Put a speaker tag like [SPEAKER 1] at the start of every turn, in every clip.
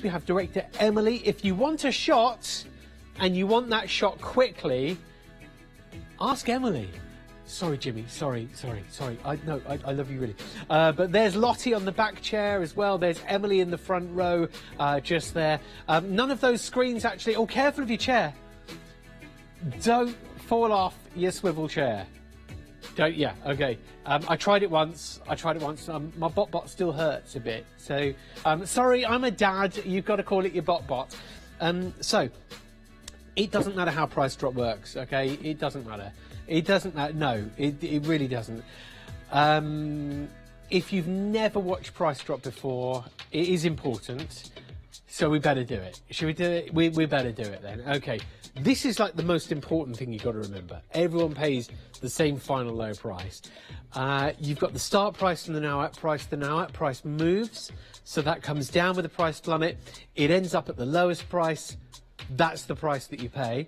[SPEAKER 1] We have director Emily. If you want a shot and you want that shot quickly, ask Emily. Sorry, Jimmy. Sorry. I love you really. But there's Lottie on the back chair as well. There's Emily in the front row, just there. None of those screens actually. Oh, careful of your chair. Don't fall off your swivel chair. Don't. Yeah. Okay. I tried it once. My bot still hurts a bit. So, sorry. I'm a dad. You've got to call it your bot. So, it doesn't matter how price drop works. Okay. It doesn't matter. It doesn't matter. No, it really doesn't. If you've never watched price drop before, it is important. So we better do it. Should we do it? We better do it then. Okay. This is like the most important thing you've got to remember. Everyone pays the same final low price. You've got the start price and the now at price. The now at price moves, so that comes down with the price plummet. It ends up at the lowest price. That's the price that you pay.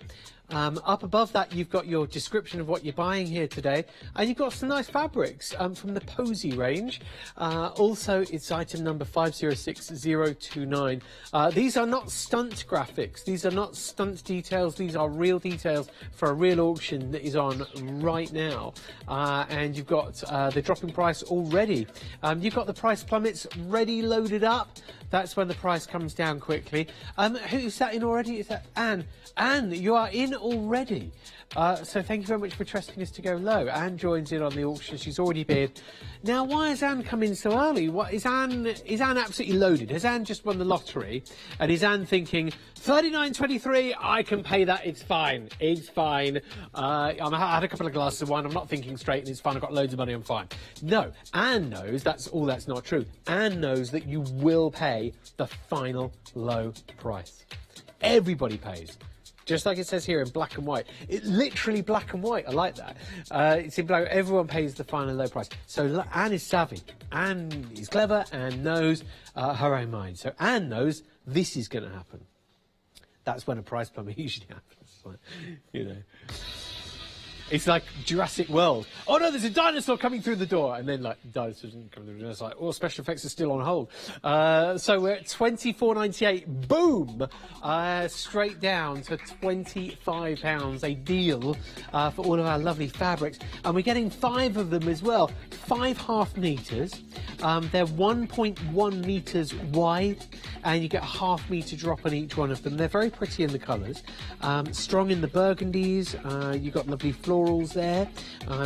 [SPEAKER 1] Up above that, you've got your description of what you're buying here today, and you've got some nice fabrics from the Posy range. Also, it's item number 506029. These are not stunt graphics. These are not stunt details. These are real details for a real auction that is on right now. And you've got the dropping price already. You've got the price plummets ready, loaded up. That's when the price comes down quickly. Who's that in already? Is that Anne? Anne, you are in already. So thank you very much for trusting us to go low. Anne joins in on the auction. She's already bid. Now, why has Anne come in so early? What is Anne absolutely loaded? Has Anne just won the lottery? And is Anne thinking, 39.23, I can pay that, it's fine. It's fine. I had a couple of glasses of wine, I'm not thinking straight, and it's fine, I've got loads of money, I'm fine. No, Anne knows that's not true. Anne knows that you will pay the final low price. Everybody pays. Just like it says here in black and white. It's literally black and white. I like that. It's in black. Everyone pays the final low price. So Anne is savvy. Anne is clever and knows her own mind. So Anne knows this is going to happen. That's when a price plummet usually happens. Like, you know. It's like Jurassic World. Oh no, there's a dinosaur coming through the door, and then like the dinosaur doesn't come through. And it's like, oh, special effects are still on hold. So we're at £24.98. Boom, straight down to £25. A deal for all of our lovely fabrics, and we're getting 5 of them as well. 5 half meters. They're 1.1 meters wide, and you get a half meter drop on each one of them. They're very pretty in the colours. Strong in the burgundies. You've got lovely florals there.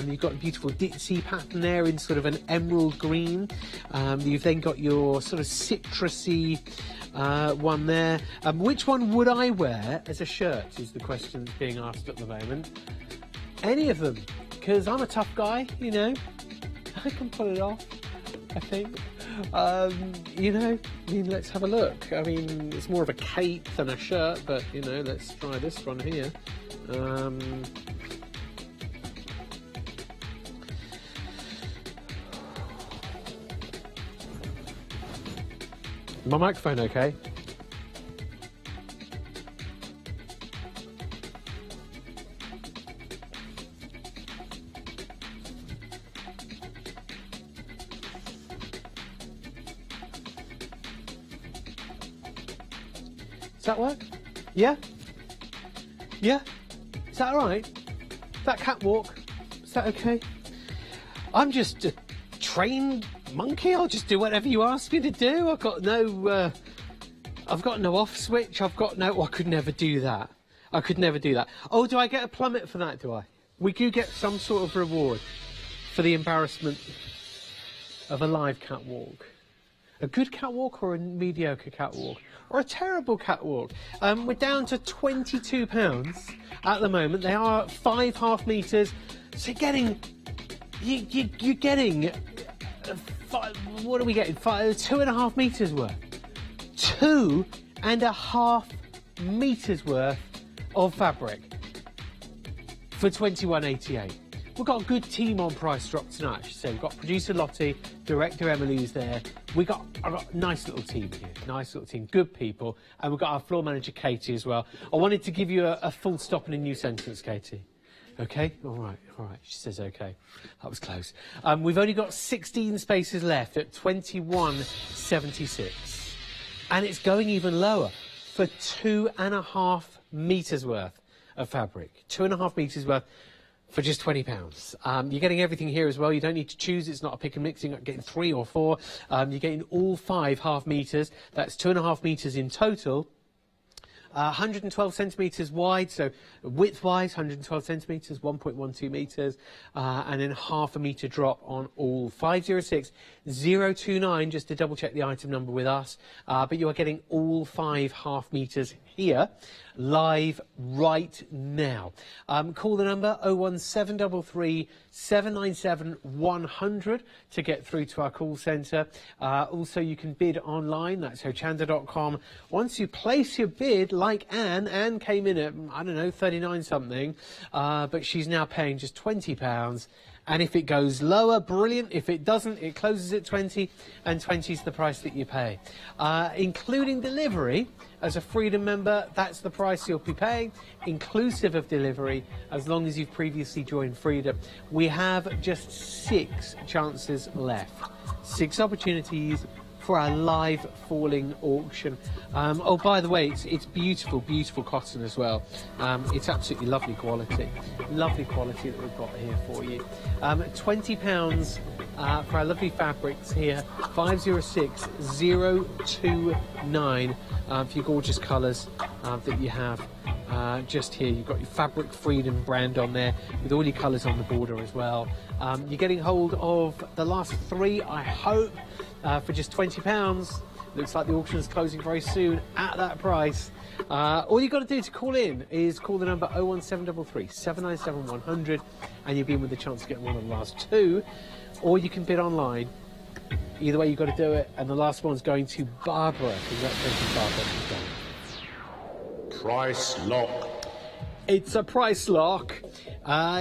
[SPEAKER 1] You've got a beautiful ditzy pattern there in sort of an emerald green. You've then got your sort of citrusy one there. Which one would I wear as a shirt is the question that's being asked at the moment. Any of them, because I'm a tough guy, you know. I can pull it off, I think. You know, I mean, let's have a look. I mean, it's more of a cape than a shirt, but, you know, let's try this one here. My microphone okay? Does that work? Yeah? Yeah? Is that alright? Is that catwalk? Is that okay? I'm just a trained monkey. I'll just do whatever you ask me to do. I've got no off switch. I could never do that. I could never do that. Oh, do I get a plummet for that, do I? We do get some sort of reward for the embarrassment of a live catwalk. A good catwalk or a mediocre catwalk? Or a terrible catwalk? We're down to £22 at the moment. They are 5 half meters. So you're getting what are we getting? 2.5 meters worth. 2.5 meters worth of fabric for £21.88. We've got a good team on Price Drop tonight, I should say. We've got producer Lottie, director Emily's there. I've got a nice little team here. Nice little team, good people. And we've got our floor manager, Katie, as well. I wanted to give you a full stop in a new sentence, Katie. Okay? All right. She says okay. That was close. We've only got 16 spaces left at 21.76. And it's going even lower for 2.5 meters worth of fabric. 2.5 meters worth for just £20. You're getting everything here as well. You don't need to choose. It's not a pick and mix. You're not getting 3 or 4. You're getting all 5 half meters. That's 2.5 meters in total. 112 centimetres wide, so width-wise, 112 centimetres, 1.12 metres, and then half a metre drop on all. 506029, just to double-check the item number with us. But you are getting all 5 half metres here, live right now. Call the number 01733 797 100 to get through to our call centre. Also, you can bid online. That's hochanda.com. Once you place your bid, like Anne came in at, I don't know, 39 something, but she's now paying just £20. And if it goes lower, brilliant. If it doesn't, it closes at 20, and 20 is the price that you pay. Including delivery, as a Freedom member, that's the price you'll be paying, inclusive of delivery, as long as you've previously joined Freedom. We have just 6 chances left. 6 opportunities for our live falling auction. Oh, by the way, it's beautiful, beautiful cotton as well. It's absolutely lovely quality that we've got here for you. £20 for our lovely fabrics here. 506029 for your gorgeous colours that you have. Just here, you've got your Fabric Freedom brand on there with all your colours on the border as well. You're getting hold of the last 3, I hope, for just £20. Looks like the auction is closing very soon at that price. All you've got to do to call in is call the number 01733 797 100, and you'll be in with a chance to get one of the last 2. Or you can bid online. Either way, you've got to do it. And the last one's going to Barbara. Congratulations, Barbara.
[SPEAKER 2] Price lock.
[SPEAKER 1] It's a price lock.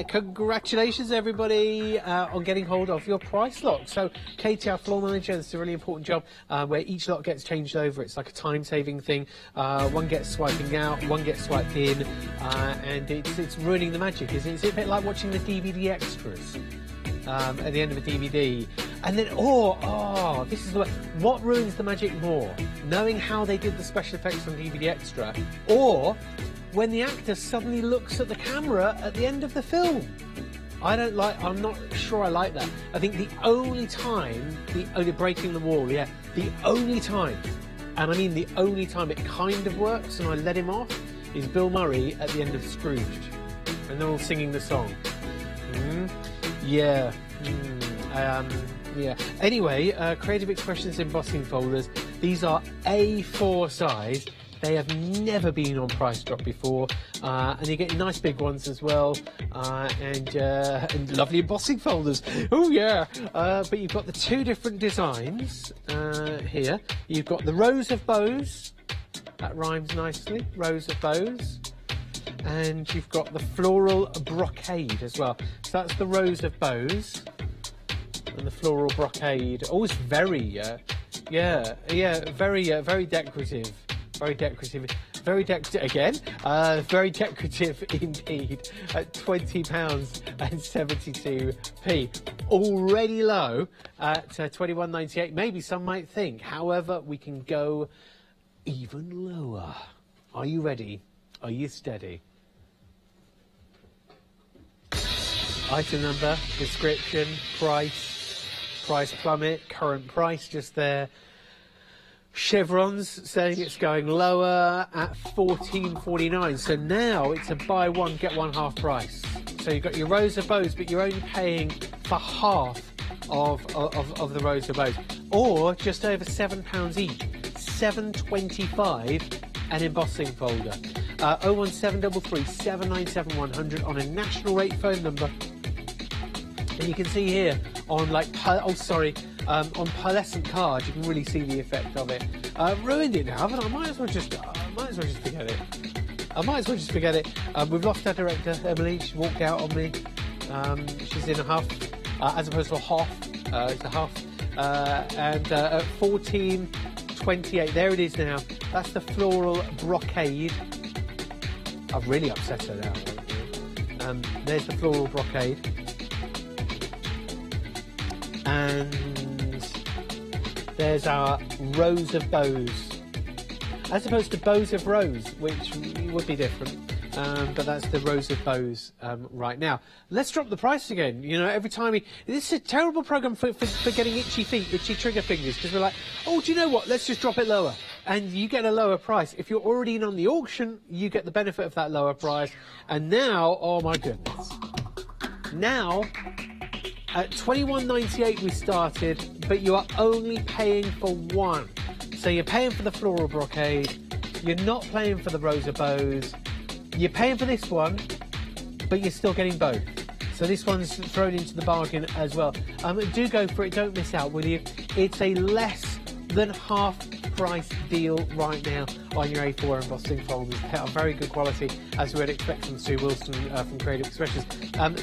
[SPEAKER 1] Congratulations, everybody, on getting hold of your price lock. So, Katie, our floor manager, this is a really important job where each lot gets changed over. It's like a time-saving thing. One gets swiping out, one gets swiped in, and it's ruining the magic, isn't it? It's a bit like watching the DVD extras at the end of a DVD. And then, this is what ruins the magic more? Knowing how they did the special effects on DVD extra, or when the actor suddenly looks at the camera at the end of the film. I'm not sure I like that. I think the only time, breaking the wall, the only time, and I mean the only time it kind of works and I let him off, is Bill Murray at the end of Scrooged. And they're all singing the song. Yeah. Anyway, Creative Expressions embossing folders. These are A4 size. They have never been on Price Drop before, and you get nice big ones as well, and lovely embossing folders. Oh yeah! But you've got the 2 different designs here. You've got the rows of bows. That rhymes nicely. Rows of bows. And you've got the floral brocade as well. So that's the rows of bows and the floral brocade. Oh, it's very, very decorative. Very decorative. Very decorative again. Very decorative indeed. At £20.72p. Already low at £21.98. Maybe some might think. However, we can go even lower. Are you ready? Are you steady? Item number, description, price plummet, current price just there. Chevrons saying it's going lower at $14.49. So now it's a buy one, get one half price. So you've got your rows of bows, but you're only paying for half of the rows of bows. Or just over £7 each. $7.25 an embossing folder. 01733 797 100 on a national rate phone number. And you can see here on on pearlescent cards, you can really see the effect of it. Ruined it now, haven't I? I might as well just forget it. We've lost our director, Emily. She walked out on me. She's in a huff, as opposed to a hoff. It's a huff. And at 14.28, there it is now. That's the floral brocade. I've really upset her now. There's the floral brocade. And there's our rows of bows. as opposed to Bows of Rose, which would be different. But that's the Rose of Bows right now. Let's drop the price again. You know, every time this is a terrible program for getting itchy feet, itchy trigger fingers, because we're like, oh, do you know what? Let's just drop it lower. And you get a lower price. If you're already in on the auction, you get the benefit of that lower price. And now, oh my goodness. Now, at $21.98 we started, but you are only paying for one. So you're paying for the floral brocade, you're not paying for the Rose of Bows, you're paying for this one, but you're still getting both. So this one's thrown into the bargain as well. Do go for it, don't miss out, will you? It's a less than half price deal right now on your A4 embossing folders. They are very good quality, as we would expect from Sue Wilson from Creative Expressions.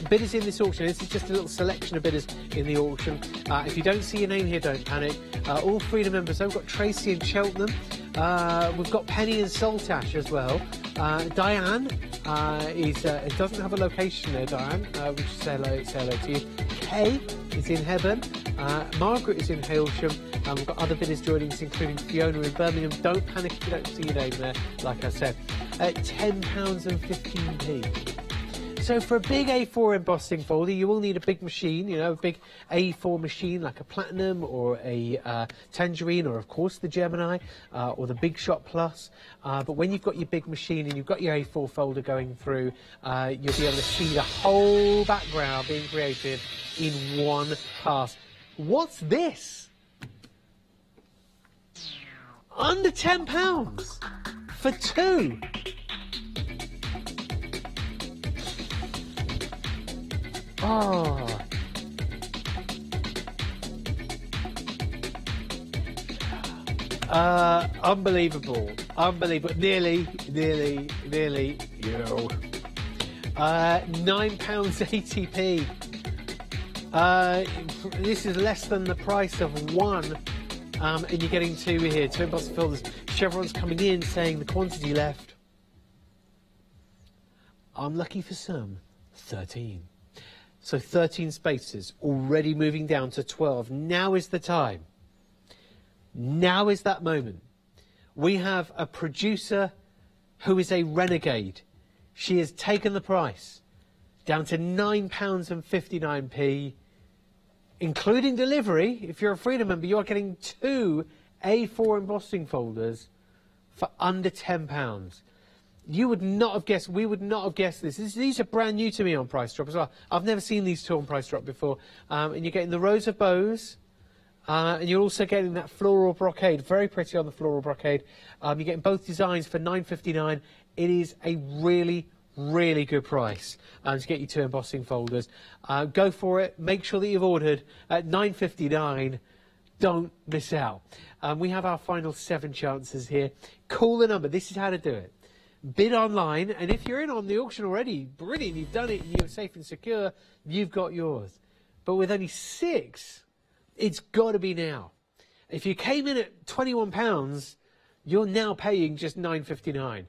[SPEAKER 1] Bidders in this auction, this is just a little selection of bidders in the auction. If you don't see your name here, don't panic. All Freedom members, we've got Tracy in Cheltenham, we've got Penny and Saltash as well. Diane doesn't have a location there, Diane, we should say hello to you. Kay is in Hebburn, Margaret is in Hailsham, we've got other bidders joining us, including Fiona in Birmingham. Don't panic if you don't see your name there, like I said. At £10.15p. So for a big A4 embossing folder, you will need a big machine, you know, a big A4 machine like a Platinum or a Tangerine, or of course the Gemini or the Big Shot Plus. But when you've got your big machine and you've got your A4 folder going through, you'll be able to see the whole background being created in one pass. What's this? Under £10 for two. Oh. Unbelievable. Unbelievable. Nearly, you know. £9.80p. This is less than the price of one. And you're getting two here, two embossing folders. Chevron's coming in saying the quantity left. Unlucky for some, 13. So 13 spaces, already moving down to 12. Now is the time. Now is that moment. We have a producer who is a renegade. She has taken the price down to £9.59p, including delivery. If you're a Freedom member, you are getting two A4 embossing folders for under £10. You would not have guessed, we would not have guessed this. These are brand new to me on Price Drop as well. I've never seen these two on Price Drop before. And you're getting the Rose of Bows, and you're also getting that floral brocade, very pretty on the floral brocade. You're getting both designs for £9.59. It is a really, really good price to get you two embossing folders. Go for it. Make sure that you've ordered at £9.59. Don't miss out. We have our final 7 chances here. Call the number. This is how to do it. Bid online, and if you're in on the auction already, brilliant, you've done it, you're safe and secure, you've got yours. But with only 6, it's got to be now. If you came in at £21, you're now paying just £9.59.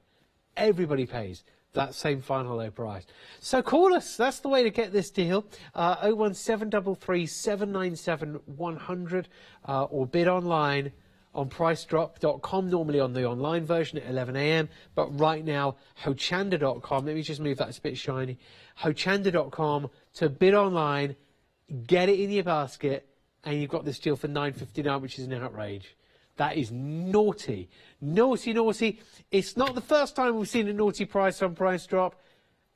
[SPEAKER 1] Everybody pays that same final low price. So call us. That's the way to get this deal. 01733 797 100 or bid online on pricedrop.com, normally on the online version at 11 AM, but right now, Hochanda.com, let me just move that, it's a bit shiny, Hochanda.com to bid online, get it in your basket, and you've got this deal for £9.59, which is an outrage. That is naughty. Naughty, naughty. It's not the first time we've seen a naughty price on Price Drop,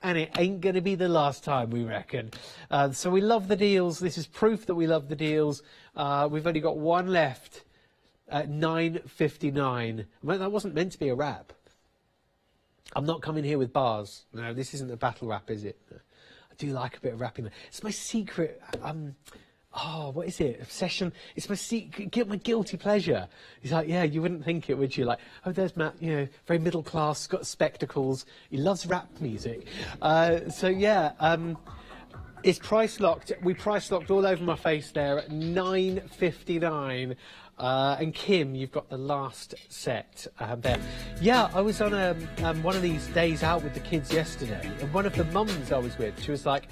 [SPEAKER 1] and it ain't going to be the last time, we reckon. So we love the deals. This is proof that we love the deals. We've only got one left. At £9.59. Well, that wasn't meant to be a rap. I'm not coming here with bars. No, this isn't a battle rap, is it? I do like a bit of rapping. It's my secret. What is it? Obsession. It's my secret. My guilty pleasure. He's like, yeah, you wouldn't think it, would you? Like, oh, there's Matt. You know, very middle class, got spectacles. He loves rap music. So yeah. It's price locked. We price locked all over my face there at £9.59. And Kim, you've got the last set there. Yeah, I was on one of these days out with the kids yesterday, and one of the mums I was with, she was like,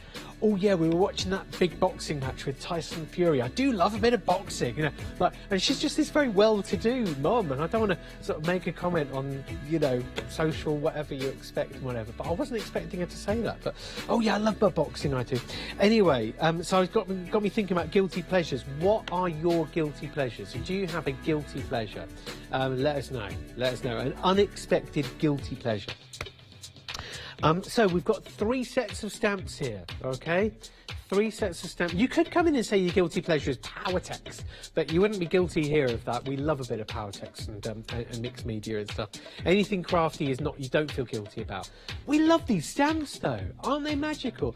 [SPEAKER 1] oh yeah, we were watching that big boxing match with Tyson Fury. I do love a bit of boxing, you know. Like, and she's just this very well-to-do mum, and I don't want to sort of make a comment on, you know, social whatever you expect and whatever. But I wasn't expecting her to say that. But oh yeah, I love boxing. I do. Anyway, so it's got me thinking about guilty pleasures. What are your guilty pleasures? Do you have a guilty pleasure? Let us know. Let us know. An unexpected guilty pleasure. So we've got 3 sets of stamps here, okay? 3 sets of stamps. You could come in and say your guilty pleasure is power text, but you wouldn't be guilty here of that. We love a bit of power text and mixed media and stuff. Anything crafty is not, you don't feel guilty about. We love these stamps though, aren't they magical?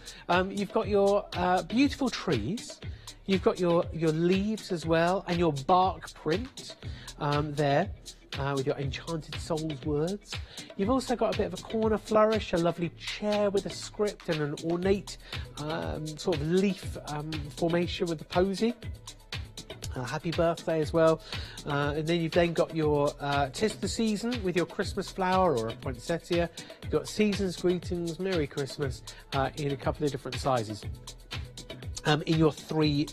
[SPEAKER 1] You've got your beautiful trees. You've got your leaves as well, and your bark print there. With your Enchanted Souls words. You've also got a bit of a corner flourish, a lovely chair with a script and an ornate sort of leaf formation with the posy. Happy birthday as well. And then you've then got your Tis the Season with your Christmas flower or a poinsettia. You've got Season's Greetings, Merry Christmas in a couple of different sizes. In your three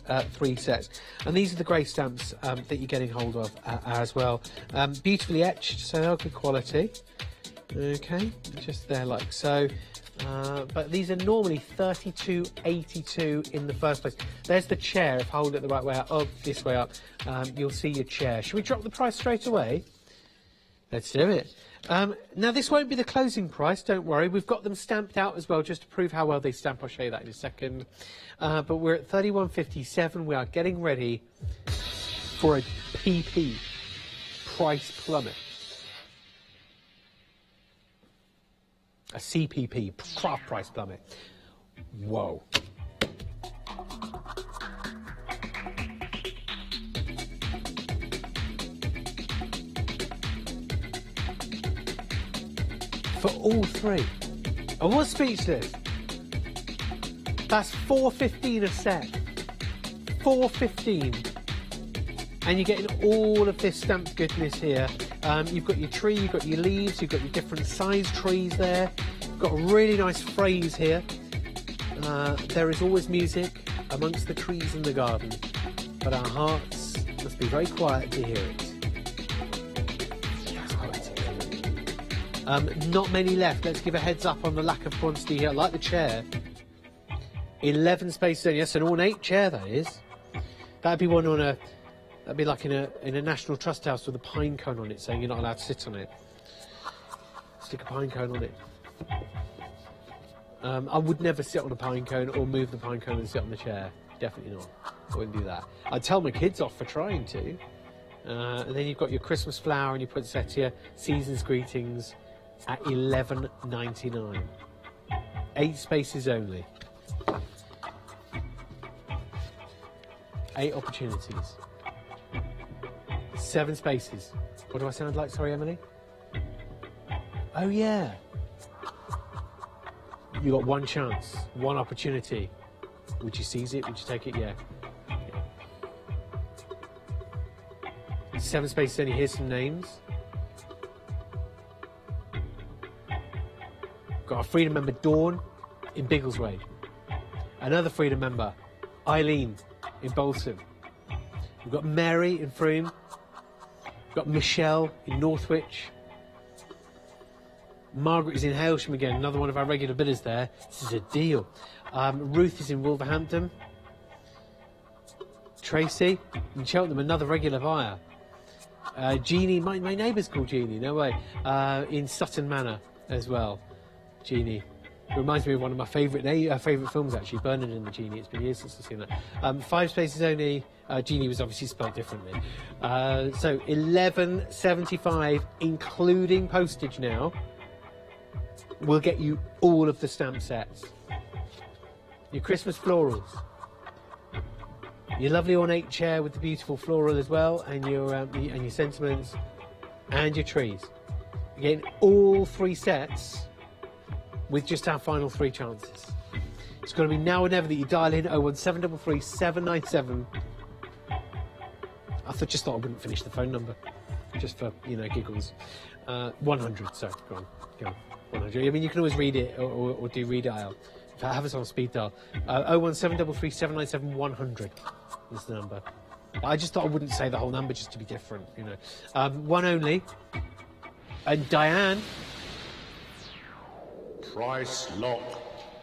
[SPEAKER 1] sets, and these are the grey stamps that you're getting hold of as well. Beautifully etched, so they're good quality. Okay, just there like so. But these are normally $32.82 in the first place. There's the chair. If I hold it the right way up, oh, this way up, you'll see your chair. Should we drop the price straight away? Let's do it. Now, this won't be the closing price, don't worry. We've got them stamped out as well, just to prove how well they stamp. I'll show you that in a second. But we're at $31.57. We are getting ready for a PP price plummet. A CPP, craft price plummet. Whoa. For all 3. I was speechless. That's $4.15 a set. $4.15. And you're getting all of this stamped goodness here. You've got your tree, you've got your leaves, you've got your different size trees there. You've got a really nice phrase here. There is always music amongst the trees in the garden, but our hearts must be very quiet to hear it. Not many left. Let's give a heads up on the lack of quantity here. Like the chair, 11 spaces only. Yes, an ornate chair that is. That'd be one on a. That'd be like in a National Trust house with a pine cone on it, saying you're not allowed to sit on it. Stick a pine cone on it. I would never sit on a pine cone or move the pine cone and sit on the chair. Definitely not. I wouldn't do that. I'd tell my kids off for trying to. And then you've got your Christmas flower and your poinsettia, Season's Greetings at $11.99. 8 spaces only. 8 opportunities. 7 spaces. What do I sound like? Sorry, Emily? Oh, yeah. You got 1 chance, 1 opportunity. Would you seize it? Would you take it? Yeah. 7 spaces only. Here's some names. Got a Freedom member, Dawn, in Biggleswade. Another Freedom member, Eileen, in Bolton. We've got Mary in Frome. We've got Michelle in Northwich. Margaret is in Hailsham again, another one of our regular bidders there. This is a deal. Ruth is in Wolverhampton. Tracy in Cheltenham, another regular buyer. Jeannie, my neighbour's called Jeannie, no way. In Sutton Manor as well. Jeannie. It reminds me of one of my favourite films, actually, Bernard and the Genie. It's been years since I've seen that. 5 spaces only. Genie was obviously spelled differently. So $11.75, including postage now, will get you all of the stamp sets. Your Christmas florals. Your lovely ornate chair with the beautiful floral as well, and your sentiments, and your trees. You're getting all 3 sets with just our final 3 chances. It's going to be now or never that you dial in 01733 797. I just thought I wouldn't finish the phone number, just for, giggles. 100, sorry, go on. 100. I mean, you can always read it or do redial Have us on speed dial. 01733 797 100 is the number. I just thought I wouldn't say the whole number just to be different, you know. One only. And Diane.
[SPEAKER 2] Price lock.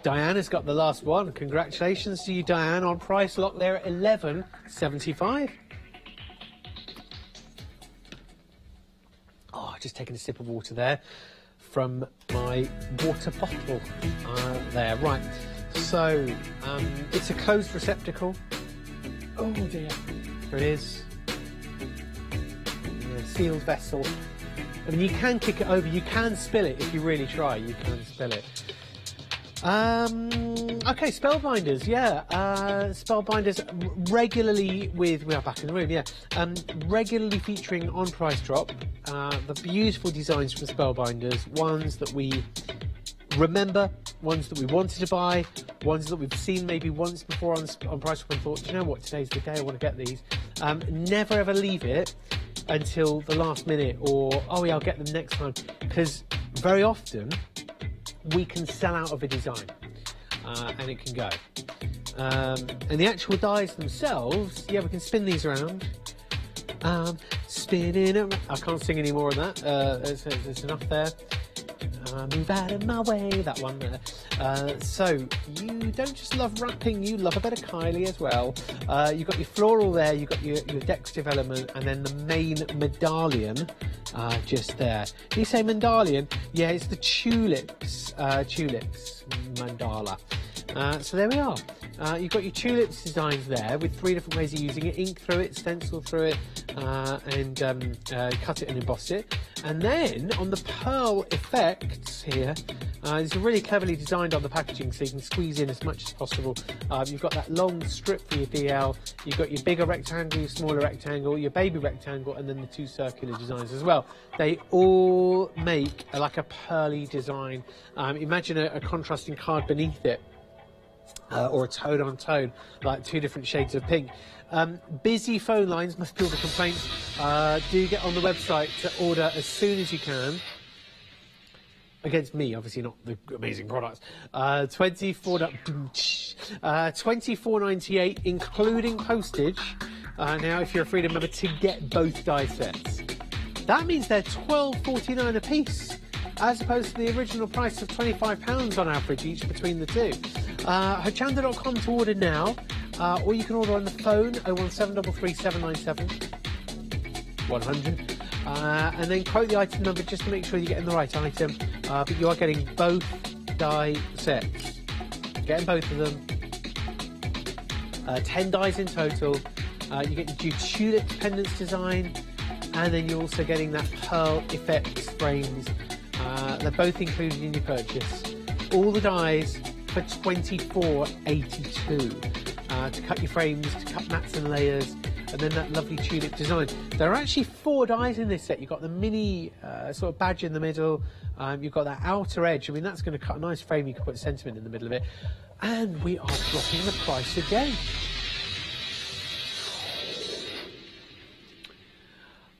[SPEAKER 1] Diane has got the last one. Congratulations to you, Diane, on price lock there at 11.75. Oh, just taking a sip of water there from my water bottle there. Right, so it's a closed receptacle. Oh dear, there it is. Yeah, sealed vessel. I mean, you can kick it over, you can spill it if you really try, you can spill it. Okay, Spellbinders, yeah. Spellbinders regularly we are back in the room, yeah. Regularly featuring on Price Drop. The beautiful designs from Spellbinders, ones that we remember, ones that we wanted to buy, ones that we've seen maybe once before on Price Drop and thought, do you know what, today's the day I want to get these. Never ever leave it until the last minute, or, oh yeah, I'll get them next time. Because very often, we can sell out of a design and it can go. And the actual dies themselves, yeah, we can spin these around. Spinning around. I can't sing any more of that. There's enough there. Move out of my way, that one there. So, you don't just love wrapping, you love a bit of Kylie as well. You've got your floral there, you've got your decorative element, and then the main medallion just there. Do you say medallion? Yeah, it's the tulips mandala. So there we are. You've got your tulips designs there with 3 different ways of using it: ink through it, stencil through it, and cut it and emboss it. And then on the pearl effects here, it's really cleverly designed on the packaging so you can squeeze in as much as possible. You've got that long strip for your DL, you've got your bigger rectangle, your smaller rectangle, your baby rectangle, and then the 2 circular designs as well. They all make like a pearly design. Imagine a contrasting card beneath it. Or a tone on tone, like 2 different shades of pink. Busy phone lines, must be all the complaints. Do get on the website to order as soon as you can. Against me, obviously not the amazing products. $24.98, including postage. Now, if you're a Freedom member, to get both die sets. That means they're $12.49 a piece, as opposed to the original price of £25 on average each between the two. Hochanda.com to order now, or you can order on the phone 01733 797 100, and then quote the item number just to make sure you're getting the right item. But you are getting both die sets. Getting both of them. 10 dies in total. You get your tulip pendants design, and then you're also getting that pearl effects frames. They're both included in your purchase. All the dies for $24.82 to cut your frames, to cut mats and layers, and then that lovely tulip design. There are actually 4 dies in this set. You've got the mini sort of badge in the middle. You've got that outer edge. I mean, that's going to cut a nice frame. You can put sentiment in the middle of it. And we are dropping the price again.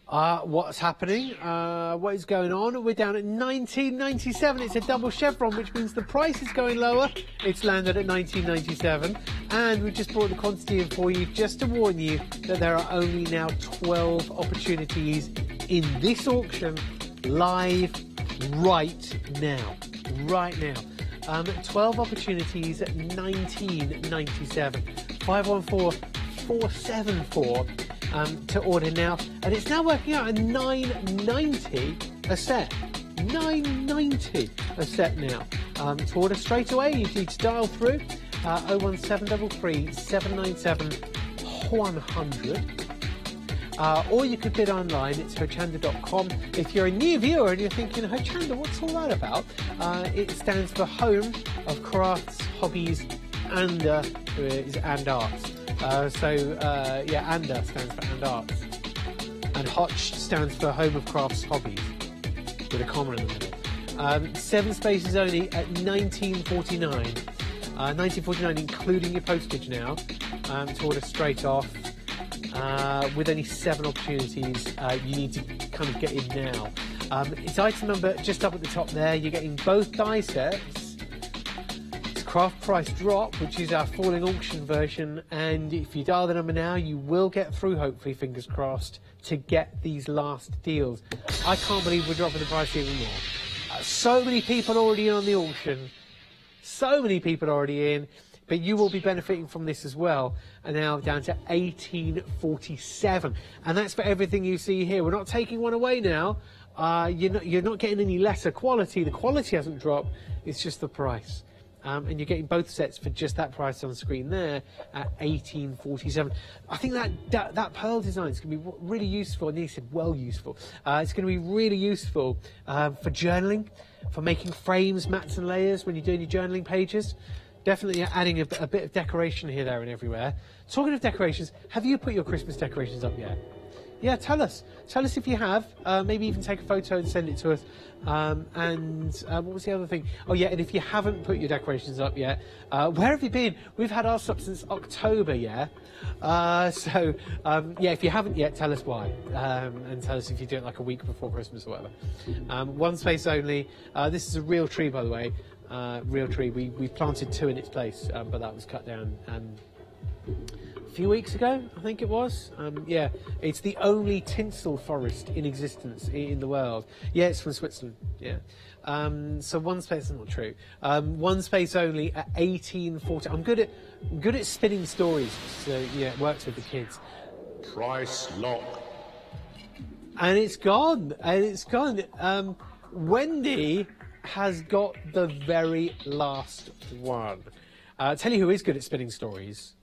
[SPEAKER 1] What's happening? What is going on? We're down at $19.97. It's a double chevron, which means the price is going lower. It's landed at $19.97, and we've just brought the quantity in for you just to warn you that there are only now 12 opportunities in this auction live right now. 12 opportunities at $19.97. 514-474. To order now, and it's now working out at $9.90 a set. $9.90 a set now. To order straight away, you need to dial through 01733 797 100. Or you could bid online. It's Hochanda.com. If you're a new viewer and you're thinking, Hochanda, what's all that about? It stands for Home of Crafts, Hobbies, and Arts. ANDA stands for And Arts. And Hoch stands for Home of Crafts Hobbies, with a comma in the middle. 7 spaces only at $19.49. $19.49 including your postage now, to order straight off. With only 7 opportunities, you need to kind of get in now. It's item number just up at the top there. You're getting both die sets. craft price drop, which is our falling auction version, and if you dial the number now, you will get through, hopefully, fingers crossed, to get these last deals. I can't believe we're dropping the price even more. So many people already in on the auction, so many people already in, but you will be benefiting from this as well. And now down to 1847, and that's for everything you see here. We're not taking one away now. You're not getting any lesser quality. The quality hasn't dropped, it's just the price. And you're getting both sets for just that price on screen there at 1847. I think that pearl design is going to be really useful. I nearly said well useful. It's going to be really useful for journaling, for making frames, mats and layers when you're doing your journaling pages. Definitely adding a bit of decoration here, there and everywhere. Talking of decorations, have you put your Christmas decorations up yet? Yeah, tell us. Tell us if you have. Maybe even take a photo and send it to us. What was the other thing? Oh, yeah, and if you haven't put your decorations up yet, where have you been? We've had ours up since October, yeah? Yeah, if you haven't yet, tell us why. And tell us if you do it like a week before Christmas or whatever. One space only. This is a real tree, by the way. Real tree. We planted 2 in its place, but that was cut down a few weeks ago, I think it was. Yeah, it's the only tinsel forest in existence in the world. Yeah, it's from Switzerland. Yeah. So one space, not true. One space only at 1840. I'm good at spinning stories, so yeah, it works with the kids.
[SPEAKER 2] Price lock.
[SPEAKER 1] And it's gone. And it's gone. Wendy has got the very last one. Tell you who is good at spinning stories.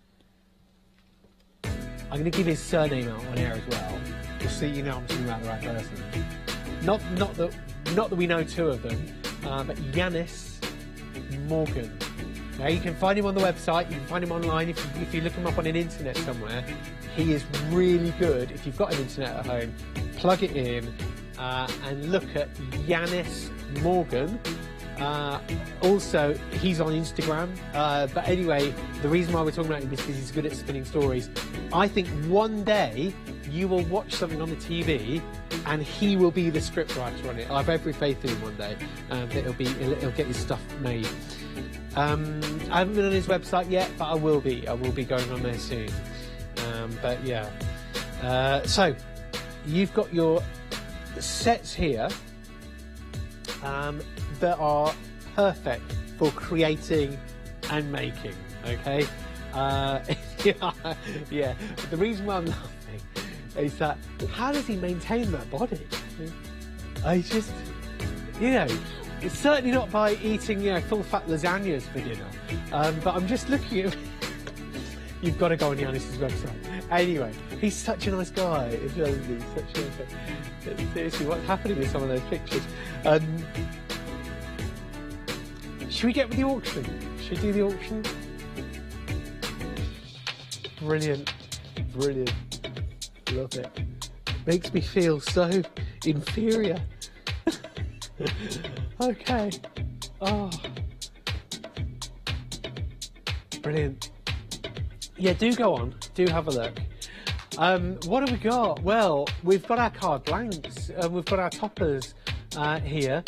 [SPEAKER 1] I'm going to give his surname out on air as well, just so you know I'm talking about the right person. Not that we know 2 of them, but Yanis Morgan. Now you can find him on the website. You can find him online if you look him up on an internet somewhere. He is really good. If you've got an internet at home, plug it in and look at Yanis Morgan. Also, he's on Instagram. But anyway, the reason why we're talking about him is because he's good at spinning stories. I think one day you will watch something on the TV and he will be the scriptwriter on it. I have every faith in him one day. He'll get his stuff made. I haven't been on his website yet, but I will be. I will be going on there soon. But yeah. So, you've got your sets here. That are perfect for creating and making, okay? Yeah, but the reason why I'm laughing is that how does he maintain that body? I just, it's certainly not by eating, full-fat lasagnas for dinner, but I'm just looking at You've got to go on Yanis's website. Anyway, he's such a nice guy, isn't he? Such a nice guy. Seriously, what's happening with some of those pictures? Should we get with the auction? Should we do the auction? Brilliant. Brilliant. Love it. Makes me feel so inferior. Okay. Oh. Brilliant. Yeah, do go on. Do have a look. What have we got? Well, we've got our card blanks. We've got our toppers here.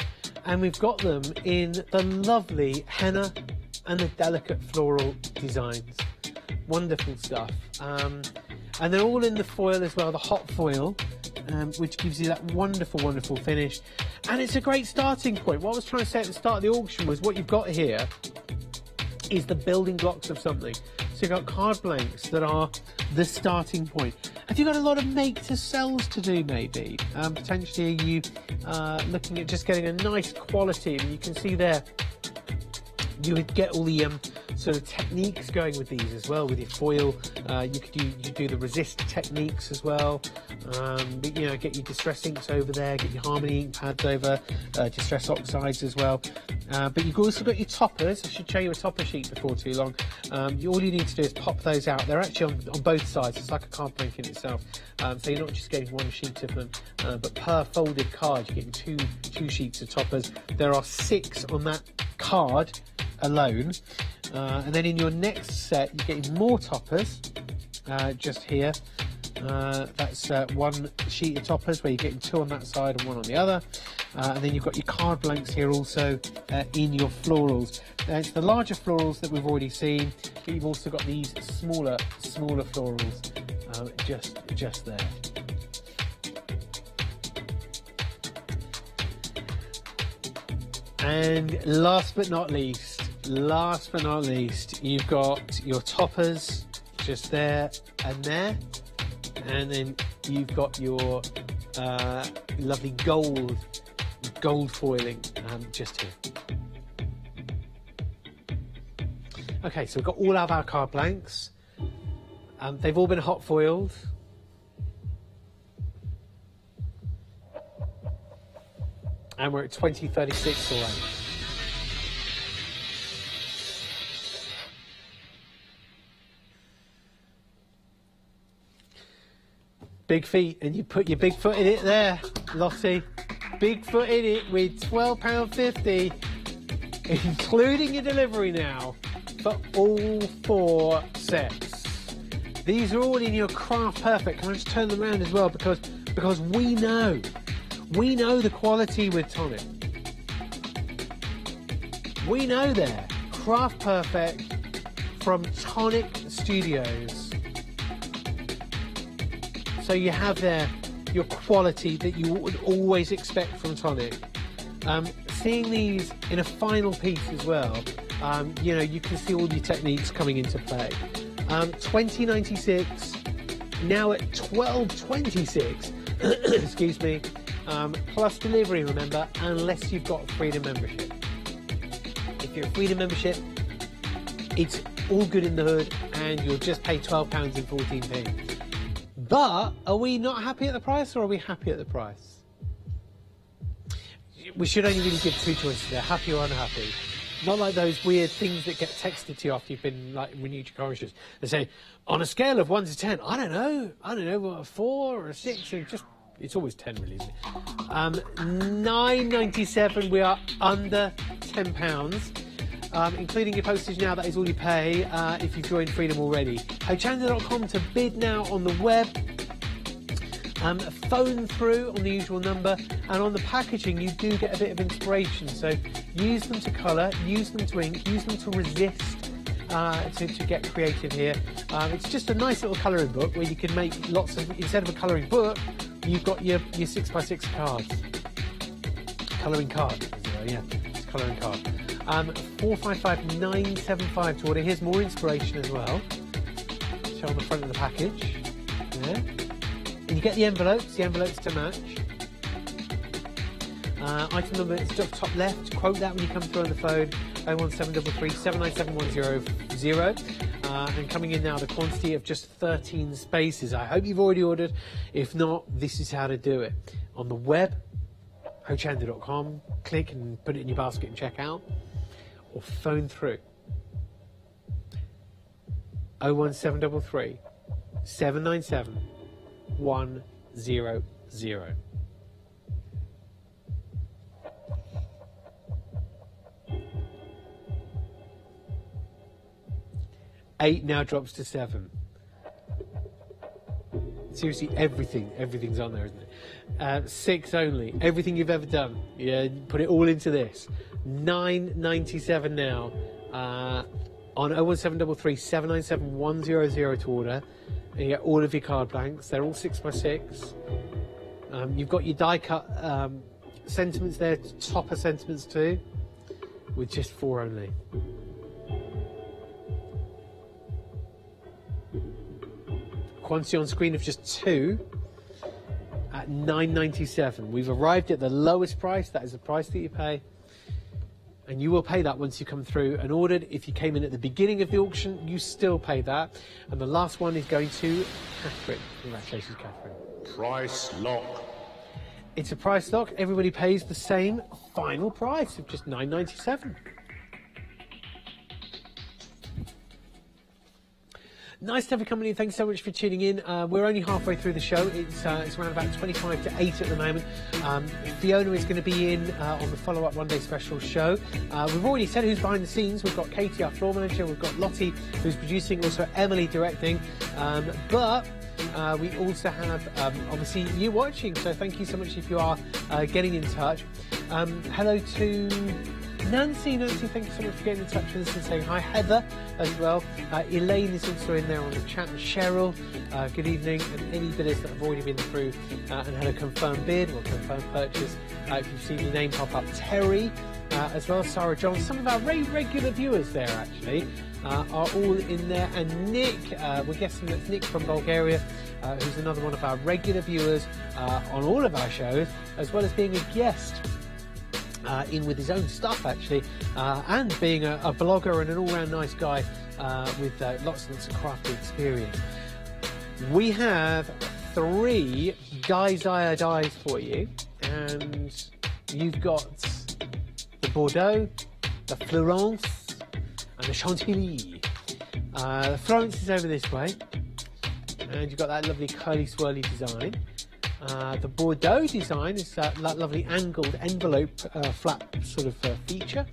[SPEAKER 1] And we've got them in the lovely henna and the delicate floral designs. Wonderful stuff. And they're all in the foil as well, the hot foil, which gives you that wonderful, wonderful finish. And it's a great starting point. What I was trying to say at the start of the auction was what you've got here is the building blocks of something. So you've got card blanks that are the starting point. Have you got a lot of make to sells to do, maybe? Potentially you looking at just getting a nice quality, and you can see there you would get all the sort of techniques going with these as well, with your foil. You could do the resist techniques as well. But, get your distress inks over there, get your harmony ink pads over, distress oxides as well. But you've also got your toppers. I should show you a topper sheet before too long. All you need to do is pop those out. They're actually on both sides. It's like a card blank in itself. So you're not just getting one sheet of them, but per folded card you're getting two sheets of toppers. There are 6 on that card alone. And then in your next set you're getting more toppers just here. That's 1 sheet of toppers where you're getting 2 on that side and 1 on the other. And then you've got your card blanks here also in your florals. It's the larger florals that we've already seen, but you've also got these smaller florals just there. And last but not least, you've got your toppers just there, and then you've got your lovely gold foiling just here. Okay, so we've got all of our card blanks. They've all been hot foiled. And we're at 2036 already. Big feet, and you put your big foot in it there, Lottie. Big foot in it with £12.50, including your delivery now, for all 4 sets. These are all in your Craft Perfect. Can I just turn them around as well? Because we know the quality with Tonic. We know there. Craft Perfect from Tonic Studios. So you have there your quality that you would always expect from Tonic. Seeing these in a final piece as well, you know, you can see all your techniques coming into play. 2096, now at 1226, excuse me, plus delivery, remember, unless you've got a Freedom membership. If you're a Freedom membership, it's all good in the hood, and you'll just pay £12.14. But are we not happy at the price, or are we happy at the price? We should only really give 2 choices there, happy or unhappy. Not like those weird things that get texted to you after you've been like renewed your car insurance. They say, on a scale of 1 to 10, I don't know, what, a 4 or a 6, or just, it's always 10 really, isn't it? £9.97, we are under £10. Including your postage now, that is all you pay if you've joined Freedom already. Hochanda.com to bid now on the web. Phone through on the usual number, and on the packaging you do get a bit of inspiration, so use them to colour, use them to ink, use them to resist, to get creative here. It's just a nice little colouring book where you can make lots of, instead of a colouring book, you've got your 6x6 cards. Colouring card, yeah, it's a colouring card. 455975 to order. Here's more inspiration as well. Show on the front of the package. Yeah. And you get the envelopes to match. Item number is just top left. Quote that when you come through on the phone. 01733 797100. And coming in now, the quantity of just 13 spaces. I hope you've already ordered. If not, this is how to do it. On the web, Hochanda.com, click and put it in your basket and check out. Or phone through 01733 797 100. Eight now drops to 7. Seriously, everything's on there, isn't it? 6 only, everything you've ever done. Yeah, put it all into this. £9.97 now on 01733 797 100 to order. And you get all of your card blanks. They're all 6x6. You've got your die cut sentiments there, topper sentiments too, with just 4 only. Quantity on screen of just 2 at £9.97. We've arrived at the lowest price. That is the price that you pay. And you will pay that once you come through and ordered. If you came in at the beginning of the auction, you still pay that. And the last one is going to Catherine. Congratulations, Catherine.
[SPEAKER 2] Price lock.
[SPEAKER 1] It's a price lock. Everybody pays the same final price of just £9.97. Nice to have you company. Thanks so much for tuning in. We're only halfway through the show. It's around about 25 to 8 at the moment. Fiona is going to be in on the follow-up One Day Special show. We've already said who's behind the scenes. We've got Katie, our floor manager. We've got Lottie, who's producing. Also Emily directing. But We also have, obviously, you watching, so thank you so much if you are getting in touch. Hello to Nancy. Nancy, thank you so much for getting in touch with us and saying hi. Heather as well. Elaine is also in there on the chat. And Cheryl, good evening. And any bidders that have already been through and had a confirmed bid or confirmed purchase, if you've seen your name pop up. Terry as well. Sarah John. Some of our regular viewers there actually are all in there. And Nick, we're guessing that's Nick from Bulgaria, who's another one of our regular viewers on all of our shows, as well as being a guest in with his own stuff actually, and being a blogger and an all-round nice guy with lots and lots of crafty experience. We have 3 Geysire dies for you, and you've got the Bordeaux, the Florence, and the Chantilly. The Florence is over this way, and you've got that lovely curly swirly design. The Bordeaux design is that lovely angled envelope flap sort of feature,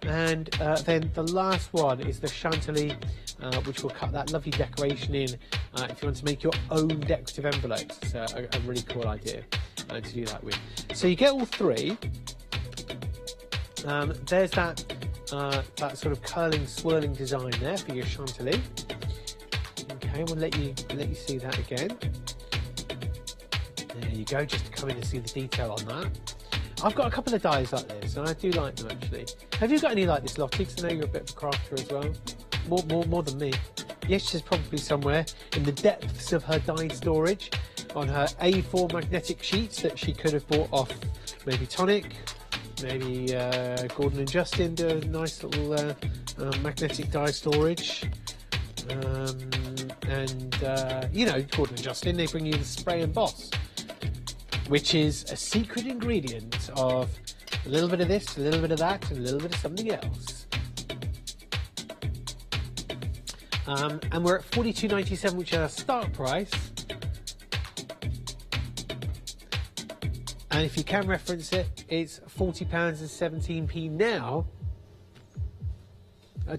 [SPEAKER 1] and then the last one is the Chantilly, which will cut that lovely decoration in if you want to make your own decorative envelopes. It's a really cool idea to do that with. So you get all 3. There's that sort of curling, swirling design there for your Chantilly. Okay, we'll let you see that again. There you go, just to come in and see the detail on that. I've got a couple of dies like this, and I do like them actually. Have you got any like this, Lottie? Because I know you're a bit of a crafter as well. More than me. Yes, she's probably somewhere in the depths of her die storage on her A4 magnetic sheets that she could have bought off maybe Tonic, maybe Gordon and Justin do a nice little magnetic die storage. You know, Gordon and Justin, they bring you the spray and boss, which is a secret ingredient of a little bit of this, a little bit of that, and a little bit of something else. And we're at $42.97, which is our start price. And if you can reference it, it's £40.17 now.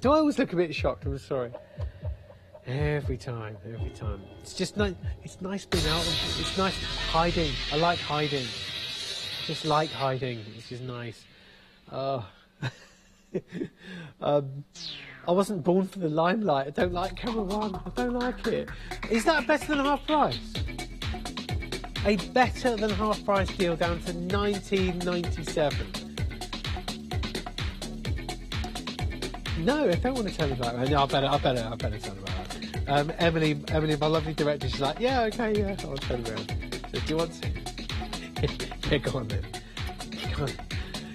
[SPEAKER 1] Do I always look a bit shocked? I'm sorry. Every time. It's just nice. It's nice being out. It's nice hiding. I like hiding. Just like hiding. It's just nice. I wasn't born for the limelight. I don't like camera one. I don't like it. Is that better than half price? A better than half price deal down to $19.97. No, I don't want to tell you about it. No, I better tell you about it. Emily, my lovely director, she's like, yeah, okay, yeah, I'll turn around. So, do you want to? Yeah, go on then. Go on.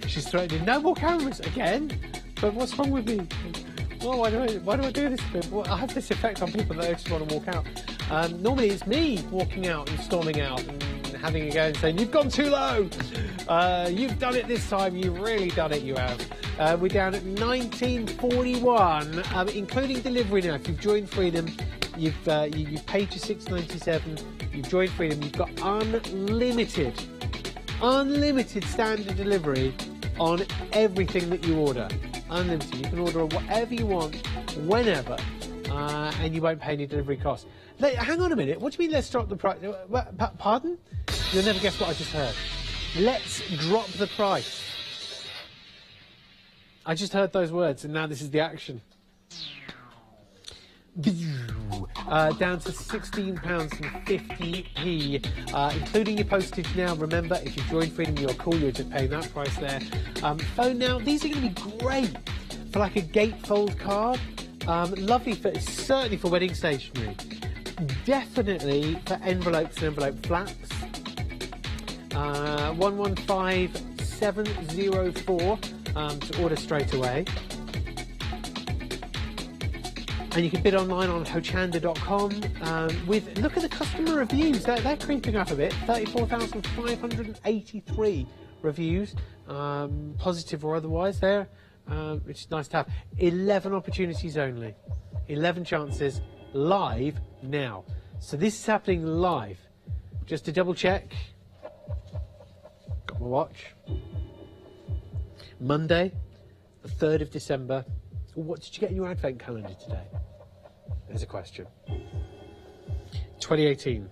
[SPEAKER 1] She's threatening, no more cameras again. But what's wrong with me? Well, why do I do this? Well, I have this effect on people that just want to walk out. Normally it's me walking out and storming out and having a go and saying, you've gone too low. You've done it this time. You've really done it. You have. We're down at $19.41, including delivery now. If you've joined Freedom, you've paid your $6.97. You've joined Freedom. You've got unlimited standard delivery on everything that you order. Unlimited. You can order whatever you want, whenever, and you won't pay any delivery costs. Hang on a minute. What do you mean? Let's drop the price? Pardon? You'll never guess what I just heard. Let's drop the price. I just heard those words, and now this is the action. Down to £16.50p, including your postage now. Remember, if you've joined Freedom, you're cool, you're just paying that price there. Phone now, these are going to be great for like a gatefold card. Lovely for, certainly for wedding stationery. Definitely for envelopes and envelope flaps. 115704 to order straight away. And you can bid online on Hochanda.com. Look at the customer reviews. They're creeping up a bit. 34,583 reviews, positive or otherwise there, which is nice to have. 11 opportunities only. 11 chances live now. So this is happening live. Just to double check. Got my watch. Monday, the 3rd of December. What did you get in your advent calendar today? There's a question. 2018.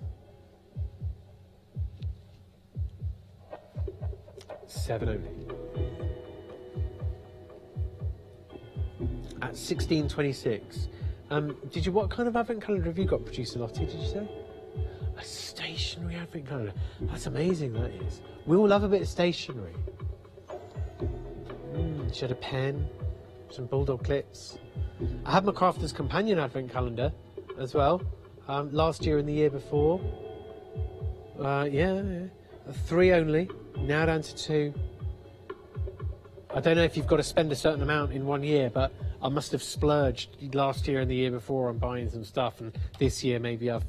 [SPEAKER 1] 7 only. At 16.26. What kind of advent calendar have you got, producer Lottie, did you say? A stationary advent calendar. That's amazing, that is. We all love a bit of stationery. She had a pen, some bulldog clips. I had my Crafter's Companion advent calendar as well. Last year and the year before. Yeah. 3 only, now down to 2. I don't know if you've got to spend a certain amount in 1 year, but I must have splurged last year and the year before on buying some stuff, and this year maybe I've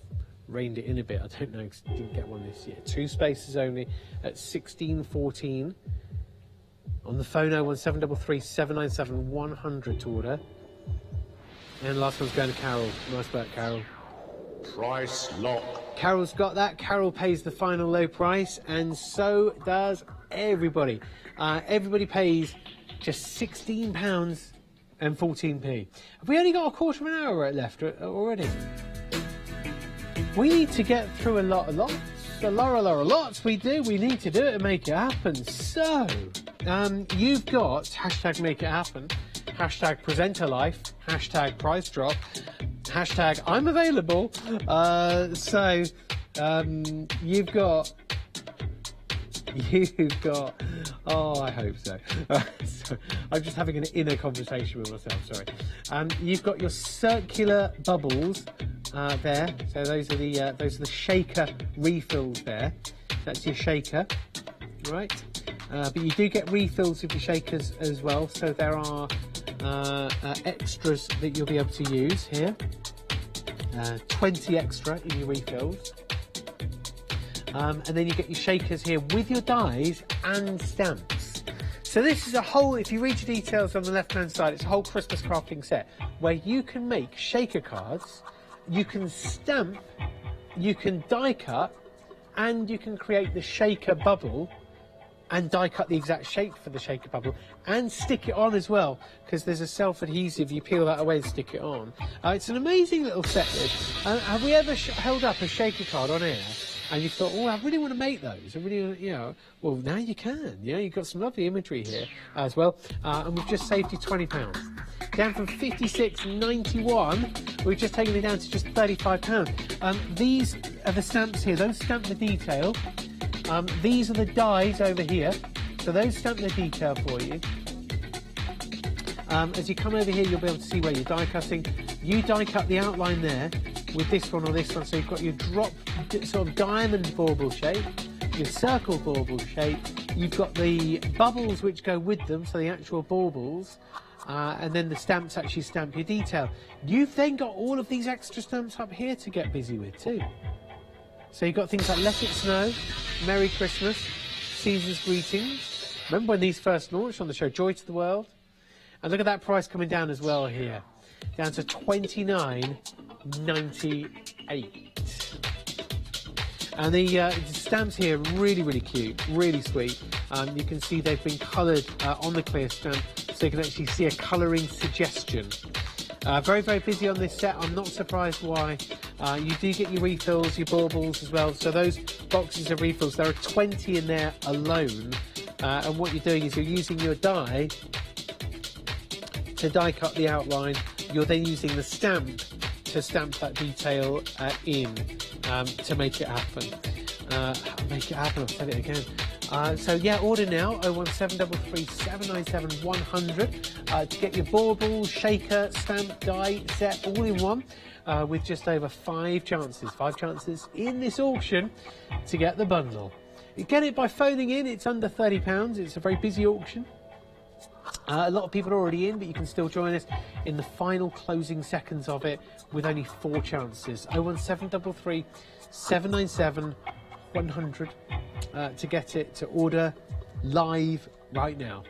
[SPEAKER 1] reined it in a bit. I don't know, 'cause I didn't get one this year. 2 spaces only at 16.14. On the phone, 01733 797 100 to order. And last one's going to Carol. Nice work, Carol.
[SPEAKER 2] Price lock.
[SPEAKER 1] Carol's got that. Carol pays the final low price, and so does everybody. Everybody pays just £16 and 14p. Have we only got a quarter of an hour left already? We need to get through a lot. We do. We need to do it and make it happen. So, you've got hashtag make it happen, hashtag presenter life, hashtag price drop, hashtag I'm available. You've got, oh, I hope so. So I'm just having an inner conversation with myself, sorry. You've got your circular bubbles there. So those are the shaker refills there. That's your shaker, right? But you do get refills of your shakers as well. So there are extras that you'll be able to use here. 20 extra in your refills. And then you get your shakers here with your dies and stamps. So this is a whole, if you read your details on the left hand side, it's a whole Christmas crafting set where you can make shaker cards, you can stamp, you can die cut, and you can create the shaker bubble and die cut the exact shape for the shaker bubble and stick it on as well, because there's a self-adhesive, you peel that away and stick it on. It's an amazing little set this. Have we ever held up a shaker card on air and you thought, oh, I really want to make those? I really, well, now you can. You've got some lovely imagery here as well. And we've just saved you £20. Down from $56.91, we've just taken it down to just £35. These are the stamps here. Those stamp the detail. These are the dies over here. So those stamp the detail for you. As you come over here, you'll be able to see where you're die cutting. You die cut the outline there with this one or this one. So you've got your drop sort of diamond bauble shape, your circle bauble shape. You've got the bubbles which go with them, so the actual baubles. And then the stamps actually stamp your detail. You've then got all of these extra stamps up here to get busy with too. So you've got things like Let It Snow, Merry Christmas, Season's Greetings. Remember when these first launched on the show, Joy to the World? And look at that price coming down as well here, down to $29.98. And the stamps here are really, really cute, really sweet. You can see they've been coloured on the clear stamp, so you can actually see a colouring suggestion. Very, very busy on this set. I'm not surprised why. You do get your refills, your baubles as well. So those boxes of refills, there are 20 in there alone. And what you're doing is you're using your die to die cut the outline. You're then using the stamp to stamp that detail in to make it happen. Make it happen, I've said it again. So yeah, order now, 01733 797 100 to get your bauble, shaker, stamp, die set all in one with just over 5 chances in this auction to get the bundle. You get it by phoning in, it's under £30, it's a very busy auction. A lot of people are already in, but you can still join us in the final closing seconds of it with only 4 chances. 01733 797 100 to get it, to order live right now.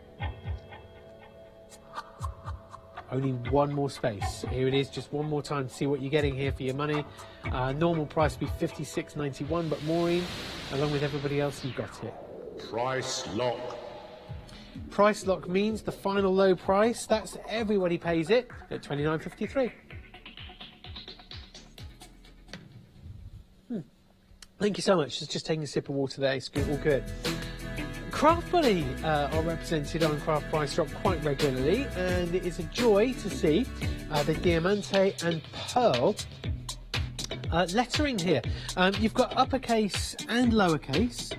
[SPEAKER 1] Only one more space. Here it is, just one more time to see what you're getting here for your money. Normal price would be $56.91, but Maureen, along with everybody else, you got it.
[SPEAKER 2] Price lock.
[SPEAKER 1] Price lock means the final low price. That's everybody pays it at $29.53. Thank you so much. Just taking a sip of water there. It's good, all good. Craft Bunny are represented on Craft Price Drop quite regularly, and it is a joy to see the Diamante and Pearl lettering here. You've got uppercase and lowercase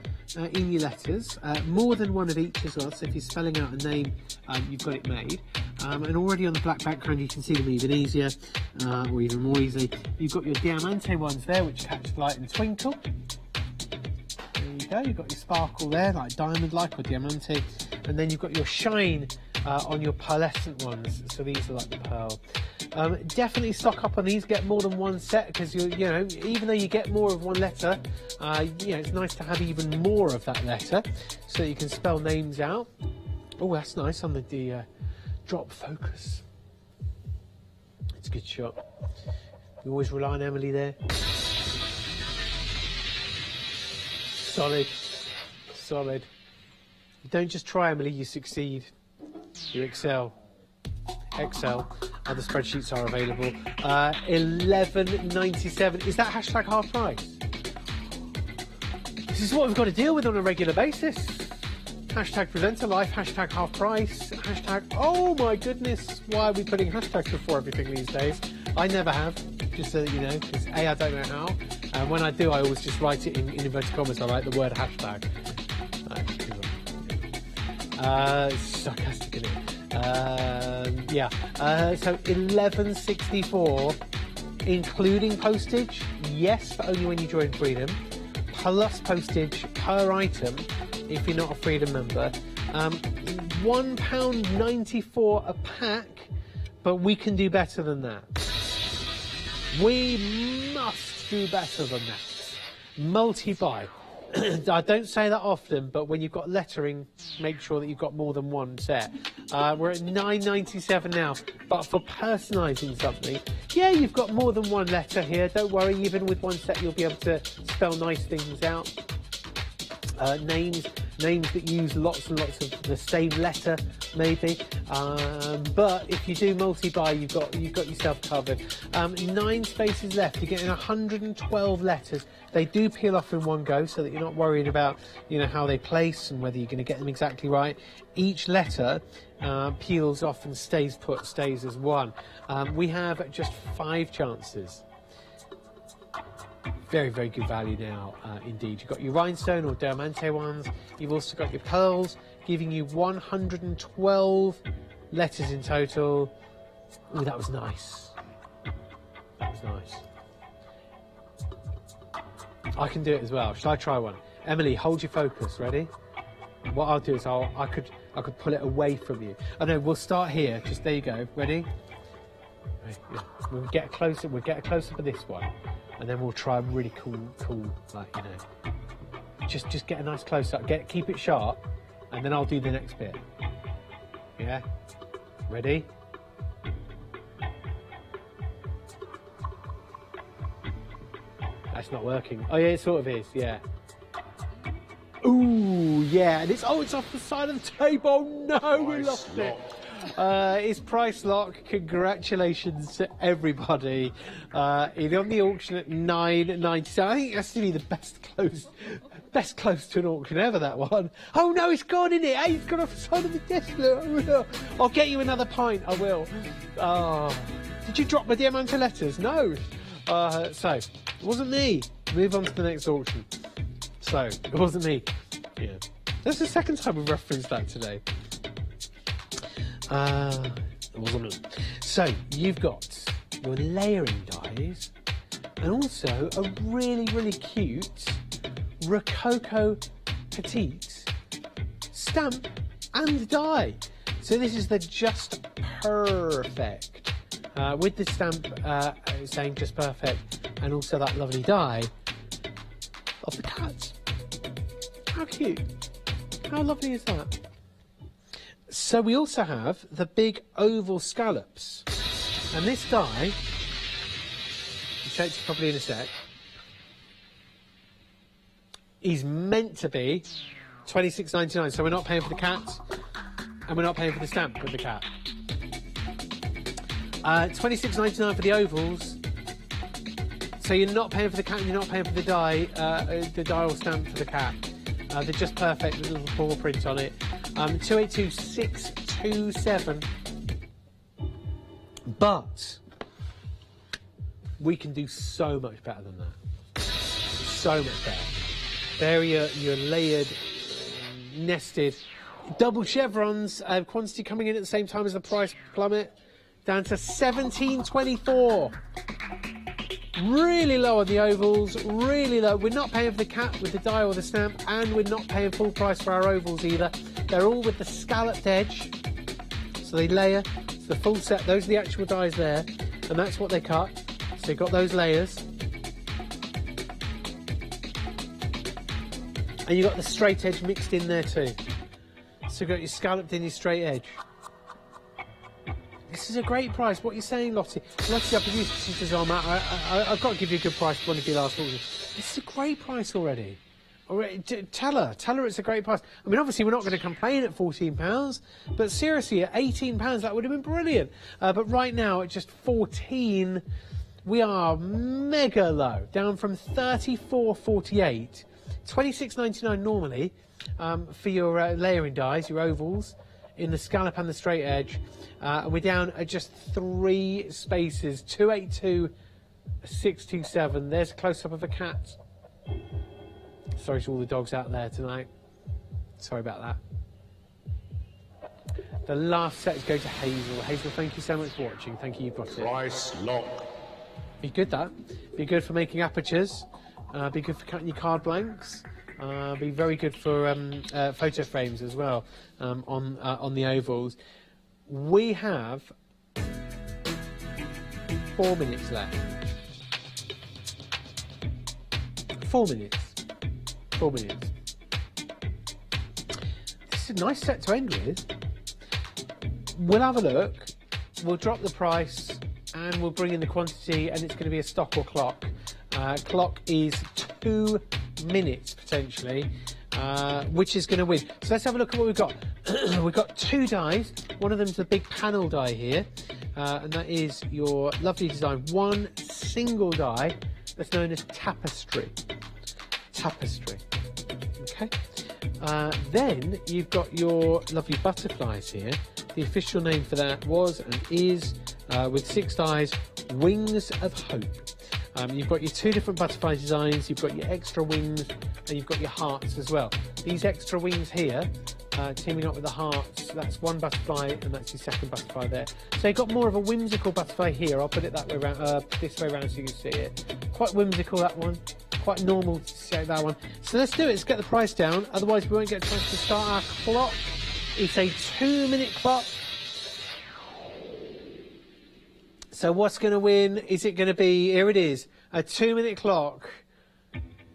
[SPEAKER 1] in your letters, more than one of each as well, so if you're spelling out a name, you've got it made. And already on the black background you can see them even easier, or even more easily. You've got your Diamante ones there, which catch light and twinkle. There you go, you've got your sparkle there, like diamond-like or diamante. And then you've got your shine on your pearlescent ones, so these are like the pearl. Definitely stock up on these, get more than one set, because you know, even though you get more of one letter, you know, it's nice to have even more of that letter, so you can spell names out. Oh, that's nice on the drop focus. It's a good shot. You always rely on Emily there. Solid, solid. You don't just try, Emily, you succeed. You excel. Excel. Other spreadsheets are available. $11.97. Is that hashtag half price? This is what we've got to deal with on a regular basis. Hashtag presenter life, hashtag half price, hashtag, oh my goodness, why are we putting hashtags before everything these days? I never have, just so that you know, because A, I don't know how, and when I do, I always just write it in inverted commas. I write the word hashtag. Sarcastic, isn't it? Yeah, so $11.64, including postage, yes, but only when you join Freedom, plus postage per item if you're not a Freedom member. £1.94 a pack, but we can do better than that. We must do better than that. Multi-buy. I don't say that often, but when you've got lettering, make sure that you've got more than one set. We're at $9.97 now, but for personalising something, yeah, you've got more than one letter here. Don't worry, even with one set, you'll be able to spell nice things out. Names that use lots and lots of the same letter, maybe. But if you do multi-buy, you've got yourself covered. 9 spaces left. You're getting 112 letters. They do peel off in one go, so that you're not worried about, you know, how they place and whether you're going to get them exactly right. Each letter peels off and stays put, stays as one. We have just 5 chances. Very, very good value now, indeed. You've got your rhinestone or diamante ones. You've also got your pearls, giving you 112 letters in total. Oh, that was nice. That was nice. I can do it as well. Shall I try one? Emily, hold your focus. Ready? What I'll do is I could pull it away from you. Oh no, we'll start here. Just there you go. Ready? Right, yeah. We'll get a close up. We'll get a close up of this one. And then we'll try really cool, like, you know, just get a nice close up. Keep it sharp, and then I'll do the next bit. Yeah, ready? That's not working. Oh yeah, it sort of is. Yeah. Ooh, yeah, and it's off the side of the table. Oh no, we lost it. It's price lock. Congratulations to everybody. It's on the auction at $9.97. I think it has to be the best close to an auction ever, that one. Oh no, it's gone, in it. Hey, it's gone off the side of the desk. I'll get you another pint. I will. Did you drop my diamante letters? No. So it wasn't me. Move on to the next auction. So it wasn't me. Yeah, that's the second time we've referenced that today. It wasn't me. So you've got your layering dies, and also a really, really cute Rococo Petite stamp and die. So this is the Just Perfect, with the stamp saying Just Perfect, and also that lovely die of the cat. How cute. How lovely is that? So we also have the big oval scallops, and this die, I'll show it to you probably in a sec, is meant to be $26.99. So we're not paying for the cat, and we're not paying for the stamp with the cat. $26.99 for the ovals, So you're not paying for the cat and you're not paying for the dial stamp for the cat. They're just perfect with a little paw print on it. 282627. But we can do so much better than that. So much better. There are your layered, nested, double chevrons. Quantity coming in at the same time as the price plummet. Down to 17.24. Really low on the ovals, really low. We're not paying for the cat with the die or the stamp, and we're not paying full price for our ovals either. They're all with the scalloped edge. So they layer, it's the full set. Those are the actual dies there, and that's what they cut. So you've got those layers. And you've got the straight edge mixed in there too. So you've got your scalloped and your straight edge. This is a great price. What are you saying, Lottie? Lottie, I produced. She says, "Oh, Matt, I've got to give you a good price for one of your last orders." This is a great price already. Tell her it's a great price. I mean, obviously, we're not going to complain at £14, but seriously, at £18, that would have been brilliant. But right now, at just 14, we are mega low, down from 34.48, 26.99 normally for your layering dies, your ovals, in the scallop and the straight edge. We're down at just 3 spaces, 282.627. There's a close-up of a cat. Sorry to all the dogs out there tonight. Sorry about that. The last set is going to Hazel. Hazel, thank you so much for watching. Thank you, you've got it.
[SPEAKER 2] Price lock.
[SPEAKER 1] Be good, that. Be good for making apertures. Be good for cutting your card blanks. Be very good for photo frames as well on the ovals. We have 4 minutes left. 4 minutes. 4 minutes. This is a nice set to end with. We'll have a look. We'll drop the price and we'll bring in the quantity, and it's going to be a stock or clock. Clock is 2 minutes potentially, which is going to win. So let's have a look at what we've got. We've got 2 dies. One of them's the big panel die here, and that is your lovely design. One single die that's known as tapestry. Tapestry. Okay. Then you've got your lovely butterflies here. The official name for that was and is, with 6 dies, Wings of Hope. You've got your 2 different butterfly designs, you've got your extra wings, and you've got your hearts as well. These extra wings here, teaming up with the hearts, that's one butterfly, and that's your second butterfly there. So you've got more of a whimsical butterfly here. I'll put it that way around, this way around so you can see it. Quite whimsical, that one. Quite normal to see that one. So let's do it, let's get the price down, otherwise we won't get a chance to start our clock. It's a 2-minute clock. So what's going to win? Is it going to be, here it is, a 2-minute clock.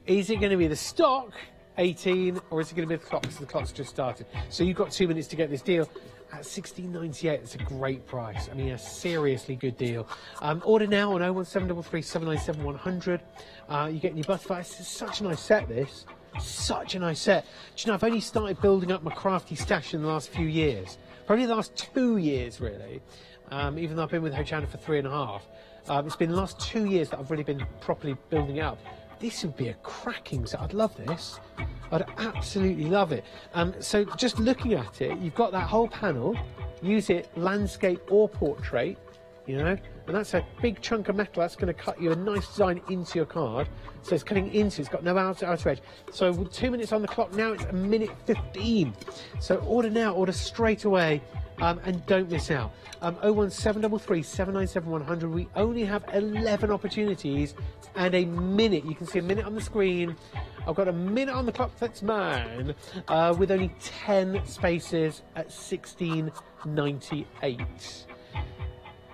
[SPEAKER 1] Is it going to be the stock, 18, or is it going to be the clock, because the clock's just started? So you've got 2 minutes to get this deal. At £16.98, it's a great price. I mean, a seriously good deal. Order now on 01733 797 100. You're getting your butterfly. It's such a nice set, this. Such a nice set. Do you know, I've only started building up my crafty stash in the last few years. Probably the last 2 years, really. Even though I've been with Hochanda for 3.5. It's been the last 2 years that I've really been properly building it up. This would be a cracking set. I'd love this. I'd absolutely love it. So just looking at it, you've got that whole panel. Use it landscape or portrait, you know, and that's a big chunk of metal. That's going to cut you a nice design into your card. So it's cutting into, it's got no outer edge. So with 2 minutes on the clock now, it's 1:15. So order now, order straight away. And don't miss out. 01733 797 100. We only have 11 opportunities and a minute. You can see a minute on the screen. I've got a minute on the clock that's mine, with only 10 spaces at £16.98.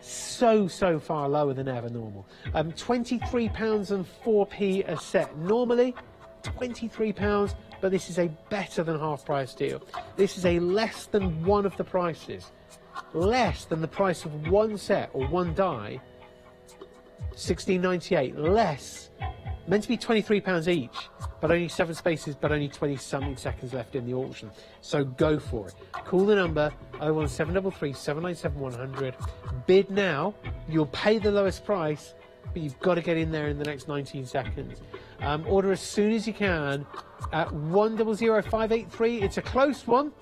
[SPEAKER 1] So far lower than ever normal. £23.04 a set. Normally, £23. But this is a better than half price deal. This is a less than one of the prices. Less than the price of one set or one die. £16.98. Less. Meant to be £23 each, but only 7 spaces, but only 20-something seconds left in the auction. So go for it. Call the number 01733 797 100. Bid now. You'll pay the lowest price, but you've got to get in there in the next 19 seconds. Order as soon as you can at 100583. It's a close one.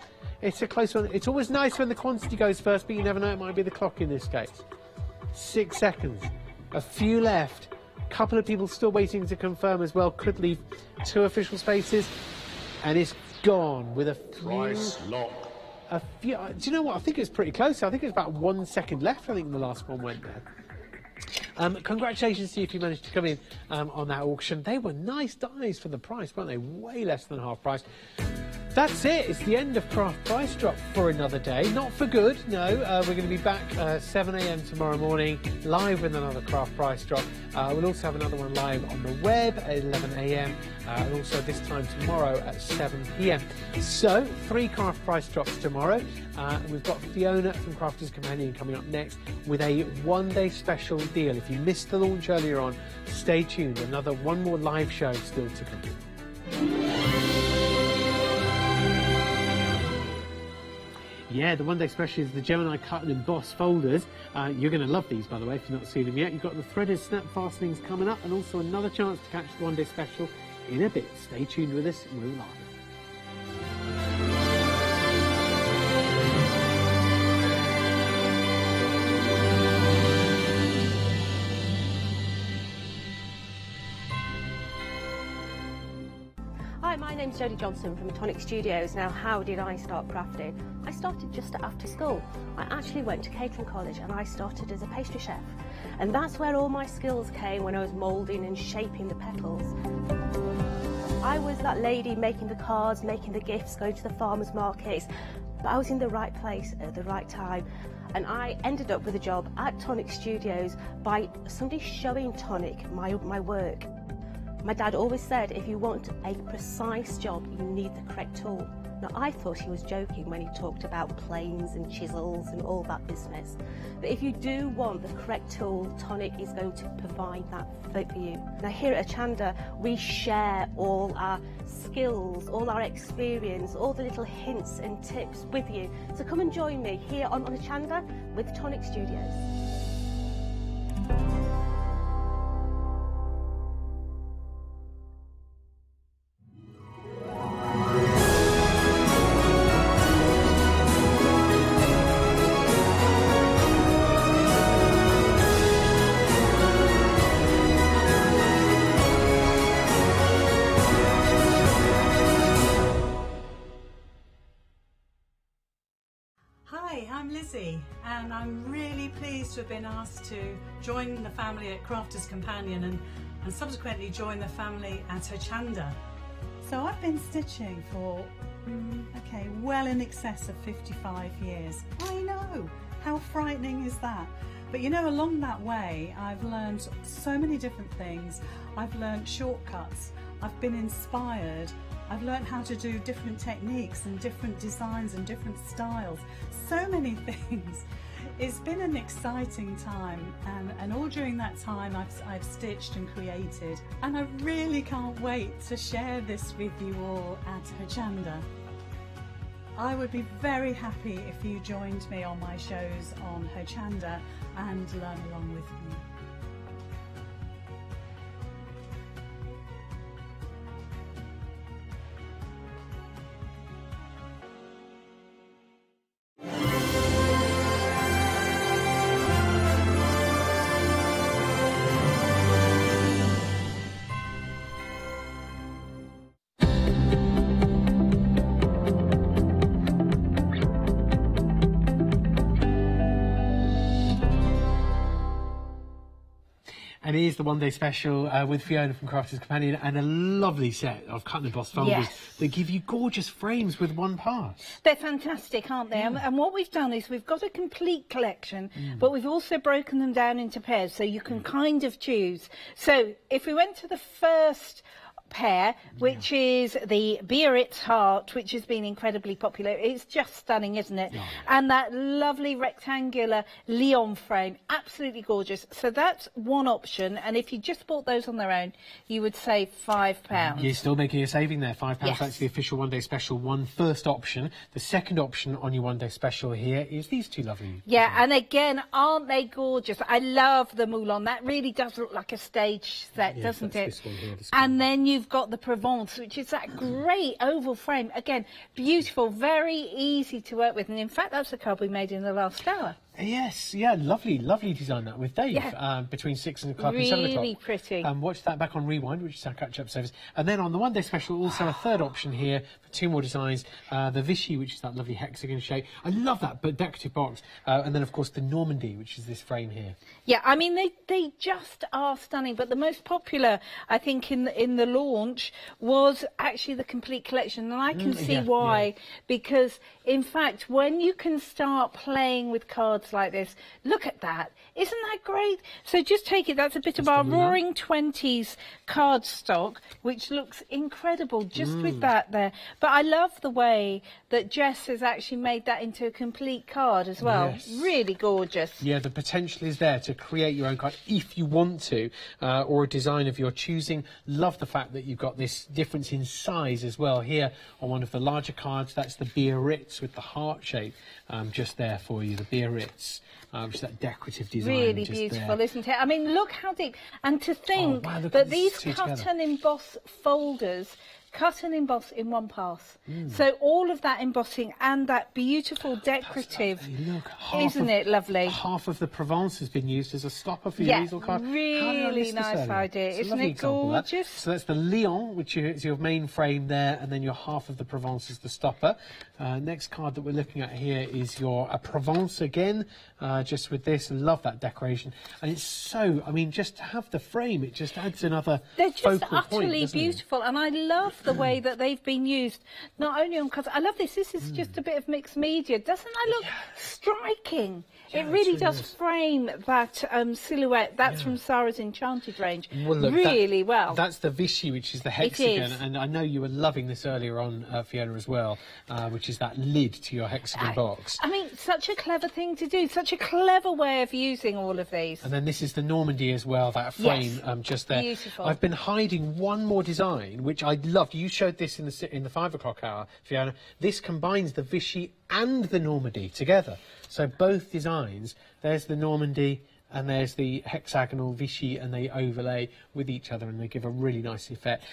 [SPEAKER 1] It's a close one. It's always nice when the quantity goes first, but you never know, it might be the clock in this case. 6 seconds. A few left. Couple of people still waiting to confirm as well. Could leave 2 official spaces. And it's gone with a few...
[SPEAKER 2] Price lock.
[SPEAKER 1] A few... Do you know what? I think it's pretty close. I think it's about 1 second left. I think the last one went there. Congratulations to you if you managed to come in on that auction. They were nice dies for the price, weren't they? Way less than half price. That's it. It's the end of Craft Price Drop for another day. Not for good, no. We're going to be back 7 a.m. tomorrow morning, live with another Craft Price Drop. We'll also have another one live on the web at 11 a.m. And also this time tomorrow at 7 p.m. So, 3 Craft Price Drops tomorrow. We've got Fiona from Crafter's Companion coming up next with a one-day special deal. If you missed the launch earlier on, stay tuned. One more live show still to come. Yeah, the one-day special is the Gemini cut and emboss folders. You're going to love these, by the way, if you've not seen them yet. You've got the threaded snap fastenings coming up, and also another chance to catch the one-day special in a bit. Stay tuned with us. We're live.
[SPEAKER 3] Hi, my name's Jodie Johnson from Tonic Studios. Now, how did I start crafting? I started just after school. I actually went to catering college and I started as a pastry chef. And that's where all my skills came, when I was moulding and shaping the petals. I was that lady making the cards, making the gifts, going to the farmers markets, but I was in the right place at the right time. And I ended up with a job at Tonic Studios by somebody showing Tonic my work. My dad always said, if you want a precise job, you need the correct tool. Now, I thought he was joking when he talked about planes and chisels and all that business. But if you do want the correct tool, Tonic is going to provide that for you. Now, here at Hochanda, we share all our skills, all our experience, all the little hints and tips with you. So come and join me here on Hochanda with Tonic Studios.
[SPEAKER 4] And I'm really pleased to have been asked to join the family at Crafter's Companion and subsequently join the family at Hochanda. So I've been stitching for, well in excess of 55 years. I know, how frightening is that? But you know, along that way, I've learned so many different things. I've learned shortcuts, I've been inspired, I've learned how to do different techniques and different designs and different styles. So many things. It's been an exciting time, and all during that time I've stitched and created, and I really can't wait to share this with you all at Hochanda. I would be very happy if you joined me on my shows on Hochanda and learn along with me.
[SPEAKER 1] And here's the one-day special with Fiona from Crafter's Companion, and a lovely set of cut and emboss folders that give you gorgeous frames with one pass.
[SPEAKER 5] They're fantastic, aren't they? And what we've done is we've got a complete collection, but we've also broken them down into pairs so you can kind of choose. So if we went to the first pair, which is the Biarritz Heart, which has been incredibly popular. It's just stunning, isn't it?
[SPEAKER 1] Yeah.
[SPEAKER 5] And that lovely rectangular Leon frame, absolutely gorgeous. So that's one option, and if you just bought those on their own, you would save £5.
[SPEAKER 1] You're still making a saving there, £5.
[SPEAKER 5] Yes.
[SPEAKER 1] That's the official one-day special, one first option. The second option on your one-day special here is these two lovely.
[SPEAKER 5] Yeah, and again, aren't they gorgeous? I love the Moulin. That really does look like a stage set,
[SPEAKER 1] Yes,
[SPEAKER 5] doesn't
[SPEAKER 1] that's
[SPEAKER 5] it?
[SPEAKER 1] this one here, this one.
[SPEAKER 5] And then you've got the Provence, which is that great oval frame. Again, beautiful, very easy to work with. And in fact, that's the card we made in the last hour.
[SPEAKER 1] Yes, yeah, lovely design that with Dave between 6 o'clock and 7 o'clock.
[SPEAKER 5] Really pretty.
[SPEAKER 1] Watch that back on Rewind, which is our catch-up service. And then on the one-day special, also a third option here for two more designs. The Vichy, which is that lovely hexagon shape. I love that, but decorative box. And then, of course, the Normandy, which is this frame here.
[SPEAKER 5] Yeah, I mean, they just are stunning. But the most popular, I think, in the launch was actually the complete collection. And I can see why. Because, in fact, when you can start playing with cards like this, look at that. Isn't that great? So just take it. That's a bit of our Roaring Twenties card stock, which looks incredible just with that there. But I love the way that Jess has actually made that into a complete card as well.
[SPEAKER 1] Yes.
[SPEAKER 5] Really gorgeous.
[SPEAKER 1] Yeah, the potential is there to create your own card if you want to, or a design of your choosing. Love the fact that you've got this difference in size as well here on one of the larger cards. That's the Biarritz with the heart shape just there for you, the Biarritz. Which is that decorative design.
[SPEAKER 5] Really
[SPEAKER 1] just
[SPEAKER 5] beautiful,
[SPEAKER 1] there.
[SPEAKER 5] isn't it? I mean, look how deep. And to think
[SPEAKER 1] wow, look
[SPEAKER 5] that
[SPEAKER 1] at
[SPEAKER 5] these
[SPEAKER 1] these two
[SPEAKER 5] cut
[SPEAKER 1] together.
[SPEAKER 5] and emboss folders cut and emboss in one pass. So all of that embossing and that beautiful decorative,
[SPEAKER 1] Look,
[SPEAKER 5] isn't it lovely?
[SPEAKER 1] Half of the Provence has been used as a stopper for your
[SPEAKER 5] Yeah,
[SPEAKER 1] easel card. How did I
[SPEAKER 5] really
[SPEAKER 1] miss this
[SPEAKER 5] nice
[SPEAKER 1] earlier?
[SPEAKER 5] idea.
[SPEAKER 1] It's a
[SPEAKER 5] Isn't
[SPEAKER 1] lovely
[SPEAKER 5] it
[SPEAKER 1] example of that.
[SPEAKER 5] gorgeous?
[SPEAKER 1] So that's the Lion, which is your main frame there, and then your half of the Provence is the stopper. Next card that we're looking at here is your Provence again, just with this. Love that decoration. And it's so, I mean, just to have the frame, it just adds another
[SPEAKER 5] They're just
[SPEAKER 1] focal point,
[SPEAKER 5] utterly
[SPEAKER 1] doesn't it?
[SPEAKER 5] beautiful, and I love the way that they've been used, not only on cards. I love this. This is just a bit of mixed media. Doesn't that look striking?
[SPEAKER 1] Yeah,
[SPEAKER 5] it really
[SPEAKER 1] it's really
[SPEAKER 5] does
[SPEAKER 1] nice.
[SPEAKER 5] frame that silhouette. That's from Sarah's Enchanted range.
[SPEAKER 1] Well, look,
[SPEAKER 5] really well.
[SPEAKER 1] That's the Vichy, which is the hexagon,
[SPEAKER 5] is.
[SPEAKER 1] and I know you were loving this earlier on, Fiona, as well, which is that lid to your hexagon box.
[SPEAKER 5] I mean, such a clever thing to do. Such a clever way of using all of these.
[SPEAKER 1] And then this is the Normandy as well, that frame just there.
[SPEAKER 5] Beautiful.
[SPEAKER 1] I've been hiding one more design, which I loved. You showed this in the 5 o'clock hour, Fiona. This combines the Vichy and the Normandy together. So both designs, there's the Normandy and there's the hexagonal Vichy, and they overlay with each other and they give a really nice effect.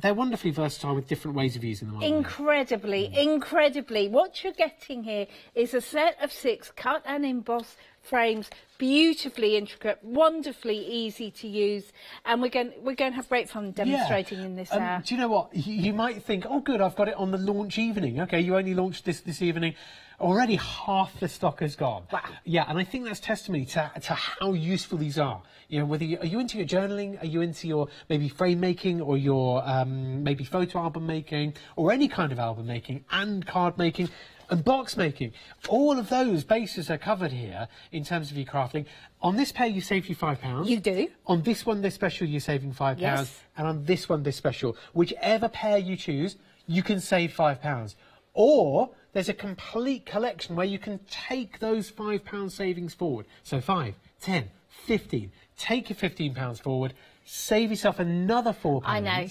[SPEAKER 1] They're wonderfully versatile with different ways of using them, aren't they?
[SPEAKER 5] Incredibly. What you're getting here is a set of 6 cut and emboss frames, beautifully intricate, wonderfully easy to use, and we're going to have great fun demonstrating in this hour.
[SPEAKER 1] Do you know what? You might think, oh, good, I've got it on the launch evening. Okay, you only launched this evening. Already half the stock has gone.
[SPEAKER 5] Wow.
[SPEAKER 1] Yeah, and I think that's testimony to how useful these are. You know, whether are you into your journaling, are you into your maybe frame making, or your maybe photo album making, or any kind of album making, and card making, and box making. All of those bases are covered here in terms of your crafting. On this pair, you save you £5.
[SPEAKER 5] You do.
[SPEAKER 1] On this one, this special, you're saving £5.
[SPEAKER 5] Yes.
[SPEAKER 1] And on this one, this special, whichever pair you choose, you can save £5. Or there's a complete collection where you can take those £5 savings forward. So 5, 10, 15. Take your £15 forward, save yourself another £4.
[SPEAKER 5] I know.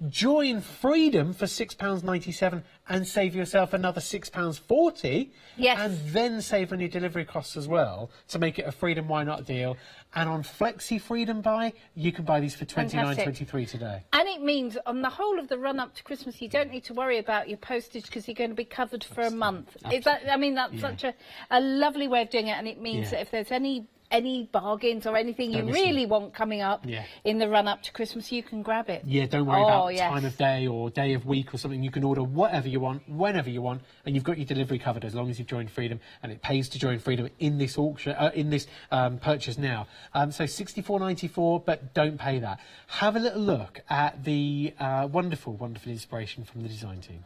[SPEAKER 1] Join Freedom for £6.97 and save yourself another £6.40.
[SPEAKER 5] Yes.
[SPEAKER 1] And then save on your delivery costs as well to make it a Freedom Why Not deal. And on Flexi Freedom Buy, you can buy these for $29.23 today.
[SPEAKER 5] And it means on the whole of the run up to Christmas, you don't need to worry about your postage because you're going to be covered for a month. Is that, I mean, that's such a lovely way of doing it, and it means that if there's any bargains or anything you really want coming up in the run up to Christmas, you can grab it.
[SPEAKER 1] Yeah, don't worry about time of day or day of week or something. You can order whatever you want, whenever you want, and you've got your delivery covered as long as you've joined Freedom, and it pays to join Freedom in this auction, in this purchase now. So $64.94, but don't pay that. Have a little look at the wonderful inspiration from the design team.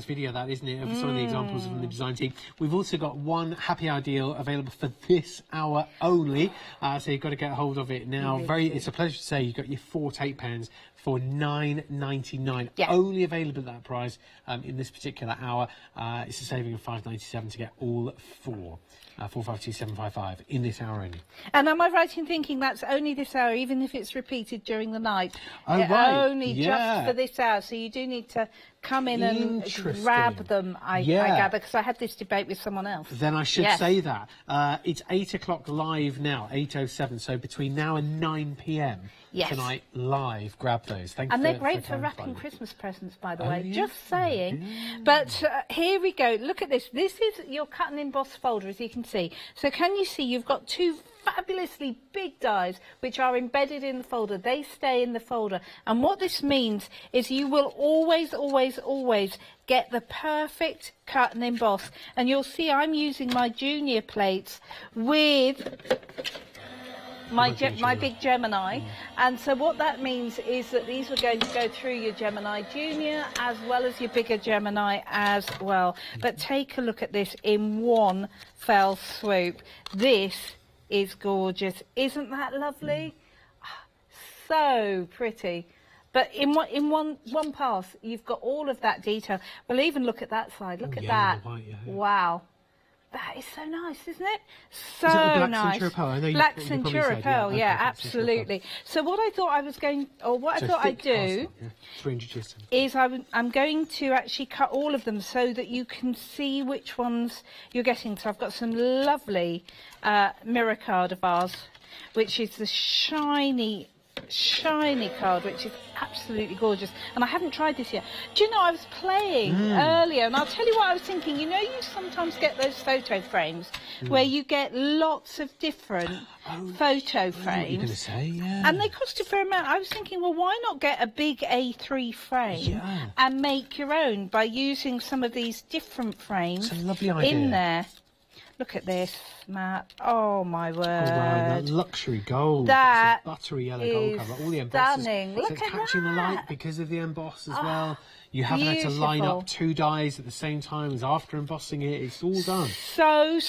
[SPEAKER 1] nice video, that, isn't it, of some of the examples from the design team. We've also got one happy hour deal available for this hour only, so you've got to get hold of it now. It's a pleasure to say you've got your 4 tape pens for $9.99.
[SPEAKER 5] Yeah.
[SPEAKER 1] Only available at that price in this particular hour. It's a saving of $5.97 to get all 4. 452755 in this hour only.
[SPEAKER 5] And am I right in thinking that's only this hour, even if it's repeated during the night?
[SPEAKER 1] Oh, right.
[SPEAKER 5] Only just for this hour. So you do need to come in and grab them, I gather, because I had this debate with someone else.
[SPEAKER 1] Then I should say that. It's 8 o'clock live now, 8:07. So between now and 9 p.m. tonight, live, grab those. Thank you.
[SPEAKER 5] And they're great for wrapping Christmas presents, by the way. Yeah. Just saying. Yeah. But here we go. Look at this. This is your cut and emboss folder, as you can see. So can you see you've got 2 fabulously big dies which are embedded in the folder. They stay in the folder, and what this means is you will always get the perfect cut and emboss. And you'll see I'm using my junior plates with my big Gemini, and so what that means is that these are going to go through your Gemini Junior as well as your bigger Gemini as well. But take a look at this in one fell swoop. This is gorgeous. Isn't that lovely? So pretty. But in one pass, you've got all of that detail. Well, even look at that side. Look at that. Wow. That is so nice, isn't it? So nice. Black Centura Pearl, yeah, absolutely. So what I thought I was going, or what I thought I'd do is I'm going to actually cut all of them so that you can see which ones you're getting. So I've got some lovely mirror card of ours, which is the shiny card, which is absolutely gorgeous, and I haven't tried this yet. Do you know, I was playing earlier, and I'll tell you what I was thinking. You know, you sometimes get those photo frames where you get lots of different photo frames, and they cost a fair amount. I was thinking, well, why not get a big A3 frame and make your own by using some of these different frames in there. Look at this, Matt. Oh, my word. Oh, wow, that
[SPEAKER 1] luxury gold.
[SPEAKER 5] That
[SPEAKER 1] it's a buttery yellow gold cover. All the embosses.
[SPEAKER 5] Stunning. Look
[SPEAKER 1] so it's
[SPEAKER 5] at
[SPEAKER 1] catching the light because of the emboss as well. You haven't had to line up 2 dies at the same time as after embossing it. It's all done.
[SPEAKER 5] So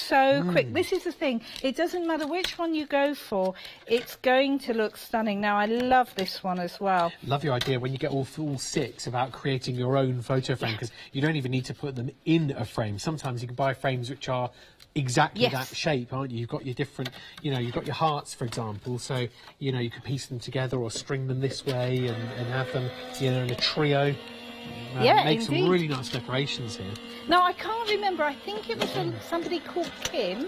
[SPEAKER 5] quick. This is the thing. It doesn't matter which one you go for. It's going to look stunning. Now, I love this one as well.
[SPEAKER 1] Love your idea when you get all 6 about creating your own photo frame, because you don't even need to put them in a frame. Sometimes you can buy frames which are exactly that shape, aren't you? You've got your different, you know, you've got your hearts, for example, so, you know, you could piece them together or string them this way and have them, you know, in a trio. Make some really nice decorations here.
[SPEAKER 5] Now, I can't remember, I think it was somebody called Kim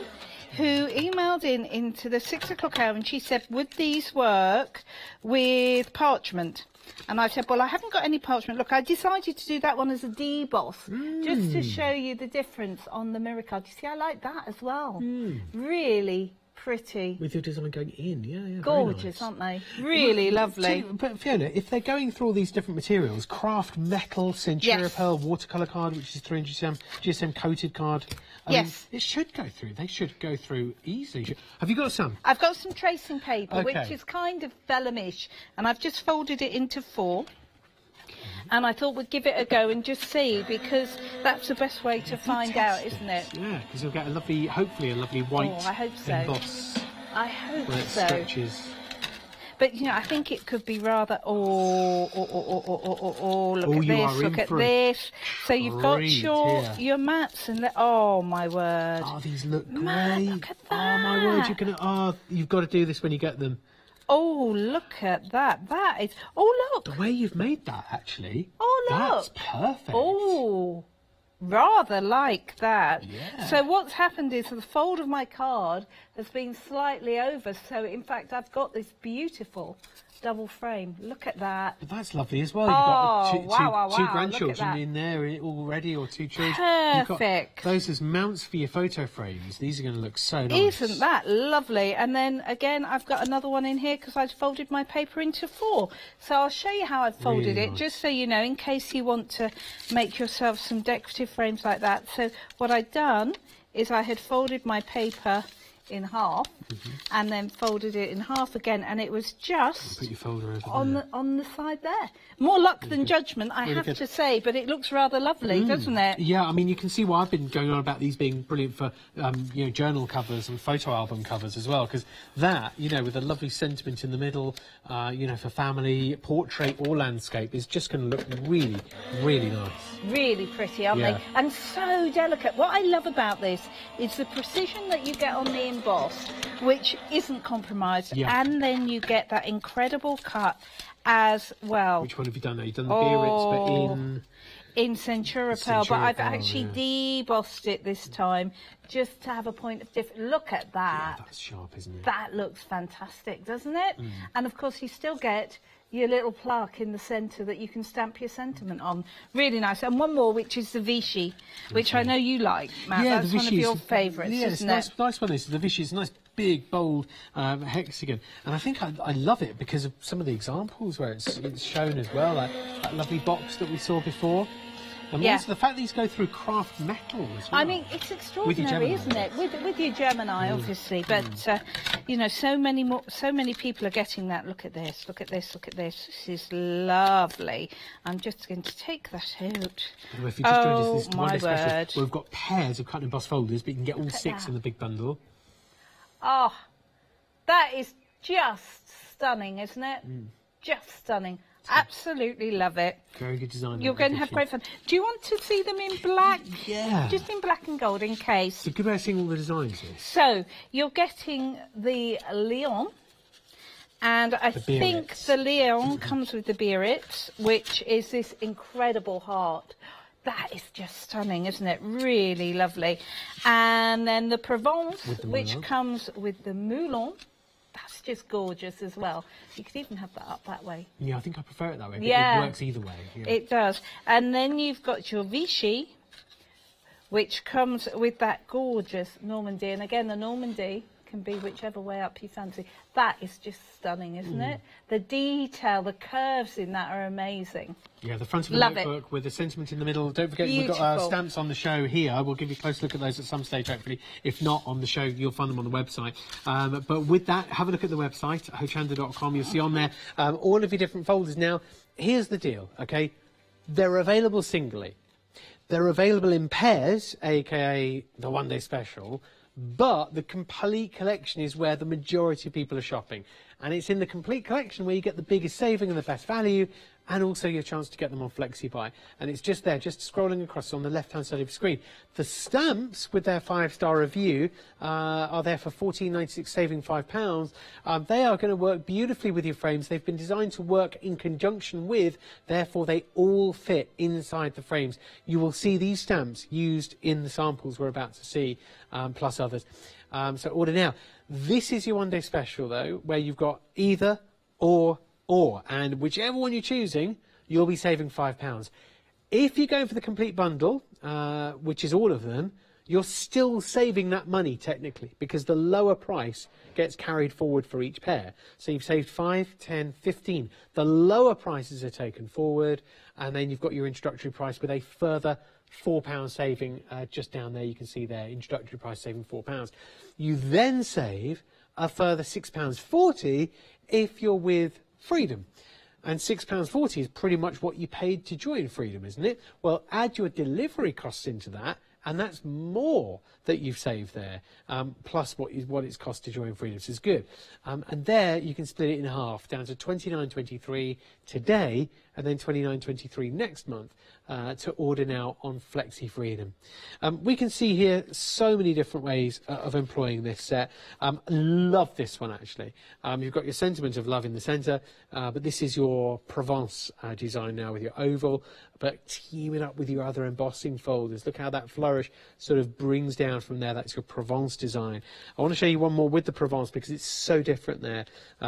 [SPEAKER 5] who emailed into the 6 o'clock hour, and she said, would these work with parchment? And I said, well, I haven't got any parchment. Look, I decided to do that one as a deboss, just to show you the difference on the mirror card. You see, I like that as well. Really pretty.
[SPEAKER 1] With your design going in, yeah.
[SPEAKER 5] Gorgeous, aren't they? Really lovely.
[SPEAKER 1] But Fiona, if they're going through all these different materials, craft metal, Centura Pearl, watercolour card, which is 300 GSM coated card, it should go through. They should go through easily. Have you got some?
[SPEAKER 5] I've got some tracing paper, which is kind of vellum-ish, and I've just folded it into 4. And I thought we'd give it a go and just see, because that's the best way to find out, isn't it?
[SPEAKER 1] Yeah, because you'll get a lovely, hopefully a lovely white emboss.
[SPEAKER 5] I hope so.
[SPEAKER 1] Where it stretches.
[SPEAKER 5] But, you know, I think it could be rather... look at this. So you've got your mats and... Oh, my word.
[SPEAKER 1] Oh, these look great.
[SPEAKER 5] Man, look at that.
[SPEAKER 1] Oh, my word. You've got to do this when you get them.
[SPEAKER 5] Oh, look at that. That is... Oh, look.
[SPEAKER 1] The way you've made that, actually.
[SPEAKER 5] Oh, look.
[SPEAKER 1] That's perfect.
[SPEAKER 5] Oh, rather like that.
[SPEAKER 1] Yeah.
[SPEAKER 5] So what's happened is the fold of my card has been slightly over. So, in fact, I've got this beautiful double frame. Look at that.
[SPEAKER 1] But that's lovely as well. You've got two grandchildren in there already, or 2 children.
[SPEAKER 5] Perfect.
[SPEAKER 1] You've got those as mounts for your photo frames. These are going to look so nice.
[SPEAKER 5] Isn't that lovely? And then again, I've got another one in here because I've folded my paper into 4. So I'll show you how I've folded it, just so you know, in case you want to make yourself some decorative frames like that. So what I'd done is I had folded my paper in half and then folded it in half again, and it was just
[SPEAKER 1] Put your folder over
[SPEAKER 5] on the side there. More luck than judgment, I have to say, but it looks rather lovely, doesn't it?
[SPEAKER 1] Yeah, I mean, you can see why I've been going on about these being brilliant for you know, journal covers and photo album covers as well, because that, you know, with a lovely sentiment in the middle, you know, for family, portrait or landscape, is just going to look really, really nice.
[SPEAKER 5] Really pretty, aren't they? And so delicate. What I love about this is the precision that you get on the emboss, which isn't compromised, and then you get that incredible cut as well.
[SPEAKER 1] Which one have you done now? You've done the Biarritz, but
[SPEAKER 5] in Centura Pearl, but I've actually debossed it this time just to have a point of difference. Look at that.
[SPEAKER 1] Yeah, that's sharp, isn't it?
[SPEAKER 5] That looks fantastic, doesn't it? And of course you still get your little plaque in the centre that you can stamp your sentiment on. Really nice. And one more, which is the Vichy, which I know you like, Matt.
[SPEAKER 1] Yeah,
[SPEAKER 5] that's one of your favourites, isn't it?
[SPEAKER 1] Nice one. This the Vichy. It's a nice, big, bold hexagon, and I think I love it because of some of the examples where it's shown as well, like that lovely box that we saw before. And also the fact that these go through craft metal as well.
[SPEAKER 5] I mean, it's extraordinary, isn't it? With your Gemini, obviously, but you know, so many people are getting that. Look at this! Look at this! Look at this! This is lovely. I'm just going to take that out.
[SPEAKER 1] If you just joined us, this
[SPEAKER 5] my
[SPEAKER 1] one day special,
[SPEAKER 5] word!
[SPEAKER 1] we've got pairs of cut and emboss folders, but you can get all 6 in the big bundle.
[SPEAKER 5] Oh, that is just stunning, isn't it? Just stunning. Absolutely love it.
[SPEAKER 1] Very good design.
[SPEAKER 5] You're going to have great fun. Do you want to see them in black?
[SPEAKER 1] Yeah.
[SPEAKER 5] Just in black and gold in case.
[SPEAKER 1] It's a good way of seeing all the designs here.
[SPEAKER 5] So, you're getting the Lion. And I think the Lion comes with the Biarritz, which is this incredible heart. That is just stunning, isn't it? Really lovely. And then the Provence, which comes with the Moulin. That's just gorgeous as well. You could even have that up that way.
[SPEAKER 1] Yeah, I think I prefer it that way. But
[SPEAKER 5] yeah.
[SPEAKER 1] It works either way. Yeah.
[SPEAKER 5] It does. And then you've got your Vichy, which comes with that gorgeous Normandy. And again, the Normandy can be whichever way up you fancy. That is just stunning, isn't it? The detail, the curves in that are amazing.
[SPEAKER 1] Yeah, the front of the notebook with the sentiment in the middle. Don't forget, we've got stamps on the show here. We'll give you a close look at those at some stage, hopefully. If not on the show, you'll find them on the website. But with that, have a look at the website, hochanda.com. You'll see on there all of your different folders. Now, here's the deal, okay? They're available singly. They're available in pairs, a.k.a. the one-day special. But the complete collection is where the majority of people are shopping. And it's in the complete collection where you get the biggest saving and the best value, and also your chance to get them on FlexiBuy. And it's just there, just scrolling across on the left-hand side of your screen. The stamps with their 5-star review are there for $14.96, saving £5. They are going to work beautifully with your frames. They've been designed to work in conjunction with, therefore they all fit inside the frames. You will see these stamps used in the samples we're about to see, plus others. So order now. This is your one-day special, though, where you've got either or, and whichever one you're choosing, you'll be saving £5. If you're going for the complete bundle, which is all of them, you're still saving that money, technically, because the lower price gets carried forward for each pair. So you've saved 5, 10, 15. The lower prices are taken forward, and then you've got your introductory price with a further £4 saving just down there. You can see there, introductory price saving £4. You then save a further £6.40 if you're with Freedom. And £6.40 is pretty much what you paid to join Freedom, isn't it? Well, add your delivery costs into that, and that's more that you've saved there, plus what it's cost to join Freedom. So it's good. And there you can split it in half, down to $29.23 today, and then $29.23 next month to order now on Flexi Freedom. We can see here so many different ways of employing this set. Love this one, actually. You've got your sentiment of love in the centre, but this is your Provence design now with your oval, but team it up with your other embossing folders. Look how that flourish sort of brings down from there. That's your Provence design. I want to show you one more with the Provence because it's so different there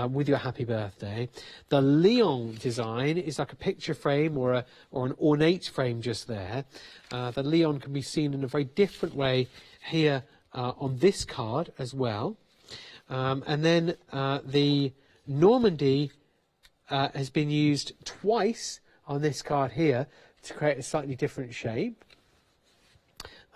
[SPEAKER 1] with your happy birthday. The Lion design is like a picture frame or an ornate frame just there. The Lion can be seen in a very different way here on this card as well. And then the Normandy has been used twice on this card here to create a slightly different shape.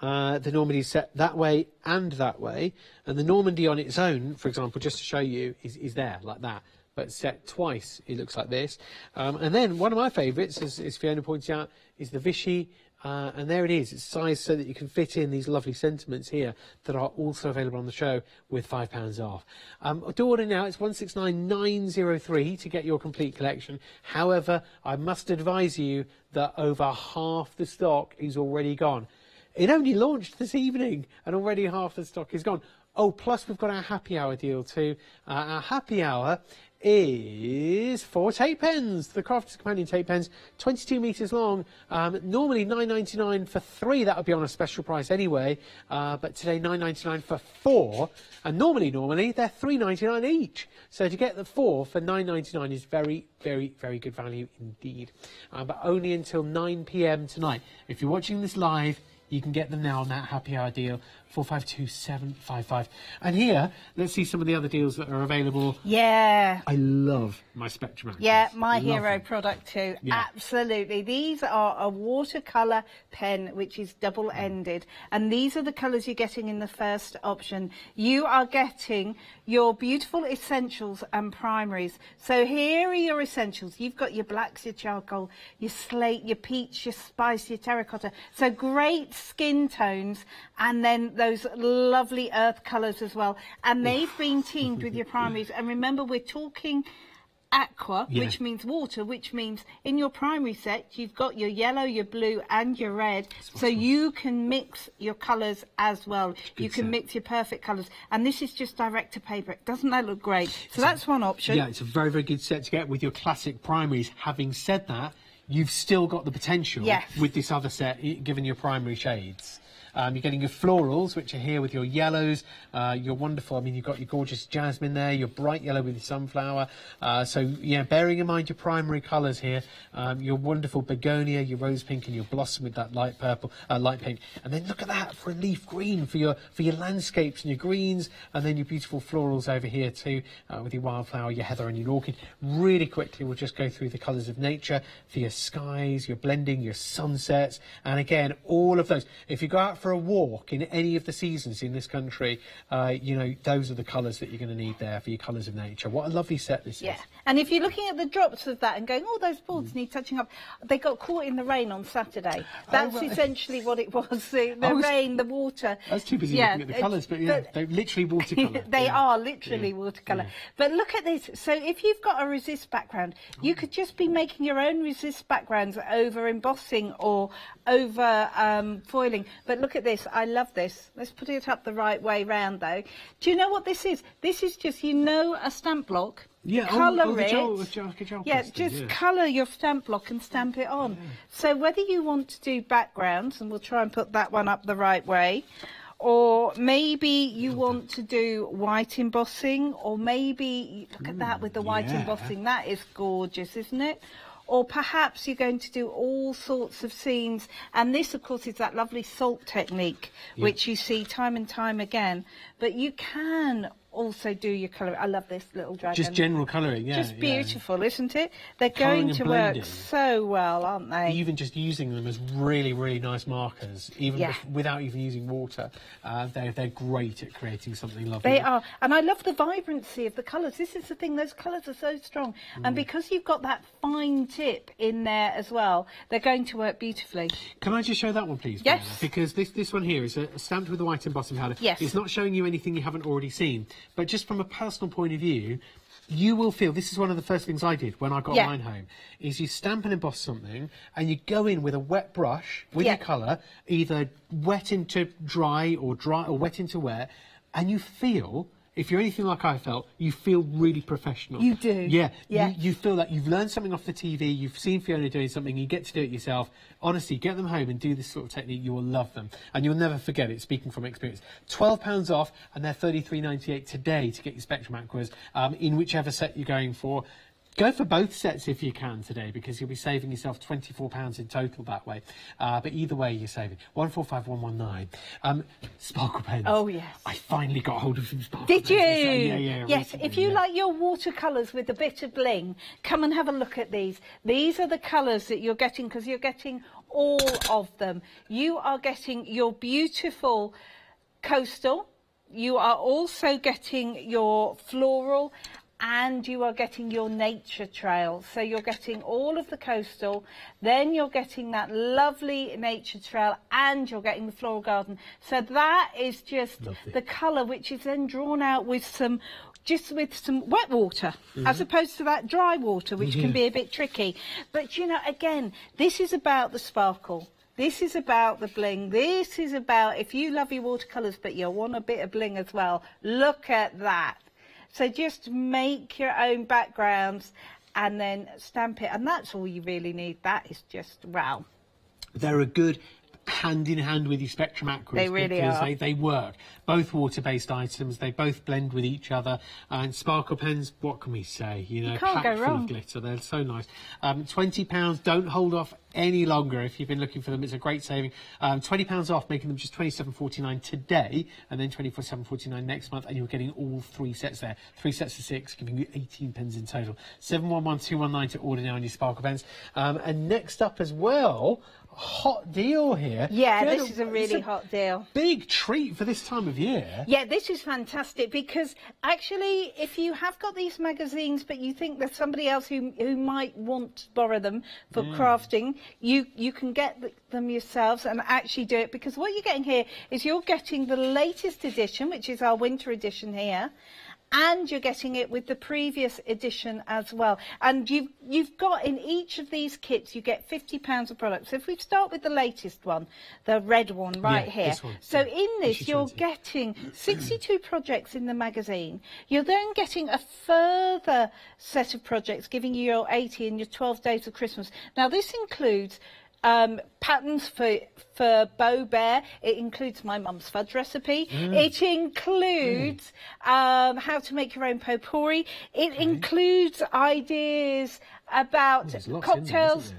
[SPEAKER 1] the Normandy is set that way and that way, and the Normandy on its own, for example, just to show you, is there like that, but set twice it looks like this. And then one of my favourites, as Fiona pointed out, is the Vichy, and there it is. It's sized so that you can fit in these lovely sentiments here that are also available on the show with £5 off. Do order now. It's 169,903 to get your complete collection. However, I must advise you that over half the stock is already gone. It only launched this evening and already half the stock is gone. Oh, plus we've got our happy hour deal too. Our happy hour is 4 tape pens, the Crafter's Companion tape pens, 22 metres long, normally £9.99 for 3, that would be on a special price anyway, but today £9.99 for 4, and normally they're £3.99 each, so to get the 4 for £9.99 is very, very, very good value indeed, but only until 9 PM tonight. If you're watching this live, you can get them now on that happy hour deal, 452755. And here, let's see some of the other deals that are available.
[SPEAKER 5] Yeah.
[SPEAKER 1] I love my Spectrum Actors.
[SPEAKER 5] Yeah, my hero
[SPEAKER 1] them.
[SPEAKER 5] product too.
[SPEAKER 1] Yeah.
[SPEAKER 5] Absolutely. These are a watercolour pen, which is double-ended. And these are the colours you're getting in the first option. You are getting your beautiful essentials and primaries. So here are your essentials. You've got your blacks, your charcoal, your slate, your peach, your spice, your terracotta. So great skin tones, and then those lovely earth colours as well. And they've been teamed with your primaries. And remember, we're talking aqua,
[SPEAKER 1] yeah.
[SPEAKER 5] which means water, which means in your primary set you've got your yellow, your blue and your red, so you can mix your colours as well. You can mix your perfect colours, and this is just direct to paper. Doesn't that look great? So that's one option.
[SPEAKER 1] Yeah, it's a very, very good set to get with your classic primaries. Having said that, you've still got the potential with this other set, given your primary shades. You're getting your florals, which are here with your yellows, your wonderful, I mean, you've got your gorgeous jasmine there, your bright yellow with your sunflower. So, yeah, bearing in mind your primary colours here, your wonderful begonia, your rose pink, and your blossom with that light purple, light pink. And then look at that for a leaf green, for your landscapes and your greens, and then your beautiful florals over here too, with your wildflower, your heather, and your orchid. Really quickly, we'll just go through the colours of nature for your skies, your blending, your sunsets, and again, all of those. If you go out for a walk in any of the seasons in this country, you know, those are the colours that you're going to need there for your colours of nature. What a lovely set this is.
[SPEAKER 5] And if you're looking at the drops of that and going, oh, those boards need touching up, they got caught in the rain on Saturday. That's essentially what it was. The rain, the water.
[SPEAKER 1] I was too busy looking at the colours, but yeah, they're literally watercolour.
[SPEAKER 5] They are literally watercolour. Yeah. But look at this. So if you've got a resist background, you could just be making your own resist backgrounds over embossing or over foiling. But look at this. I love this. Let's put it up the right way round, though. Do you know what this is? This is just, you know, a stamp block.
[SPEAKER 1] Yeah,
[SPEAKER 5] colour it.
[SPEAKER 1] Just
[SPEAKER 5] colour your stamp block and stamp it on. Yeah. So whether you want to do backgrounds, and we'll try and put that one up the right way, or maybe you want to do white embossing, or maybe, look at that with the white embossing. That is gorgeous, isn't it? Or perhaps you're going to do all sorts of scenes, and this of course is that lovely salt technique which you see time and time again, but you can also do your colouring. I love this little dragon.
[SPEAKER 1] Just general colouring, yeah.
[SPEAKER 5] Just beautiful, isn't it? They're going to work so well, aren't they?
[SPEAKER 1] Even just using them as really, really nice markers, even without even using water, they're great at creating something lovely.
[SPEAKER 5] They are, and I love the vibrancy of the colours. This is the thing, those colours are so strong, and because you've got that fine tip in there as well, they're going to work beautifully.
[SPEAKER 1] Can I just show that one, please?
[SPEAKER 5] Yes.
[SPEAKER 1] Bernard? Because this one here is stamped with the white embossing powder.
[SPEAKER 5] Yes.
[SPEAKER 1] It's not showing you anything you haven't already seen. But just from a personal point of view, you will feel, this is one of the first things I did when I got mine home, is you stamp and emboss something and you go in with a wet brush with your colour, either wet into dry or wet into wet, and you feel, if you're anything like I felt, you feel really professional.
[SPEAKER 5] You do.
[SPEAKER 1] Yeah.
[SPEAKER 5] Yeah.
[SPEAKER 1] You feel that you've learned something off the TV, you've seen Fiona doing something, you get to do it yourself. Honestly, get them home and do this sort of technique. You will love them. And you'll never forget it, speaking from experience. £12 off, and they're $33.98 today to get your Spectrum Aquas in whichever set you're going for. Go for both sets if you can today, because you'll be saving yourself £24 in total that way. But either way, you're saving. 145119. Sparkle pens.
[SPEAKER 5] Oh, yes.
[SPEAKER 1] I finally got hold of some sparkle
[SPEAKER 5] pens.
[SPEAKER 1] Did you?
[SPEAKER 5] Yeah. Yes, if you like your watercolours with a bit of bling, come and have a look at these. These are the colours that you're getting, because you're getting all of them. You are getting your beautiful coastal, you are also getting your floral, and you are getting your nature trail. So you're getting all of the coastal, then you're getting that lovely nature trail, and you're getting the floral garden. So that is just lovely. The colour, which is then drawn out with some wet water, as opposed to that dry water, which can be a bit tricky. But you know, again, this is about the sparkle. This is about the bling. This is about, if you love your watercolours but you want a bit of bling as well, look at that. So just make your own backgrounds and then stamp it. And that's all you really need. That is just, wow.
[SPEAKER 1] They're a good hand in hand with your Spectrum Aquas.
[SPEAKER 5] They really are.
[SPEAKER 1] They work. Both water-based items. They both blend with each other. And sparkle pens, what can we say? You know,
[SPEAKER 5] you can't
[SPEAKER 1] packed
[SPEAKER 5] go
[SPEAKER 1] full
[SPEAKER 5] wrong.
[SPEAKER 1] of glitter. They're so nice. £20. Don't hold off any longer if you've been looking for them. It's a great saving. £20 off, making them just £27.49 today, and then £24.49 next month. And you're getting all 3 sets there. 3 sets of 6, giving you 18 pens in total. 711219 to order now on your sparkle pens. And next up as well, hot deal here.
[SPEAKER 5] Yeah, this is a really hot deal.
[SPEAKER 1] Big treat for this time of year.
[SPEAKER 5] Yeah, this is fantastic, because actually, if you have got these magazines but you think there's somebody else who might want to borrow them for crafting, you can get them yourselves and actually do it, because what you're getting here is you're getting the latest edition, which is our winter edition here, and you're getting it with the previous edition as well. And you've got, in each of these kits, you get £50 of product. So if we start with the latest one, the red one right here.
[SPEAKER 1] This one.
[SPEAKER 5] So in this, you're getting 62 projects in the magazine. You're then getting a further set of projects, giving you your 80 and your 12 days of Christmas. Now, this includes patterns for Bow Bear. It includes my mum's fudge recipe. It includes how to make your own potpourri. It includes ideas about cocktails,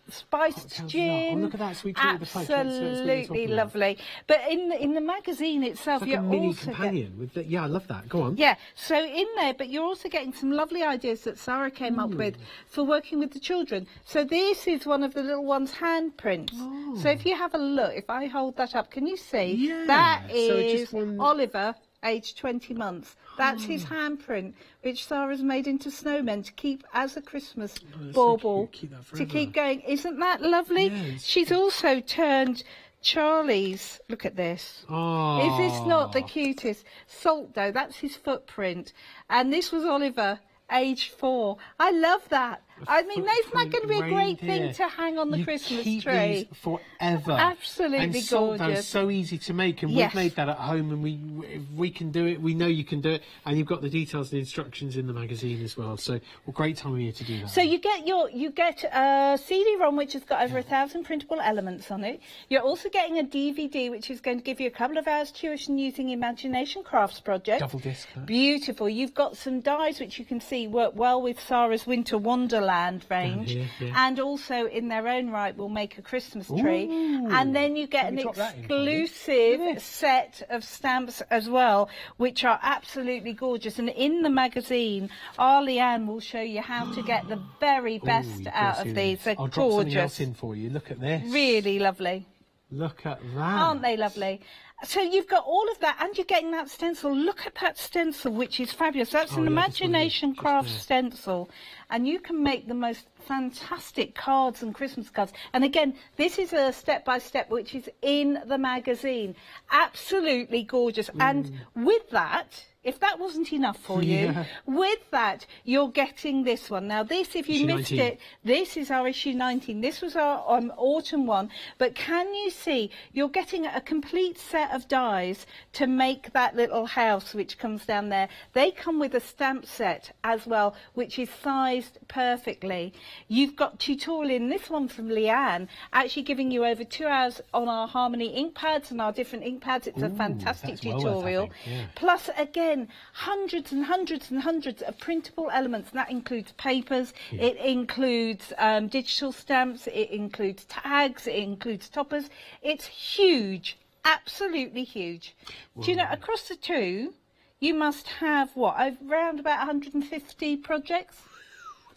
[SPEAKER 5] spiced gin.
[SPEAKER 1] Oh, look at that sweet tea with the fudge.
[SPEAKER 5] Absolutely lovely. But in the magazine itself,
[SPEAKER 1] it's like
[SPEAKER 5] you're
[SPEAKER 1] a mini
[SPEAKER 5] also
[SPEAKER 1] companion with the, yeah, I love that. Go on.
[SPEAKER 5] Yeah, so in there, but you're also getting some lovely ideas that Sarah came up with for working with the children. So this is one of the little one's handprints. Oh. So if you have a look, if I hold that up, can you see?
[SPEAKER 1] Yeah.
[SPEAKER 5] That is
[SPEAKER 1] so
[SPEAKER 5] Oliver, aged 20 months. That's his handprint, which Sarah's made into snowmen to keep as a Christmas bauble.
[SPEAKER 1] So
[SPEAKER 5] to keep going. Isn't that lovely?
[SPEAKER 1] Yeah,
[SPEAKER 5] she's also turned Charlie's, look at this.
[SPEAKER 1] Oh.
[SPEAKER 5] Is this not the cutest? Salt dough, that's his footprint. And this was Oliver, age 4. I love that. I mean, that's not going to be a great thing to hang on the Christmas
[SPEAKER 1] keep
[SPEAKER 5] tree.
[SPEAKER 1] These forever.
[SPEAKER 5] Absolutely
[SPEAKER 1] and salt
[SPEAKER 5] gorgeous.
[SPEAKER 1] Dough is so easy to make, and we've made that at home, and if we can do it, we know you can do it, and you've got the details and the instructions in the magazine as well. So, great time of year to do that.
[SPEAKER 5] So you get a CD-ROM which has got over 1,000 printable elements on it. You're also getting a DVD which is going to give you a couple of hours tuition using Imagination Crafts project.
[SPEAKER 1] Double disc.
[SPEAKER 5] Beautiful. You've got some dies which you can see work well with Sarah's Winter Wonderland range, and also in their own right will make a Christmas tree. And then you get an exclusive set of stamps as well, which are absolutely gorgeous. And in the magazine, our Leanne will show you how to get the very best out of these. They're
[SPEAKER 1] I'll
[SPEAKER 5] gorgeous.
[SPEAKER 1] drop something else in for you. Look at this.
[SPEAKER 5] Really lovely.
[SPEAKER 1] Look at that.
[SPEAKER 5] Aren't they lovely? So you've got all of that, and you're getting that stencil. Look at that stencil, which is fabulous. That's an Imagination Crafts stencil, and you can make the most fantastic cards and Christmas cards. And again, this is a step-by-step, which is in the magazine. Absolutely gorgeous. And with that, if that wasn't enough for you, with that, you're getting this one. Now, this, if you missed it, this is our issue 19. This was our autumn one. But can you see, you're getting a complete set of dies to make that little house, which comes down there. They come with a stamp set as well, which is sized perfectly. You've got tutorial in this one from Leanne, actually giving you over 2 hours on our Harmony ink pads and our different ink pads. It's a fantastic tutorial. Plus, again, hundreds and hundreds and hundreds of printable elements. And that includes papers, it includes digital stamps, it includes tags, it includes toppers. It's huge, absolutely huge. Do you know, across the two, you must have, what, around about 150 projects?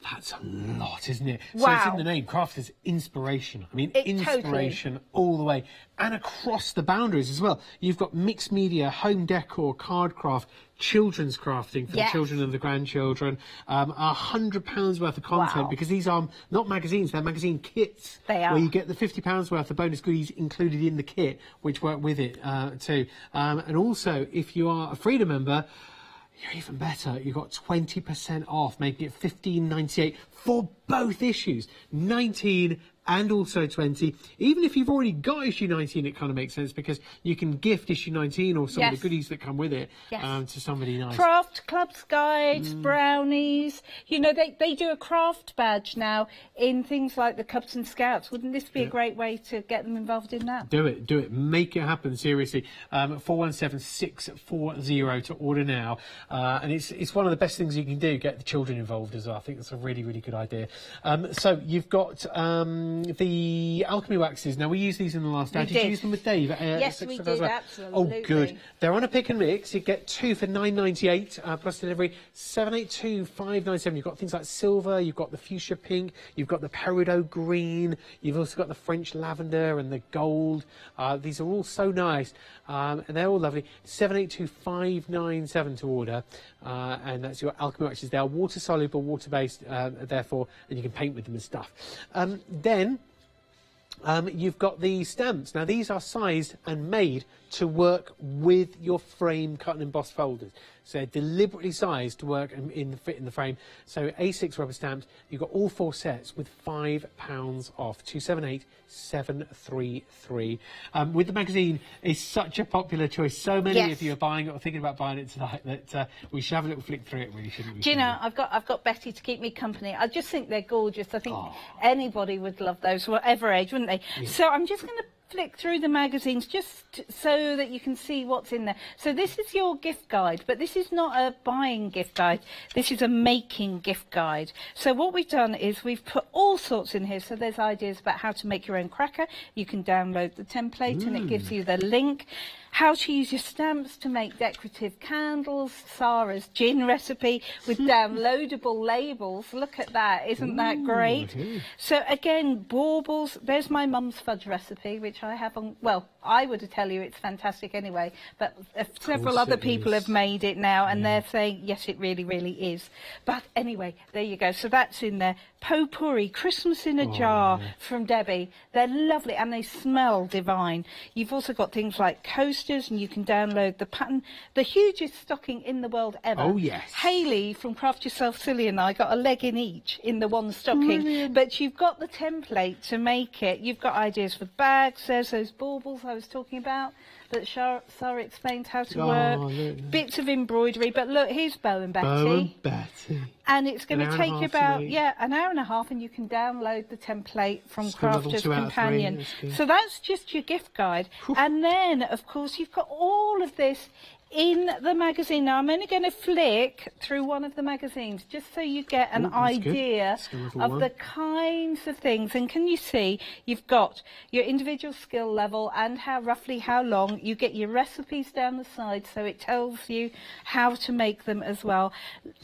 [SPEAKER 1] That's a lot, isn't it?
[SPEAKER 5] Wow.
[SPEAKER 1] So it's in the name, crafters inspiration. I mean, inspiration
[SPEAKER 5] totally.
[SPEAKER 1] all the way and across the boundaries as well. You've got mixed media, home decor, card craft, children's crafting for the children and the grandchildren. £100 worth of content, because these are not magazines, they're magazine kits.
[SPEAKER 5] They are.
[SPEAKER 1] Where you get the £50 worth of bonus goodies included in the kit, which work with it too. And also, if you are a Freedom member, you're even better. You've got 20% off, making it $15.98 for both issues, 19 and also 20. Even if you've already got issue 19, it kind of makes sense, because you can gift issue 19 or some of the goodies that come with it to somebody nice.
[SPEAKER 5] Craft clubs, guides, brownies. You know, they do a craft badge now in things like the Cubs and Scouts. Wouldn't this be a great way to get them involved in that?
[SPEAKER 1] Do it. Make it happen, seriously. 417640 to order now. And it's one of the best things you can do, get the children involved as well. I think that's a really, really good idea. So you've got the alchemy waxes. Now, we used these in the last ad. Did you use them with Dave?
[SPEAKER 5] Yes, we did, absolutely.
[SPEAKER 1] Oh, good. They're on a pick and mix. You get 2 for £9.98 plus delivery. 782,597. You've got things like silver. You've got the fuchsia pink. You've got the peridot green. You've also got the French lavender and the gold. These are all so nice, and they're all lovely. 782,597 to order, and that's your alchemy waxes. They are water soluble, water based, therefore, and you can paint with them and stuff. Then you've got the stamps. Now, these are sized and made to work with your frame cut and embossed folders. So they're deliberately sized to work and fit in the frame. So A6 rubber stamps, you've got all 4 sets with £5 off, 278,733. With the magazine, it's such a popular choice. So many of you are buying it or thinking about buying it tonight that we should have a little flick through it, really, shouldn't we?
[SPEAKER 5] Do you know, I've got Betty to keep me company. I just think they're gorgeous. I think anybody would love those, whatever age, wouldn't they? Yeah. So I'm just going to flick through the magazines just so that you can see what's in there. So this is your gift guide, but this is not a buying gift guide. This is a making gift guide. So what we've done is we've put all sorts in here. So there's ideas about how to make your own cracker. You can download the template and it gives you the link. How to use your stamps to make decorative candles. Sarah's gin recipe with downloadable labels. Look at that. Isn't that great? So again, baubles. There's my mum's fudge recipe, which I have on, well, I would tell you it's fantastic anyway, but several other people have made it now, and they're saying, yes, it really, really is. But anyway, there you go. So that's in there. Potpourri, Christmas in a jar from Debbie. They're lovely, and they smell divine. You've also got things like coasters, and you can download the pattern. The hugest stocking in the world ever. Oh, yes. Hayley from Craft Yourself Silly and I got a leg in each in the one stocking. Brilliant. But you've got the template to make it. You've got ideas for bags. There's those baubles I was talking about that Sarah explained how to work. Look. Bits of embroidery. But look, here's Bo and Betty.
[SPEAKER 1] Bo and Betty.
[SPEAKER 5] And it's going to take you about, an hour and a half, and you can download the template from Crafter's Companion. So that's just your gift guide. And then, of course, you've got all of this in the magazine. Now, I'm only going to flick through one of the magazines just so you get an idea of the kinds of things. And can you see, you've got your individual skill level and roughly how long. You get your recipes down the side, so it tells you how to make them as well.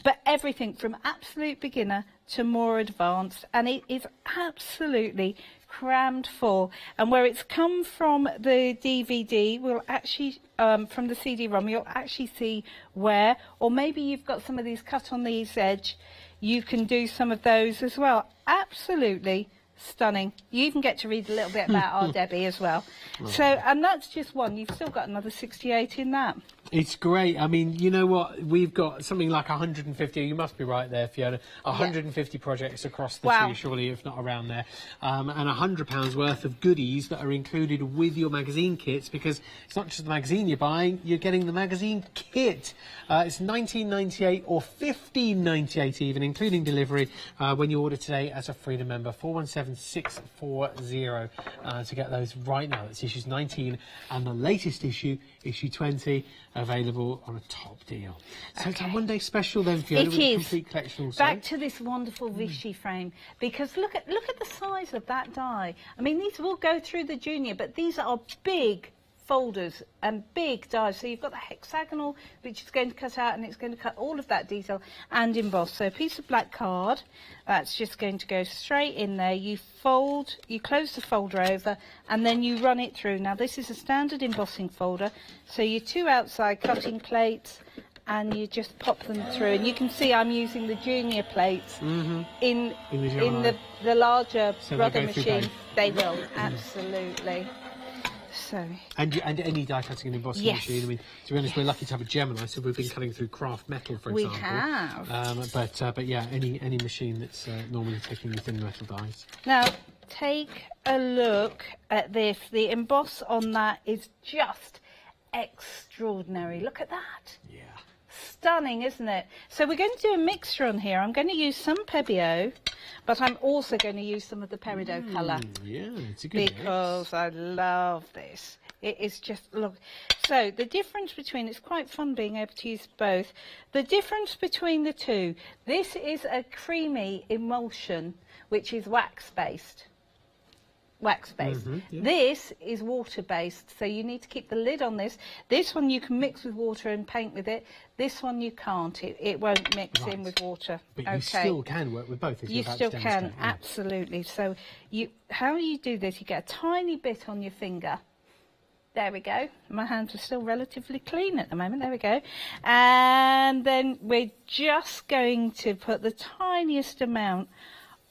[SPEAKER 5] But everything from absolute beginner to more advanced, and it is absolutely crammed full. And where it's come from the DVD, we'll actually from the CD-ROM, you'll actually see where, or maybe you've got some of these cut on these edge, you can do some of those as well. Absolutely stunning. You even get to read a little bit about our Debbie as well. So, and that's just one. You've still got another 68 in that.
[SPEAKER 1] It's great. I mean, you know what? We've got something like 150, you must be right there, Fiona, 150 projects across the two, surely, if not around there. And £100 worth of goodies that are included with your magazine kits, because it's not just the magazine you're buying, you're getting the magazine kit. It's £19.98 or £15.98 even, including delivery, when you order today as a Freedom member. 417640 to get those right now. That's issues 19 and the latest issue, issue 20, available on a top deal. So it's a one-day special then, Fiona, with a complete collection also.
[SPEAKER 5] Back to this wonderful Vichy frame, because look at the size of that die. I mean, these will go through the junior, but these are big, folders and big dies. So you've got the hexagonal, which is going to cut out, and it's going to cut all of that detail and emboss. So a piece of black card, that's just going to go straight in there. You fold, you close the folder over, and then you run it through. Now this is a standard embossing folder, so your 2 outside cutting plates, and you just pop them through. And you can see I'm using the junior plates in the larger rubber machine. They will, absolutely. So.
[SPEAKER 1] And any die cutting and embossing machine. I mean, to be honest, we're lucky to have a Gemini, so we've been cutting through craft metal, for example.
[SPEAKER 5] We have.
[SPEAKER 1] But yeah, any machine that's normally taking the thin metal dies.
[SPEAKER 5] Now, take a look at this. The emboss on that is just extraordinary. Look at that.
[SPEAKER 1] Yeah.
[SPEAKER 5] Stunning, isn't it? So we're going to do a mixture on here. I'm going to use some Pebeo, but I'm also going to use some of the Peridot colour.
[SPEAKER 1] Yeah, it's a good
[SPEAKER 5] because I love this. It is just, look. So the difference between, it's quite fun being able to use both. The difference between the two, this is a creamy emulsion, which is wax-based. This is water-based, so you need to keep the lid on this. This one you can mix with water and paint with it. This one you can't. It won't mix in with water.
[SPEAKER 1] But you still can work with both.
[SPEAKER 5] You still can, absolutely. So how you do this, you get a tiny bit on your finger. There we go. My hands are still relatively clean at the moment. There we go. And then we're just going to put the tiniest amount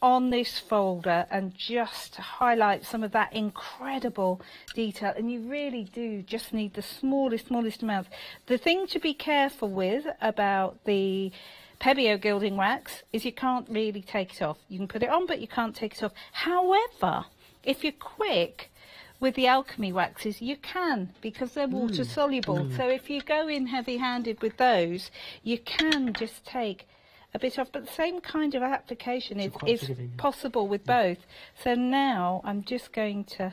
[SPEAKER 5] on this folder and just highlight some of that incredible detail. And you really do just need the smallest amounts. The thing to be careful with about the Pebeo gilding wax is you can't really take it off. You can put it on, but you can't take it off. However, if you're quick with the alchemy waxes, you can, because they're water soluble. So if you go in heavy-handed with those, you can just take a bit off, but the same kind of application is possible with both. So now I'm just going to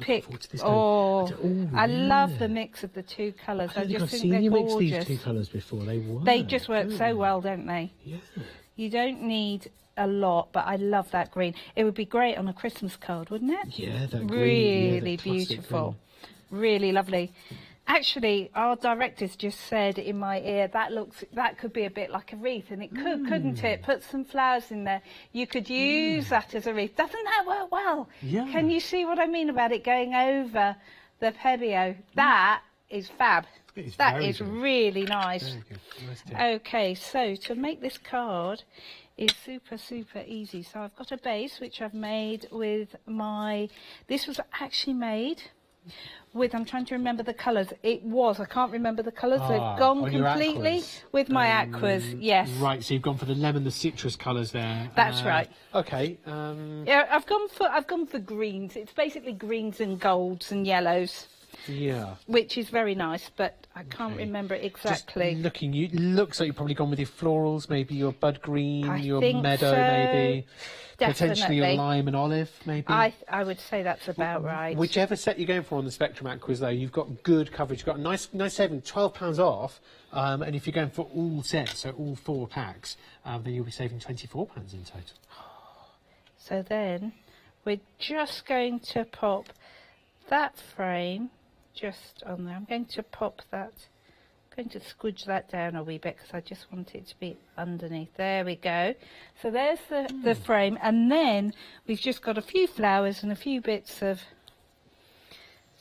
[SPEAKER 5] pick. I love the mix of the two colours. I just think they're gorgeous.
[SPEAKER 1] Mix these two colours before.
[SPEAKER 5] They just work so well, don't they?
[SPEAKER 1] Yeah.
[SPEAKER 5] You don't need a lot, but I love that green. It would be great on a Christmas card, wouldn't it?
[SPEAKER 1] Yeah, that green.
[SPEAKER 5] Really beautiful. Really lovely. Actually, our directors just said in my ear that could be a bit like a wreath, and it could, couldn't it? Put some flowers in there. You could use that as a wreath. Doesn't that work well?
[SPEAKER 1] Yeah.
[SPEAKER 5] Can you see what I mean about it going over the Pebeo? That is fab. That is really nice.
[SPEAKER 1] Very good. Nice tip.
[SPEAKER 5] Okay, so to make this card is super easy. So I've got a base which I've made with this was actually made with, I'm trying to remember the colours. I can't remember the colours. They've gone completely with my aquas. Yes.
[SPEAKER 1] Right, so you've gone for the lemon, the citrus colours there.
[SPEAKER 5] That's right.
[SPEAKER 1] Okay.
[SPEAKER 5] Yeah, I've gone for greens. It's basically greens and golds and yellows.
[SPEAKER 1] Yeah.
[SPEAKER 5] Which is very nice, but I can't remember it exactly.
[SPEAKER 1] Just looking, looks like you've probably gone with your florals, maybe your bud green, your meadow,
[SPEAKER 5] so.
[SPEAKER 1] maybe.
[SPEAKER 5] Definitely.
[SPEAKER 1] Potentially your lime and olive, maybe.
[SPEAKER 5] I would say that's about right.
[SPEAKER 1] Whichever set you're going for on the Spectrum Aquas, though, you've got good coverage. You've got a nice saving, £12 off. And if you're going for all sets, so all 4 packs, then you'll be saving £24 in total.
[SPEAKER 5] So then we're just going to pop that frame just on there. I'm going to pop that. Going to squidge that down a wee bit because I just want it to be underneath. There we go. So there's the frame, and then we've just got a few flowers and a few bits of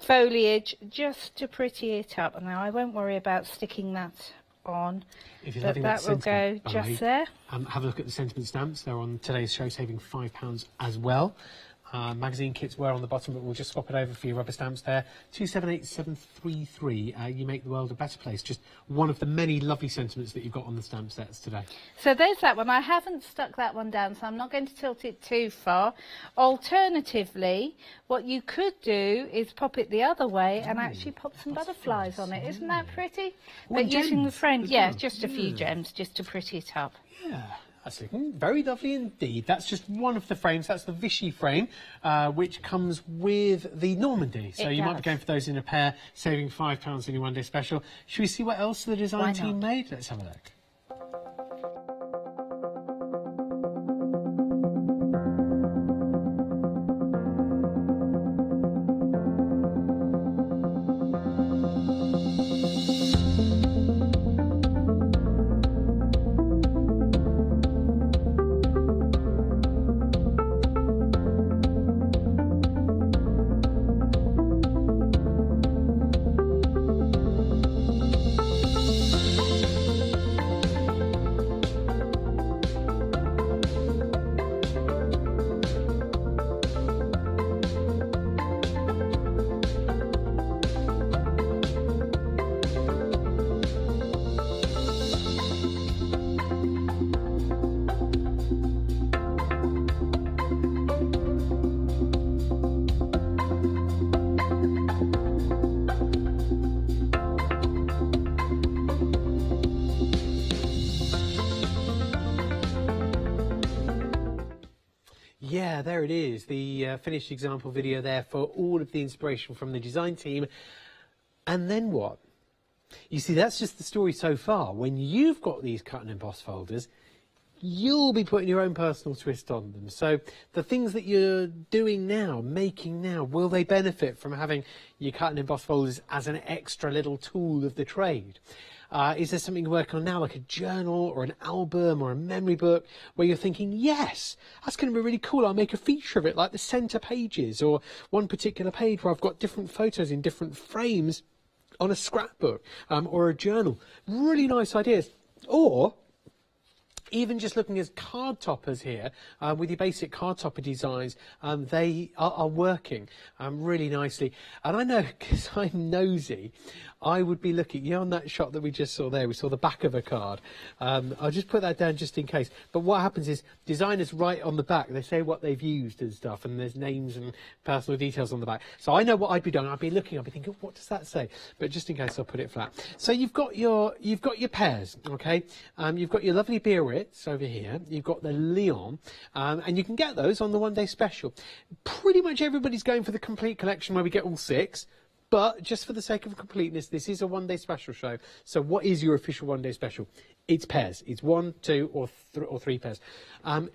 [SPEAKER 5] foliage just to pretty it up. Now I won't worry about sticking that on, but that will go just there.
[SPEAKER 1] Have a look at the sentiment stamps. They're on today's show, saving £5 as well. Magazine kits were on the bottom, but we'll just swap it over for your rubber stamps there. 278733. You make the world a better place. Just one of the many lovely sentiments that you've got on the stamp sets today.
[SPEAKER 5] So there's that one. I haven't stuck that one down, so I'm not going to tilt it too far. Alternatively, what you could do is pop it the other way and actually pop some butterflies on it. Isn't that pretty? But using the frame, just a few gems just to pretty it up.
[SPEAKER 1] Yeah. That's very lovely indeed. That's just one of the frames. That's the Vichy frame, which comes with the Normandy. So you might be going for those in a pair, saving £5 in your one-day special. Should we see what else the design team made? Let's have a look. Yeah, there it is, the finished example video there for all of the inspiration from the design team. And then what? You see, that's just the story so far. When you've got these cut and emboss folders, you'll be putting your own personal twist on them. So the things that you're doing now, making now, will they benefit from having your cut and emboss folders as an extra little tool of the trade? Is there something you're working on now, like a journal or an album or a memory book, where you're thinking, yes, that's going to be really cool. I'll make a feature of it, like the centre pages, or one particular page where I've got different photos in different frames on a scrapbook or a journal. Really nice ideas. Or even just looking as card toppers here, with your basic card topper designs, they are working really nicely. And I know, because I'm nosy, I would be looking, on that shot that we just saw there, we saw the back of a card. I'll just put that down just in case. But what happens is, designers write on the back, they say what they've used and stuff, and there's names and personal details on the back. So I know what I'd be doing. I'd be looking, I'd be thinking, what does that say? But just in case, I'll put it flat. So you've got your pears, okay? You've got your lovely Biarritz over here. You've got the Leon, and you can get those on the one-day special. Pretty much everybody's going for the complete collection where we get all 6. But just for the sake of completeness, this is a one-day special show. So what is your official one-day special? It's pairs. It's 1, 2, or 3 pairs.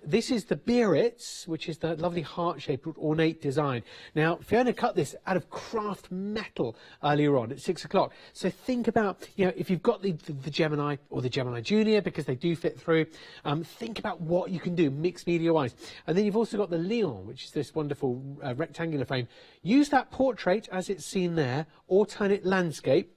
[SPEAKER 1] This is the Biarritz, which is the lovely heart-shaped ornate design. Now, Fiona cut this out of craft metal earlier on at 6 o'clock. So think about, if you've got the Gemini or the Gemini Junior, because they do fit through, think about what you can do mixed media-wise. And then you've also got the Leon, which is this wonderful rectangular frame. Use that portrait as it's seen there, or turn it landscape,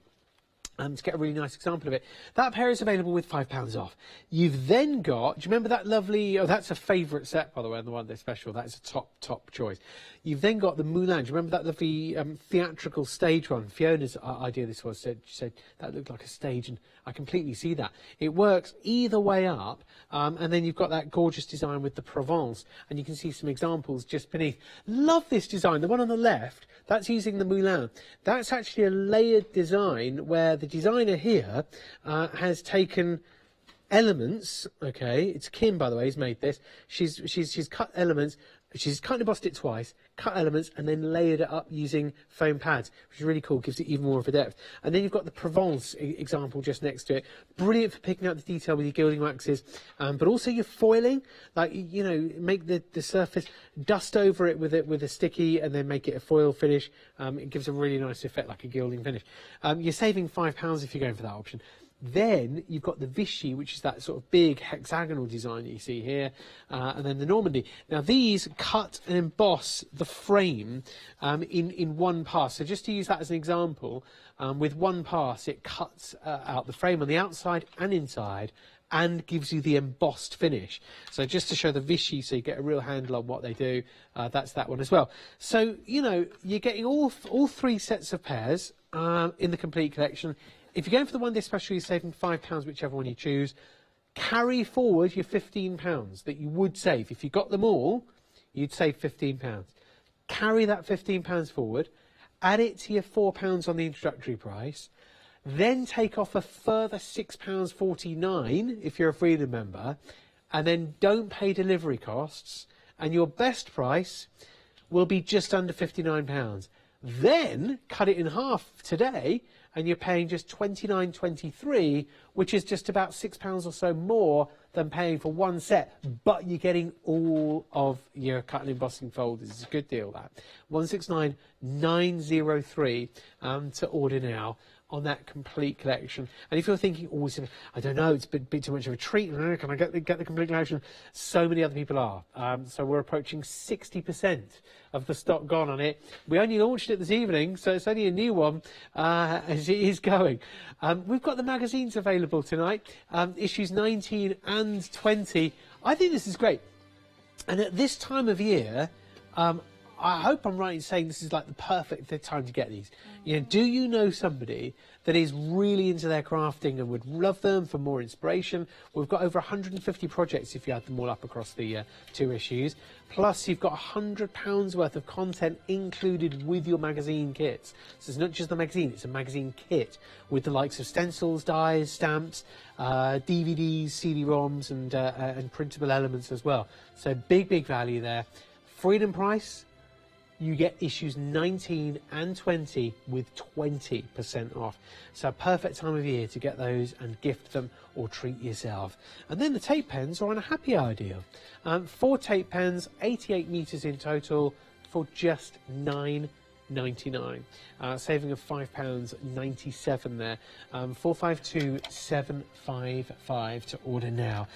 [SPEAKER 1] to get a really nice example of it. That pair is available with £5 off. You've then got, do you remember that lovely, that's a favourite set, by the way, on the one day special. That's a top choice. You've then got the Moulin. Do you remember that lovely theatrical stage one? Fiona's idea this was, she said that looked like a stage, and I completely see that. It works either way up, and then you've got that gorgeous design with the Provence, and you can see some examples just beneath. Love this design. The one on the left, that's using the Moulin. That's actually a layered design where the designer here has taken elements, okay, it's Kim, by the way, who's made this. She's cut elements, she's cut and embossed it twice, cut elements, and then layered it up using foam pads, which is really cool, gives it even more of a depth. And then you've got the Provence example just next to it. Brilliant for picking out the detail with your gilding waxes, but also your foiling, like, make the surface, dust over it with a sticky, and then make it a foil finish. It gives a really nice effect, like a gilding finish. You're saving £5 if you're going for that option. Then you've got the Vichy, which is that sort of big hexagonal design that you see here, and then the Normandy. Now these cut and emboss the frame in one pass. So just to use that as an example, with one pass it cuts out the frame on the outside and inside, and gives you the embossed finish. So just to show the Vichy, so you get a real handle on what they do, that's that one as well. So, you're getting all 3 sets of pairs in the complete collection. If you're going for the one-day special, you're saving £5, whichever one you choose. Carry forward your £15 that you would save. If you got them all, you'd save £15. Carry that £15 forward, add it to your £4 on the introductory price, then take off a further £6.49 if you're a Freedom member, and then don't pay delivery costs, and your best price will be just under £59. Then cut it in half today, and you're paying just £29.23, which is just about £6 or so more than paying for one set, but you're getting all of your cut and embossing folders. It's a good deal, that. 169903 to order now on that complete collection. And if you're thinking, oh, I don't know, it's a bit too much of a treat, can I get the complete collection? So many other people are. So we're approaching 60% of the stock gone on it. We only launched it this evening, so it's only a new one as it is going. We've got the magazines available tonight, issues 19 and 20. I think this is great. And at this time of year, I hope I'm right in saying this is like the perfect time to get these. Do you know somebody that is really into their crafting and would love them for more inspiration? We've got over 150 projects if you add them all up across the 2 issues. Plus, you've got £100 worth of content included with your magazine kits. So it's not just the magazine, it's a magazine kit with the likes of stencils, dies, stamps, DVDs, CD-ROMs, and printable elements as well. So big value there. Freedom price, you get issues 19 and 20 with 20% off. So perfect time of year to get those and gift them or treat yourself. And then the tape pens are on a happy deal. 4 tape pens, 88 metres in total for just £9.99, saving of £5.97 there. 452755 to order now.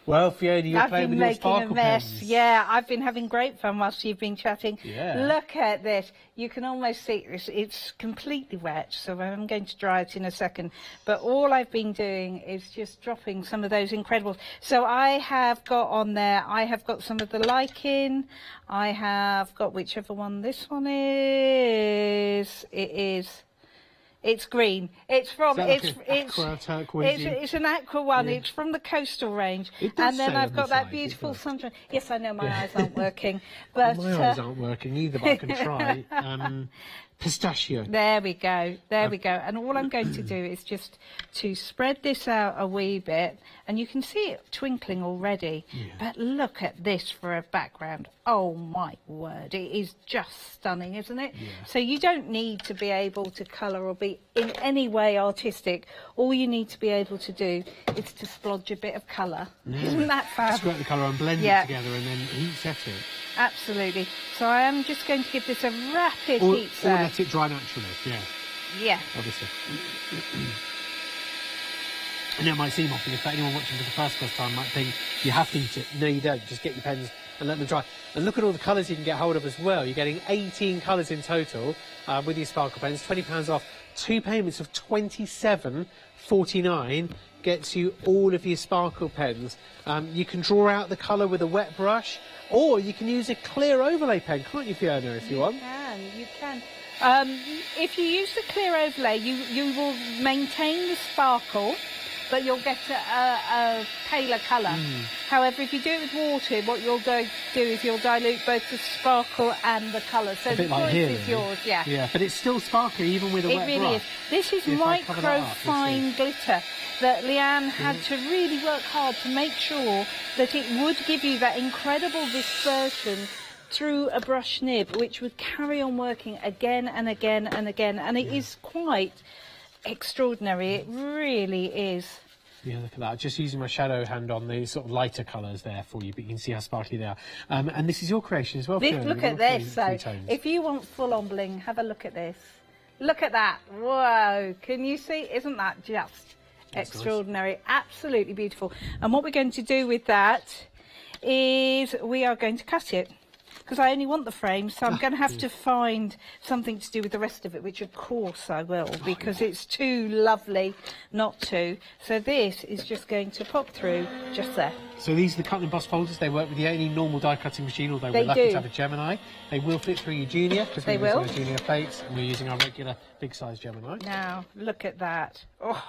[SPEAKER 1] Well, Fiona, you're playing with your sparkle pens.
[SPEAKER 5] Yeah, I've been having great fun whilst you've been chatting.
[SPEAKER 1] Yeah.
[SPEAKER 5] Look at this. You can almost see it's completely wet, so I'm going to dry it in a second. But all I've been doing is just dropping some of those Incredibles. So I have got on there, I have got some of the lichen. I have got whichever one this one is. It's green. It's from it's an aqua one. Yeah. It's from the coastal range. And then I've got that beautiful sunshine. Yes, I know my eyes aren't working, but
[SPEAKER 1] my eyes aren't working either. But I can try. Pistachio.
[SPEAKER 5] There we go. There we go. And all I'm going to do is just to spread this out a wee bit, and you can see it twinkling already. Yeah. But look at this for a background. Oh my word, it is just stunning, isn't it? Yeah. So you don't need to be able to colour or be in any way artistic. All you need to be able to do is to splodge a bit of colour. Yeah. Isn't that fab?
[SPEAKER 1] Squirt the colour and blend it together and then heat set it.
[SPEAKER 5] Absolutely. So I am just going to give this a rapid heat set.
[SPEAKER 1] Or let it dry naturally, yeah.
[SPEAKER 5] Yeah.
[SPEAKER 1] Obviously. And it might seem often, if anyone watching for the first time might think you have to heat it. No, you don't. Just get your pens and let them dry. And look at all the colours you can get hold of as well. You're getting 18 colours in total with your sparkle pens, £20 off. 2 payments of £27.49 gets you all of your sparkle pens. You can draw out the colour with a wet brush, or you can use a clear overlay pen, can't you, Fiona, if you want?
[SPEAKER 5] You can. If you use the clear overlay, you will maintain the sparkle, but you'll get a paler colour. However, if you do it with water, what you'll do is you'll dilute both the sparkle and the colour. So the choice is yours, yeah.
[SPEAKER 1] Yeah, but it's still sparkly even with a wet brush.
[SPEAKER 5] It really is. This is micro-fine glitter that Leanne had to really work hard to make sure that it would give you that incredible dispersion through a brush nib, which would carry on working again and again and again. And it is quite extraordinary. It really is.
[SPEAKER 1] Yeah, look at that. Just using my shadow hand on the sort of lighter colours there for you, but you can see how sparkly they are. And this is your creation as well, Fiona.
[SPEAKER 5] Look at this. So if you want full-on bling, have a look at this. Look at that. Whoa. Can you see? Isn't that just extraordinary? Nice. Absolutely beautiful. And what we're going to do with that is we are going to cut it, because I only want the frame, so I'm going to have to find something to do with the rest of it, which of course I will, because it's too lovely not to. So this is just going to pop through just there.
[SPEAKER 1] So these are the cut and emboss folders. They work with the only normal die cutting machine, although we're lucky to have a Gemini. They will fit through your Junior, because we're using our Junior plates, and we're using our regular big size Gemini.
[SPEAKER 5] Now look at that. Oh.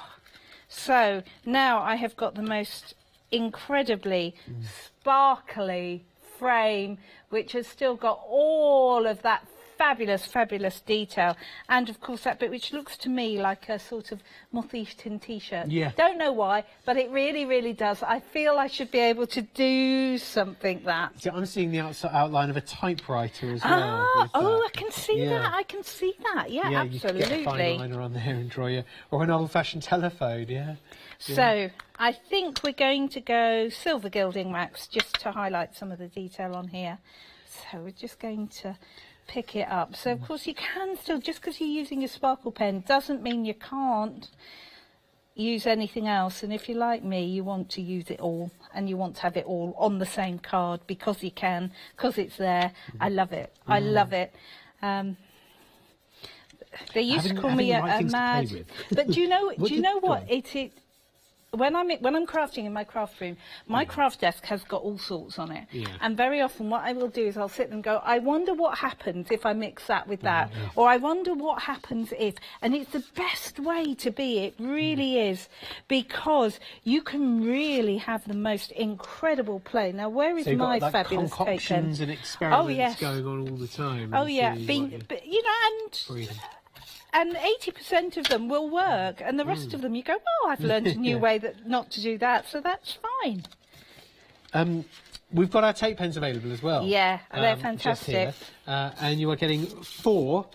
[SPEAKER 5] So now I have got the most incredibly sparkly frame, which has still got all of that fabulous detail, and of course that bit which looks to me like a sort of moth-eaten t-shirt. Yeah. Don't know why, but it really does. I feel I should be able to do something that.
[SPEAKER 1] Yeah, I'm seeing the outside outline of a typewriter as well.
[SPEAKER 5] I can see that. I can see that. Yeah, absolutely.
[SPEAKER 1] You can get a fine liner on there and draw you, or an old-fashioned telephone. Yeah.
[SPEAKER 5] So I think we're going to go silver gilding wax just to highlight some of the detail on here. So we're just going to pick it up. So of course you can still, just because you're using a sparkle pen doesn't mean you can't use anything else. And if you're like me, you want to use it all, and you want to have it all on the same card because you can, because it's there. I love it. I love it. They used to call me a mad, but do you know what it when I'm crafting in my craft room, my craft desk has got all sorts on it. Yeah. And very often what I will do is I'll sit and go, I wonder what happens if I mix that with that. Yeah. Or I wonder what happens if. And it's the best way to be. It really is. Because you can really have the most incredible play. Now, where is my fabulous
[SPEAKER 1] concoctions and experiments going on all the time.
[SPEAKER 5] Oh, yeah. But, you know, and 80% of them will work, and the rest of them you go, oh, I've learned a new way not to do that, so that's fine.
[SPEAKER 1] We've got our tape pens available as well.
[SPEAKER 5] Yeah, they're
[SPEAKER 1] just
[SPEAKER 5] fantastic.
[SPEAKER 1] here. And you are getting 4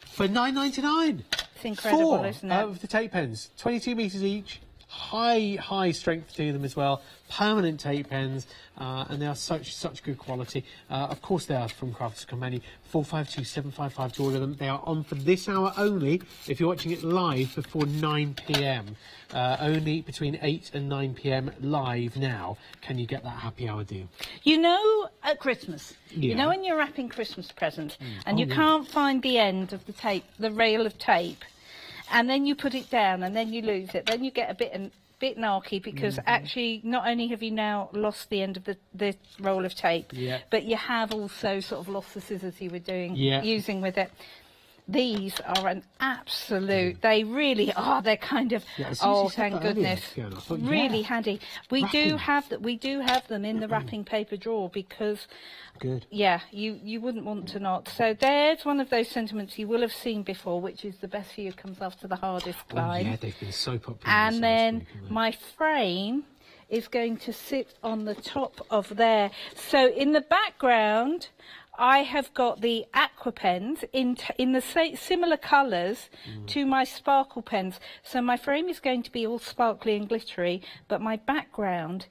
[SPEAKER 1] for £9.99.
[SPEAKER 5] It's incredible,
[SPEAKER 1] 4
[SPEAKER 5] isn't it?
[SPEAKER 1] of the tape pens, 22 metres each. High strength to them as well. Permanent tape pens, and they are such good quality. Of course, they are from Crafters Companion. 452-755 to order them. They are on for this hour only. If you're watching it live before 9 p.m, only between 8 and 9 p.m. live now. Can you get that happy hour deal?
[SPEAKER 5] You know, at Christmas,
[SPEAKER 1] Yeah.
[SPEAKER 5] you know when you're wrapping Christmas presents and you can't find the end of the tape, the rail of tape, and then you put it down and then you lose it, then you get a bit narky because actually not only have you now lost the end of the roll of tape, but you have also sort of lost the scissors you were using with it. These are an absolute, they really are, they're kind of, oh, thank goodness, really handy. We do have them in the wrapping paper drawer because, yeah, you wouldn't want to not. So there's one of those sentiments you will have seen before, which is the best for you comes after the hardest climb.
[SPEAKER 1] Yeah, they've been so popular.
[SPEAKER 5] And then my frame is going to sit on the top of there. So in the background, I have got the aqua pens in the similar colours to my sparkle pens. So my frame is going to be all sparkly and glittery, but my background,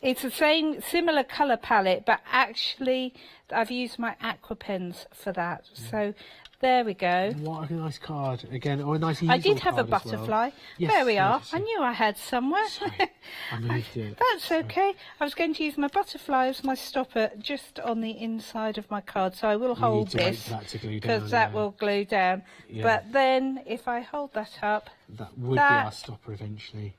[SPEAKER 5] it's the same similar colour palette, but actually I've used my aqua pens for that. So there we go.
[SPEAKER 1] What a nice card again, or a nice easel.
[SPEAKER 5] I did have a
[SPEAKER 1] card as
[SPEAKER 5] butterfly.
[SPEAKER 1] well. Yes,
[SPEAKER 5] there we are.
[SPEAKER 1] yes.
[SPEAKER 5] I knew I had somewhere.
[SPEAKER 1] I moved it.
[SPEAKER 5] That's okay. I was going to use my butterfly as my stopper just on the inside of my card, so I will hold this because that will glue down.
[SPEAKER 1] Yeah.
[SPEAKER 5] But then if I hold that up,
[SPEAKER 1] that would be our stopper eventually.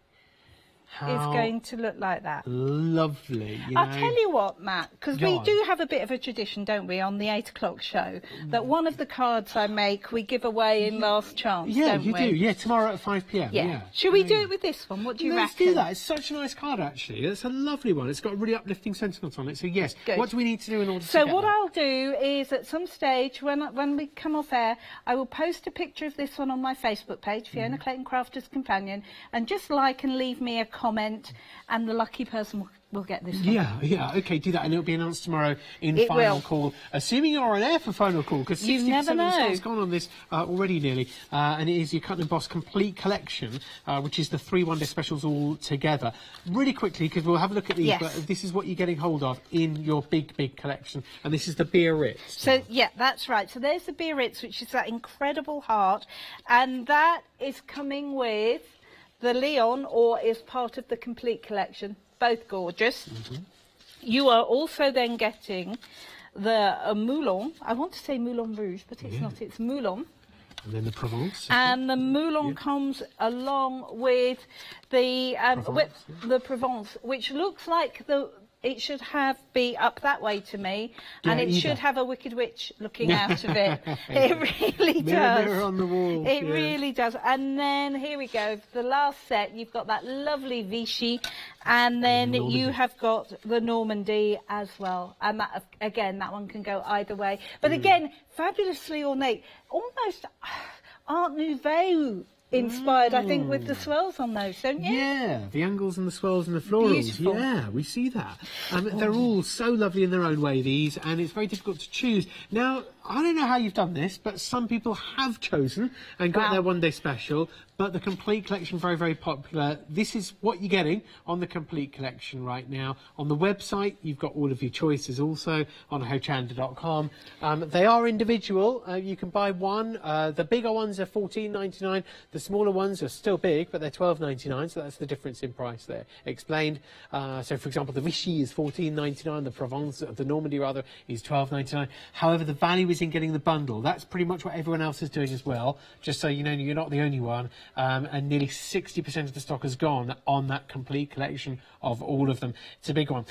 [SPEAKER 5] Is going to look like that.
[SPEAKER 1] Lovely.
[SPEAKER 5] I'll tell you what, Matt, because we do have a bit of a tradition, don't we, on the 8 o'clock show, that one of the cards I make we give away in last chance, don't we?
[SPEAKER 1] Yeah, you do. Yeah, tomorrow at 5 p.m. Yeah.
[SPEAKER 5] Should we do it with this one? What do you reckon?
[SPEAKER 1] Let's do that. It's such a nice card, actually. It's a lovely one. It's got a really uplifting sentiment on it. So, yes.
[SPEAKER 5] Good.
[SPEAKER 1] What do we need to do in order to
[SPEAKER 5] So
[SPEAKER 1] get
[SPEAKER 5] what
[SPEAKER 1] that?
[SPEAKER 5] I'll do is at some stage when we come off air, I will post a picture of this one on my Facebook page, Fiona Clayton Crafters Companion, and just like and leave me a comment, and the lucky person will get this one.
[SPEAKER 1] Yeah, okay, do that, and it'll be announced tomorrow in Final Call. Assuming you're on air for Final Call, because 60% of the stock's gone on this already nearly, and it is your Cut and Emboss Complete Collection, which is the 3 one-day specials all together. Really quickly, because we'll have a look at these, but this is what you're getting hold of in your big collection, and this is the Biarritz.
[SPEAKER 5] So, yeah, that's right. So there's the Biarritz, which is that incredible heart, and that is coming with the Leon, or is part of the Complete Collection. Both gorgeous. You are also then getting the Moulin. I want to say Moulin Rouge, but it's not. It's Moulin.
[SPEAKER 1] And then the Provence.
[SPEAKER 5] And the Moulin comes along with the Provence, which looks like it should be up that way to me, and it should have a Wicked Witch looking out of it. It really does.
[SPEAKER 1] Mirror on the wall.
[SPEAKER 5] It really does. And then here we go. The last set, you've got that lovely Vichy, and then you have got the Normandy as well. And that, again, that one can go either way. But again, fabulously ornate, almost Art Nouveau inspired, I think, with the swirls on those, don't you?
[SPEAKER 1] Yeah, the angles and the swirls and the florals.
[SPEAKER 5] Beautiful.
[SPEAKER 1] Yeah, we see that. They're all so lovely in their own way, these, and it's very difficult to choose. Now, I don't know how you've done this, but some people have chosen and got their one-day special, but the Complete Collection, very, very popular. This is what you're getting on the Complete Collection right now. On the website, you've got all of your choices also on hochanda.com. They are individual. You can buy one. The bigger ones are $14.99. The smaller ones are still big, but they're $12.99, so that's the difference in price there explained. So, for example, the Vichy is $14.99. The Provence, the Normandy rather, is $12.99. However, the value is in getting the bundle. That's pretty much what everyone else is doing as well, just so you know you're not the only one. And nearly 60% of the stock has gone on that Complete Collection of all of them. It's a big one.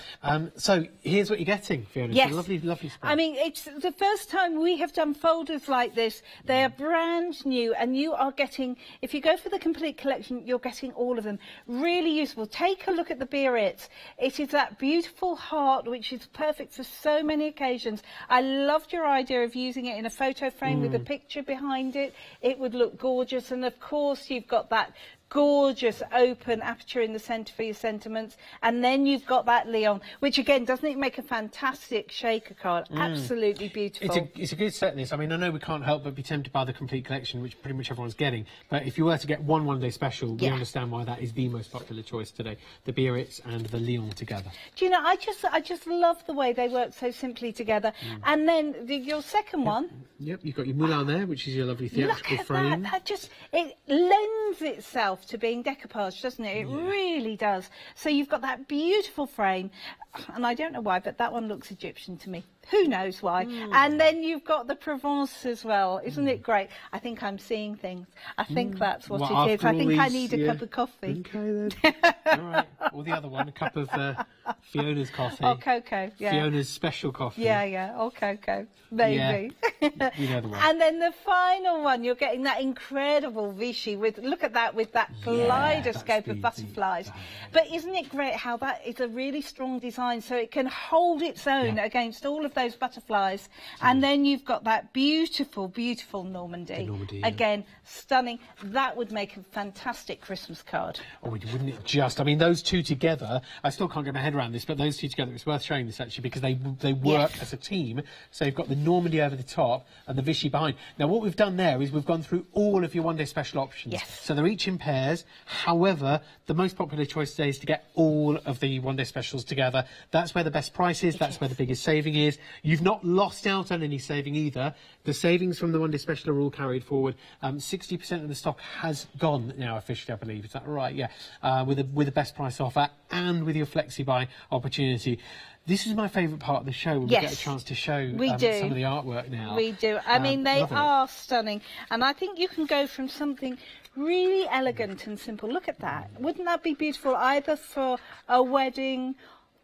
[SPEAKER 1] So here's what you're getting, Fiona.
[SPEAKER 5] Yes.
[SPEAKER 1] It's a lovely, lovely spread.
[SPEAKER 5] I mean, it's the first time we have done folders like this. They are brand new, and you are getting, if you go for the Complete Collection, you're getting all of them. Really useful. Take a look at the Biarritz. It is that beautiful heart, which is perfect for so many occasions. I loved your idea of using it in a photo frame with a picture behind it. It would look gorgeous, and of course you've got that gorgeous open aperture in the centre for your sentiments, and then you've got that Leon, which again, doesn't it make a fantastic shaker card? Absolutely beautiful.
[SPEAKER 1] It's a good set, this. I mean, I know we can't help but be tempted by the complete collection, which pretty much everyone's getting, but if you were to get one day special, we understand why that is the most popular choice today. The Biarritz and the Leon together.
[SPEAKER 5] Do you know, I just love the way they work so simply together. And then your second one.
[SPEAKER 1] Yep, you've got your Moulin there, which is your lovely theatrical frame.
[SPEAKER 5] That just, it lends itself to being decoupage, doesn't it? It really does. So you've got that beautiful frame, and I don't know why, but that one looks Egyptian to me. Who knows why? And then you've got the Provence as well. Isn't it great? I think I'm seeing things. I think that's what it is. I think I need a cup of coffee.
[SPEAKER 1] Okay, then. All right. Or the other one, a cup of Fiona's coffee.
[SPEAKER 5] Or cocoa, yeah.
[SPEAKER 1] Fiona's special coffee.
[SPEAKER 5] Yeah, or cocoa, maybe.
[SPEAKER 1] Yeah. You know the one.
[SPEAKER 5] And then the final one, you're getting that incredible Vichy with, look at that, with that kaleidoscope of butterflies. But isn't it great how that is a really strong design, so it can hold its own against all of those butterflies. And then you've got that beautiful, beautiful Normandy. Again, stunning. That would make a fantastic Christmas card.
[SPEAKER 1] Oh, wouldn't it just? I mean, those two together, I still can't get my head around this, but those two together, it's worth showing this actually, because they work as a team. So you've got the Normandy over the top and the Vichy behind. Now, what we've done there is we've gone through all of your one-day special options.
[SPEAKER 5] Yes.
[SPEAKER 1] So they're each in pairs. However, the most popular choice today is to get all of the one-day specials together. That's where the best price is. That's where the biggest saving is. You've not lost out on any saving either. The savings from the one-day special are all carried forward. 60% of the stock has gone now officially, I believe. Is that right? Yeah. With the best price offer and with your flexi-buy opportunity. This is my favourite part of the show, when we get a chance to show some of the artwork now.
[SPEAKER 5] We do. I mean, they are stunning. And I think you can go from something really elegant and simple. Look at that. Wouldn't that be beautiful, either for a wedding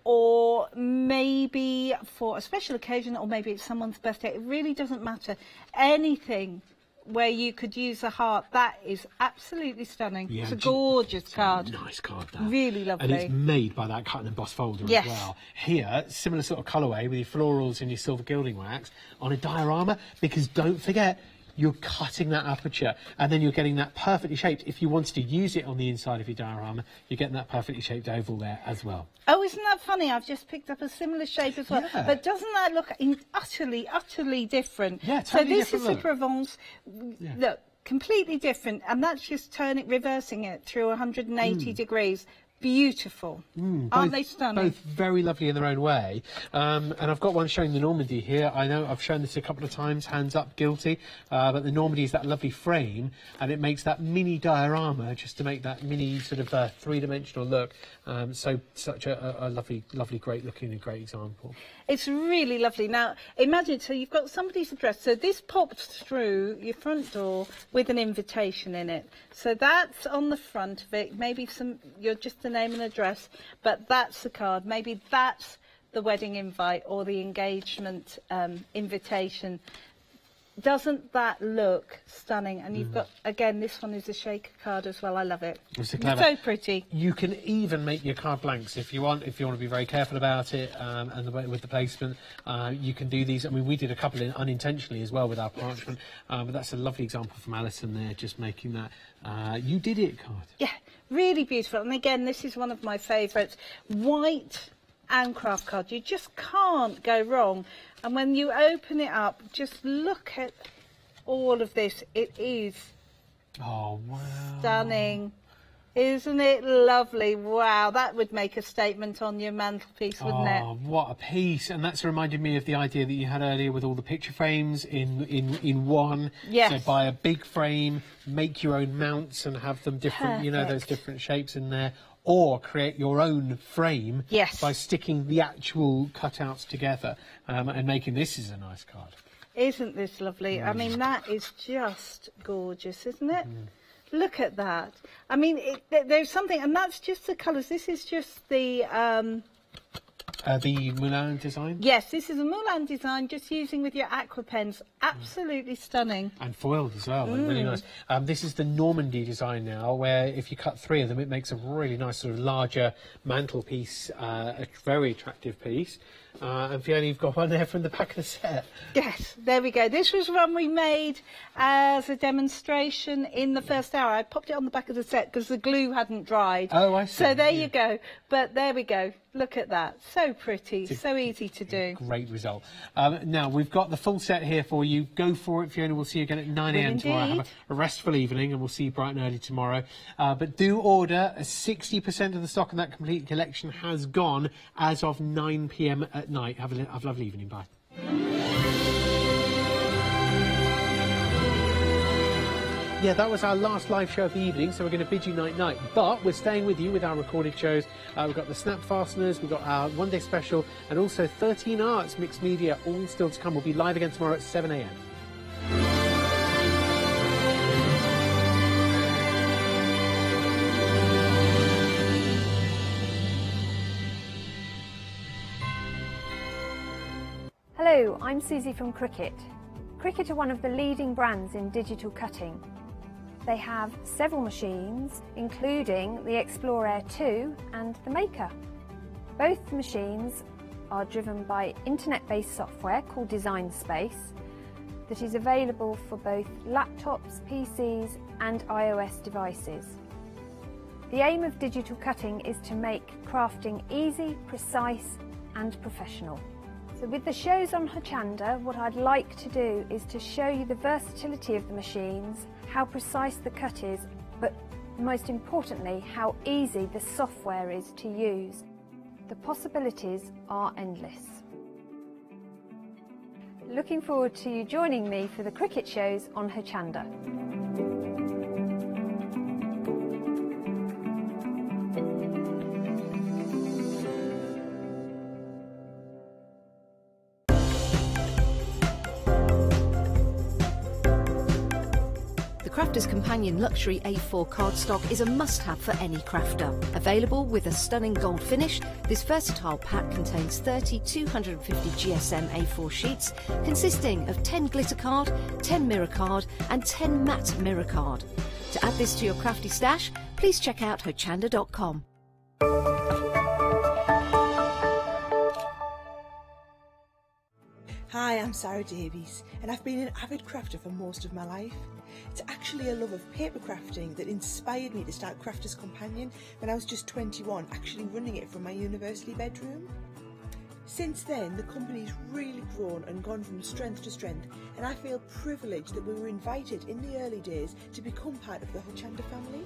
[SPEAKER 5] or maybe for a special occasion, or maybe it's someone's birthday? It really doesn't matter. Anything where you could use a heart, that is absolutely stunning. Yeah, it's a gorgeous card.
[SPEAKER 1] Nice card, that.
[SPEAKER 5] Really lovely.
[SPEAKER 1] And it's made by that cut and emboss folder as well. Here, similar sort of colourway with your florals and your silver gilding wax on a diorama, because don't forget, you're cutting that aperture and then you're getting that perfectly shaped. If you wanted to use it on the inside of your diorama, you're getting that perfectly shaped oval there as well.
[SPEAKER 5] Oh, isn't that funny? I've just picked up a similar shape as well. Yeah. But doesn't that look utterly different?
[SPEAKER 1] Yeah, totally different.
[SPEAKER 5] So this is the Provence. Look, completely different. And that's just reversing it through 180 degrees. Beautiful. Aren't they stunning?
[SPEAKER 1] Both very lovely in their own way. And I've got one showing the Normandy here. I know I've shown this a couple of times, hands up, guilty. But the Normandy is that lovely frame, and it makes that mini diorama, just to make that mini sort of three-dimensional look. Such a lovely, great looking and great example.
[SPEAKER 5] It's really lovely. Now, imagine, so you've got somebody's address. So this pops through your front door with an invitation in it. So that's on the front of it. Maybe you're just the name and address, but that's the card. Maybe that's the wedding invite or the engagement invitation. Doesn't that look stunning? And you've got, again, this one is a shaker card as well. I love it.
[SPEAKER 1] It's so pretty. You can even make your card blanks if you want to be very careful about it, and with the placement. You can do these. I mean, we did a couple unintentionally as well with our parchment, but that's a lovely example from Alison there, just making that you did it card.
[SPEAKER 5] Yeah, really beautiful. And again, this is one of my favourites. White and craft card. You just can't go wrong. And when you open it up, just look at all of this. It is stunning. Isn't it lovely? Wow, that would make a statement on your mantelpiece, wouldn't it?
[SPEAKER 1] Oh, what a piece. And that's reminded me of the idea that you had earlier with all the picture frames in one.
[SPEAKER 5] Yes.
[SPEAKER 1] So buy a big frame, make your own mounts and have them different,
[SPEAKER 5] Perfect.
[SPEAKER 1] you know, those different shapes in there. Or create your own frame by sticking the actual cutouts together and making this is a nice card.
[SPEAKER 5] Isn't this lovely? I mean, that is just gorgeous, isn't it? Look at that. I mean, there's something, and that's just the colours. This is just the
[SPEAKER 1] The Moulin design?
[SPEAKER 5] Yes, this is a Moulin design, just using with your aqua pens. Absolutely stunning.
[SPEAKER 1] And foiled as well, really nice. This is the Normandy design now, where if you cut 3 of them, it makes a really nice sort of larger mantelpiece, a very attractive piece. And Fiona, you've got one there from the back of the set.
[SPEAKER 5] Yes, there we go. This was one we made as a demonstration in the first hour. I popped it on the back of the set because the glue hadn't dried.
[SPEAKER 1] Oh, I see.
[SPEAKER 5] So there you go. But there we go. Look at that. So pretty, so easy to do.
[SPEAKER 1] Great result. Now, we've got the full set here for you. Go for it, Fiona. We'll see you again at 9 a.m. tomorrow. Have a restful evening, and we'll see you bright and early tomorrow. But do order. 60% of the stock in that complete collection has gone as of 9 p.m. at night. Have a lovely evening. Bye. Yeah, that was our last live show of the evening, so we're going to bid you night-night. But we're staying with you with our recorded shows. We've got the Snap Fasteners, we've got our one-day special, and also 13 Arts Mixed Media, all still to come. We'll be live again tomorrow at 7 a.m.
[SPEAKER 6] Hello, I'm Susie from Cricut. Cricut are one of the leading brands in digital cutting. They have several machines, including the Explore Air 2 and the Maker. Both machines are driven by internet-based software called Design Space that is available for both laptops, PCs and iOS devices. The aim of digital cutting is to make crafting easy, precise and professional. So with the shows on Hochanda, what I'd like to do is to show you the versatility of the machines, how precise the cut is, but most importantly, how easy the software is to use. The possibilities are endless. Looking forward to you joining me for the Cricut shows on Hochanda.
[SPEAKER 7] Crafter's Companion Luxury A4 cardstock is a must-have for any crafter. Available with a stunning gold finish, this versatile pack contains 30 250 GSM A4 sheets consisting of 10 glitter card, 10 mirror card and 10 matte mirror card. To add this to your crafty stash, please check out hochanda.com.
[SPEAKER 8] Hi, I'm Sarah Davies and I've been an avid crafter for most of my life. It's actually a love of paper crafting that inspired me to start Crafter's Companion when I was just 21, actually running it from my university bedroom. Since then, the company's really grown and gone from strength to strength, and I feel privileged that we were invited in the early days to become part of the Hochanda family.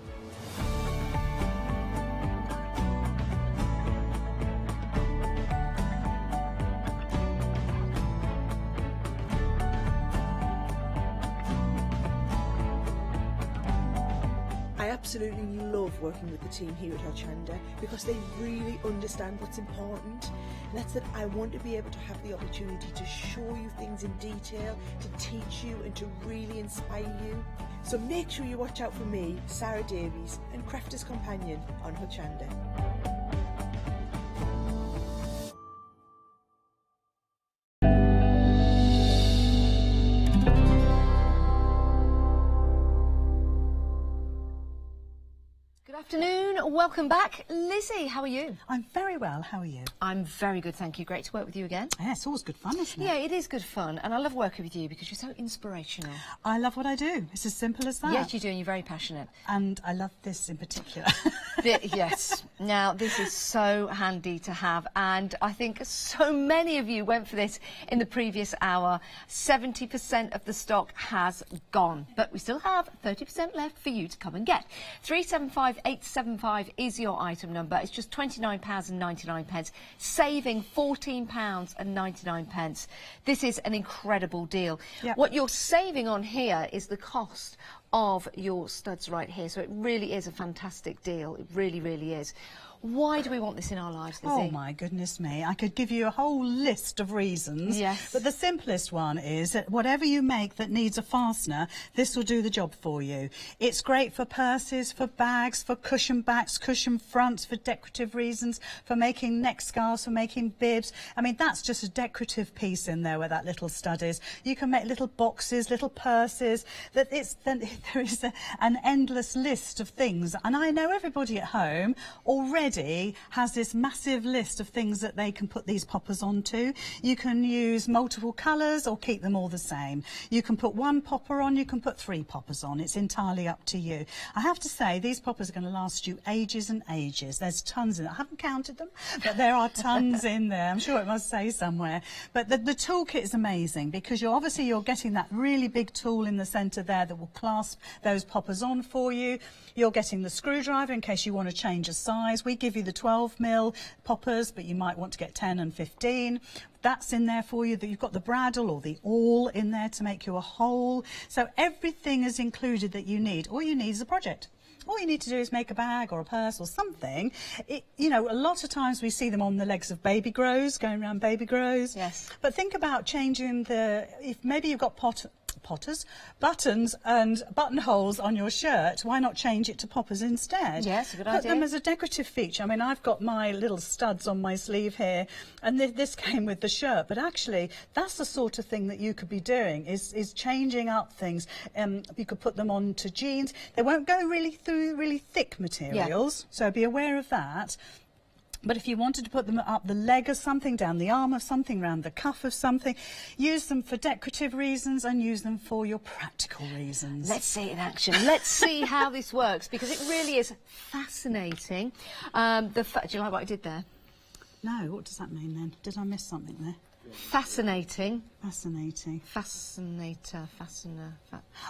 [SPEAKER 8] I absolutely love working with the team here at Hochanda because they really understand what's important, and that's that I want to be able to have the opportunity to show you things in detail, to teach you and to really inspire you. So make sure you watch out for me, Sarah Davies and Crafter's Companion on Hochanda.
[SPEAKER 7] Good afternoon, welcome back. Lizzie, how are you?
[SPEAKER 4] I'm very well, how are you?
[SPEAKER 7] I'm very good, thank you. Great to work with you again.
[SPEAKER 4] Yeah, it's always good fun, isn't it?
[SPEAKER 7] Yeah, it is good fun, and I love working with you because you're so inspirational.
[SPEAKER 4] I love what I do. It's as simple as that.
[SPEAKER 7] Yes, you do, and you're very passionate.
[SPEAKER 4] And I love this in particular.
[SPEAKER 7] Yes. Now, this is so handy to have, and I think so many of you went for this in the previous hour. 70% of the stock has gone, but we still have 30% left for you to come and get. 375875 is your item number. It's just £29.99, saving £14.99. This is an incredible deal.
[SPEAKER 4] Yep.
[SPEAKER 7] What you're saving on here is the cost of your studs right here. So it really is a fantastic deal. It really, really is. Why do we want this in our lives, Lizzie?
[SPEAKER 4] Oh my goodness me, I could give you a whole list of reasons.
[SPEAKER 7] Yes.
[SPEAKER 4] But the simplest one is that whatever you make that needs a fastener, this will do the job for you. It's great for purses, for bags, for cushion backs, cushion fronts, for decorative reasons, for making neck scarves, for making bibs. I mean, that's just a decorative piece in there where that little stud is. You can make little boxes, little purses. There is an endless list of things. And I know everybody at home already has this massive list of things that they can put these poppers onto. You can use multiple colours or keep them all the same. You can put one popper on, you can put 3 poppers on. It's entirely up to you. I have to say, these poppers are going to last you ages and ages. There's tons in it. I haven't counted them, but there are tons in there. I'm sure it must say somewhere. But the toolkit is amazing because you're getting that really big tool in the centre there that will clasp those poppers on for you. You're getting the screwdriver in case you want to change a size. We give you the 12mm poppers, but you might want to get 10 and 15. That's in there for you. That you've got the bradawl or the awl in there to make you a hole. So everything is included that you need. All you need is a project. All you need to do is make a bag or a purse or something. You know, a lot of times we see them on the legs of baby grows, going around baby grows.
[SPEAKER 7] Yes.
[SPEAKER 4] But think about changing if maybe you've got buttons and buttonholes on your shirt, why not change it to poppers instead?
[SPEAKER 7] Yes, a good idea.
[SPEAKER 4] Put them as a decorative feature. I mean, I've got my little studs on my sleeve here, and this came with the shirt, but actually that's the sort of thing that you could be doing, is changing up things. You could put them onto jeans. They won't go really through really thick materials, so be aware of that. But if you wanted to put them up the leg of something, down the arm of something, round the cuff of something, use them for decorative reasons and use them for your practical reasons.
[SPEAKER 7] Let's see it in action. Let's see how this works, because it really is fascinating. Do you like what I did there?
[SPEAKER 4] No, what does that mean then? Did I miss something there?
[SPEAKER 7] Fascinating.
[SPEAKER 4] Fascinating.
[SPEAKER 7] Fascinator.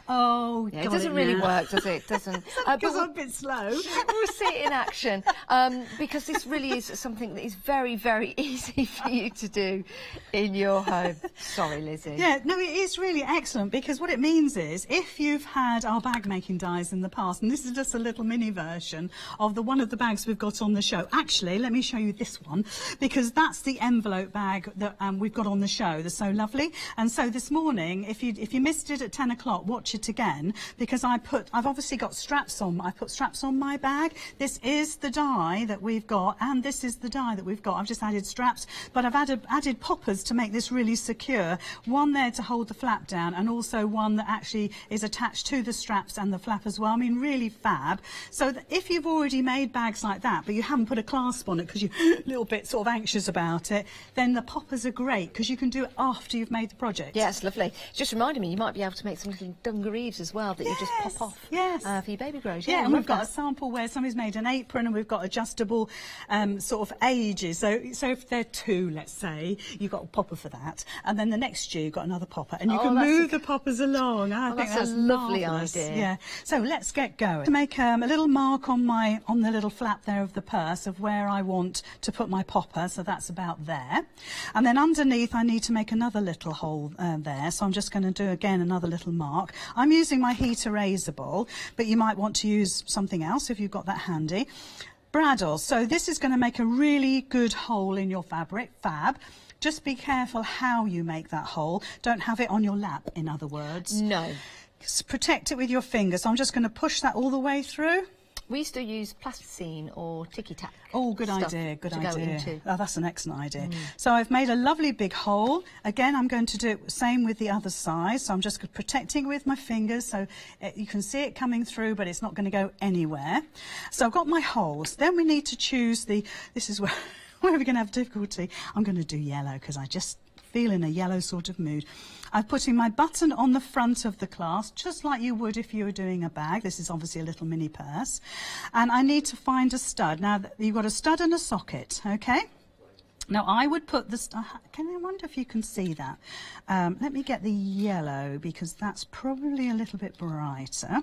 [SPEAKER 4] Oh,
[SPEAKER 7] yeah, it doesn't really work, does it? It doesn't.
[SPEAKER 4] Because I'm a bit slow.
[SPEAKER 7] We'll see it in action, because this really is something that is very, very easy for you to do in your home. Sorry, Lizzie.
[SPEAKER 4] Yeah, no, it is really excellent, because what it means is if you've had our bag making dies in the past, and this is just a little mini version of one of the bags we've got on the show. Actually, let me show you this one, because that's the envelope bag that we've got on the show. They're so lovely. And so this morning, if you missed it at 10 o'clock, watch it again, because I've obviously got straps on. I put straps on my bag. This is the die that we've got, and this is the die that we've got. I've just added straps, but I've added poppers to make this really secure. One there to hold the flap down, and also one that actually is attached to the straps and the flap as well. I mean, really fab. So that if you've already made bags like that, but you haven't put a clasp on it because you're a little bit sort of anxious about it, then the poppers are great, because you can do it after you've made the project.
[SPEAKER 7] Yes, lovely. Just reminded me, you might be able to make some little dungarees as well that you just pop off for your baby grows.
[SPEAKER 4] Yeah, and we've got a sample where somebody's made an apron, and we've got adjustable sort of ages. So if they're 2, let's say, you've got a popper for that, and then the next year you've got another popper, and you can move the poppers along. I think that's
[SPEAKER 7] a lovely
[SPEAKER 4] marvellous
[SPEAKER 7] idea.
[SPEAKER 4] Yeah. So let's get going. To make a little mark on the little flap there of the purse of where I want to put my popper, so that's about there. And then underneath I need to make another little hole there, so I'm just going to do again another little mark. I'm using my heat erasable, but you might want to use something else if you've got that handy. Bradawl, so this is going to make a really good hole in your fabric. Fab. Just be careful how you make that hole. Don't have it on your lap, in other words.
[SPEAKER 7] No.
[SPEAKER 4] Just protect it with your fingers. So I'm just going to push that all the way through.
[SPEAKER 7] We used to use plasticine or ticky-tack.
[SPEAKER 4] Oh, good idea, good idea.
[SPEAKER 7] Go into.
[SPEAKER 4] Oh, that's an excellent idea. So I've made a lovely big hole. Again, I'm going to do it the same with the other side. So I'm just protecting it with my fingers, so you can see it coming through, but it's not going to go anywhere. So I've got my holes. Then we need to choose this is where we're going to have difficulty. I'm going to do yellow, because I just feel in a yellow sort of mood. I'm putting my button on the front of the clasp, just like you would if you were doing a bag. This is obviously a little mini purse. And I need to find a stud. Now, you've got a stud and a socket, okay? Now, I would put the... I wonder if you can see that. Let me get the yellow, because that's probably a little bit brighter.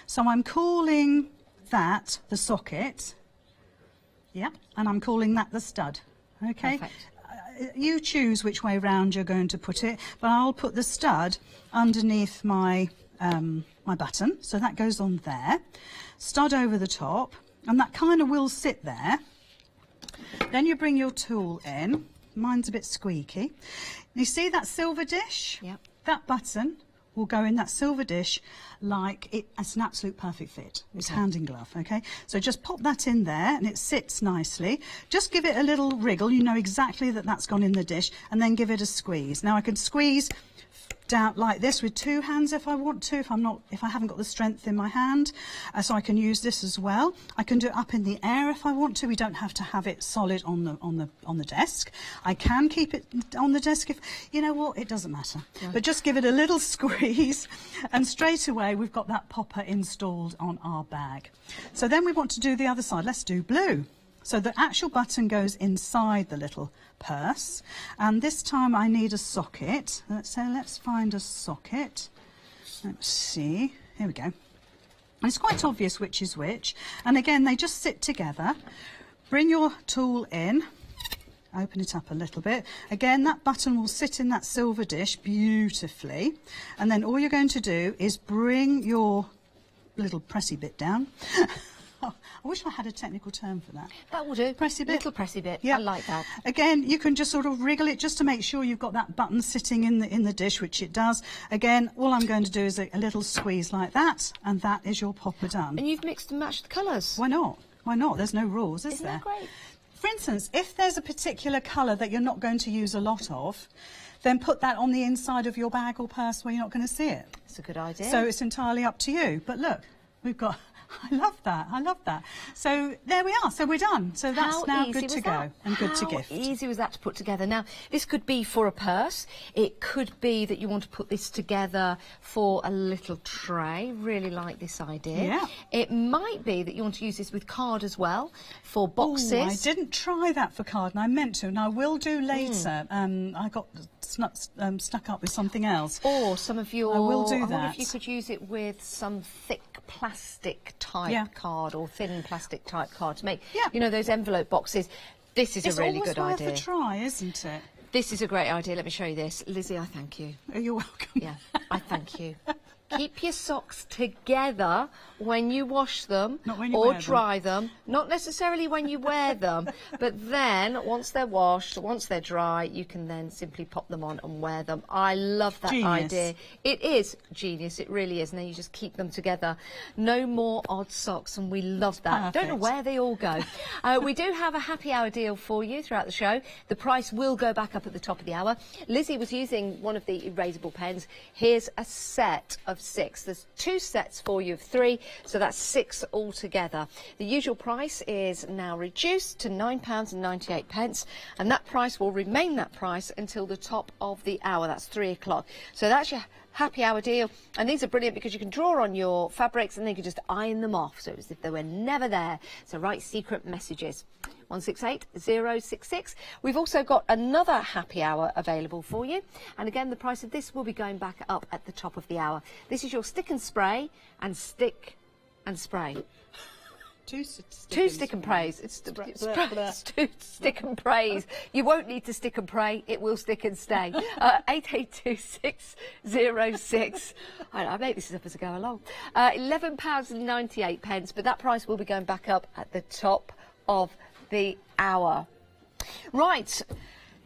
[SPEAKER 4] So I'm calling that the socket. Yeah, and I'm calling that the stud, okay?
[SPEAKER 7] Perfect.
[SPEAKER 4] You choose which way round you're going to put it, but I'll put the stud underneath my my button, so that goes on there. Stud over the top, and that kind of will sit there. Then you bring your tool in. Mine's a bit squeaky. You see that silver dish?
[SPEAKER 7] Yep.
[SPEAKER 4] That button will go in that silver dish like it's an absolute perfect fit. It's hand in glove, okay? So just pop that in there and it sits nicely. Just give it a little wriggle, you know exactly that that's gone in the dish, and then give it a squeeze. Now I can squeeze down like this with 2 hands if I want to, if I haven't got the strength in my hand, so I can use this as well. I can do it up in the air if I want to. We don't have to have it solid on the desk. I can keep it on the desk if, you know what, it doesn't matter. Yeah. But just give it a little squeeze and straight away we've got that popper installed on our bag. So then we want to do the other side. Let's do blue. So the actual button goes inside the little purse, and this time I need a socket. Let's find a socket. Let's see. Here we go. And it's quite obvious which is which. And again, they just sit together. Bring your tool in. Open it up a little bit. Again, that button will sit in that silver dish beautifully. And then all you're going to do is bring your little pressy bit down. Oh, I wish I had a technical term for that.
[SPEAKER 7] That will do.
[SPEAKER 4] Pressy bit.
[SPEAKER 7] Little pressy bit.
[SPEAKER 4] Yep.
[SPEAKER 7] I like that.
[SPEAKER 4] Again, you can just sort of wriggle it just to make sure you've got that button sitting in the dish, which it does. Again, all I'm going to do is a little squeeze like that, and that is your popper done.
[SPEAKER 7] And you've mixed and matched the colours.
[SPEAKER 4] Why not? Why not? There's no rules, is there?
[SPEAKER 7] Isn't that great?
[SPEAKER 4] For instance, if there's a particular colour that you're not going to use a lot of, then put that on the inside of your bag or purse where you're not going to see it.
[SPEAKER 7] It's a good idea.
[SPEAKER 4] So it's entirely up to you. But look, we've got... I love that. I love that. So there we are. So we're done. So that's now good to go and good to gift.
[SPEAKER 7] How easy was that to put together? Now, this could be for a purse. It could be that you want to put this together for a little tray. Really like this idea.
[SPEAKER 4] Yeah.
[SPEAKER 7] It might be that you want to use this with card as well for boxes.
[SPEAKER 4] Ooh, I didn't try that for card, and I meant to, and I will do later. I got stuck up with something else.
[SPEAKER 7] Or some of your...
[SPEAKER 4] I will do that.
[SPEAKER 7] I wonder if you could use it with some thick plastic type card or thin plastic type card to make, you know, those envelope boxes. This is a really good idea.
[SPEAKER 4] It's always worth a try, isn't it?
[SPEAKER 7] This is a great idea. Let me show you this. Lizzie, I thank you.
[SPEAKER 4] Oh, you're welcome.
[SPEAKER 7] Yeah, I thank you. Keep your socks together when you wash them or dry them. Not necessarily when you wear them, but then once they're washed, once they're dry, you can then simply pop them on and wear them. I love that idea. It is genius. It really is. And then you just keep them together. No more odd socks, and we love that. Don't know where they all go. We do have a happy hour deal for you throughout the show. The price will go back up at the top of the hour. Lizzie was using one of the erasable pens. Here's a set of 6. There's 2 sets for you of 3, so that's 6 altogether. The usual price is now reduced to £9.98, and that price will remain that price until the top of the hour. That's 3 o'clock. So that's your happy hour deal, and these are brilliant because you can draw on your fabrics and then you can just iron them off, so as if they were never there. So write secret messages. 168066. We've also got another happy hour available for you, and again the price of this will be going back up at the top of the hour. This is your stick and spray and stick and spray. Two stick and praise. It's stick and praise. You won't need to stick and pray. It will stick and stay. 882606. I make this up as I go along. £11.98, but that price will be going back up at the top of the hour. Right.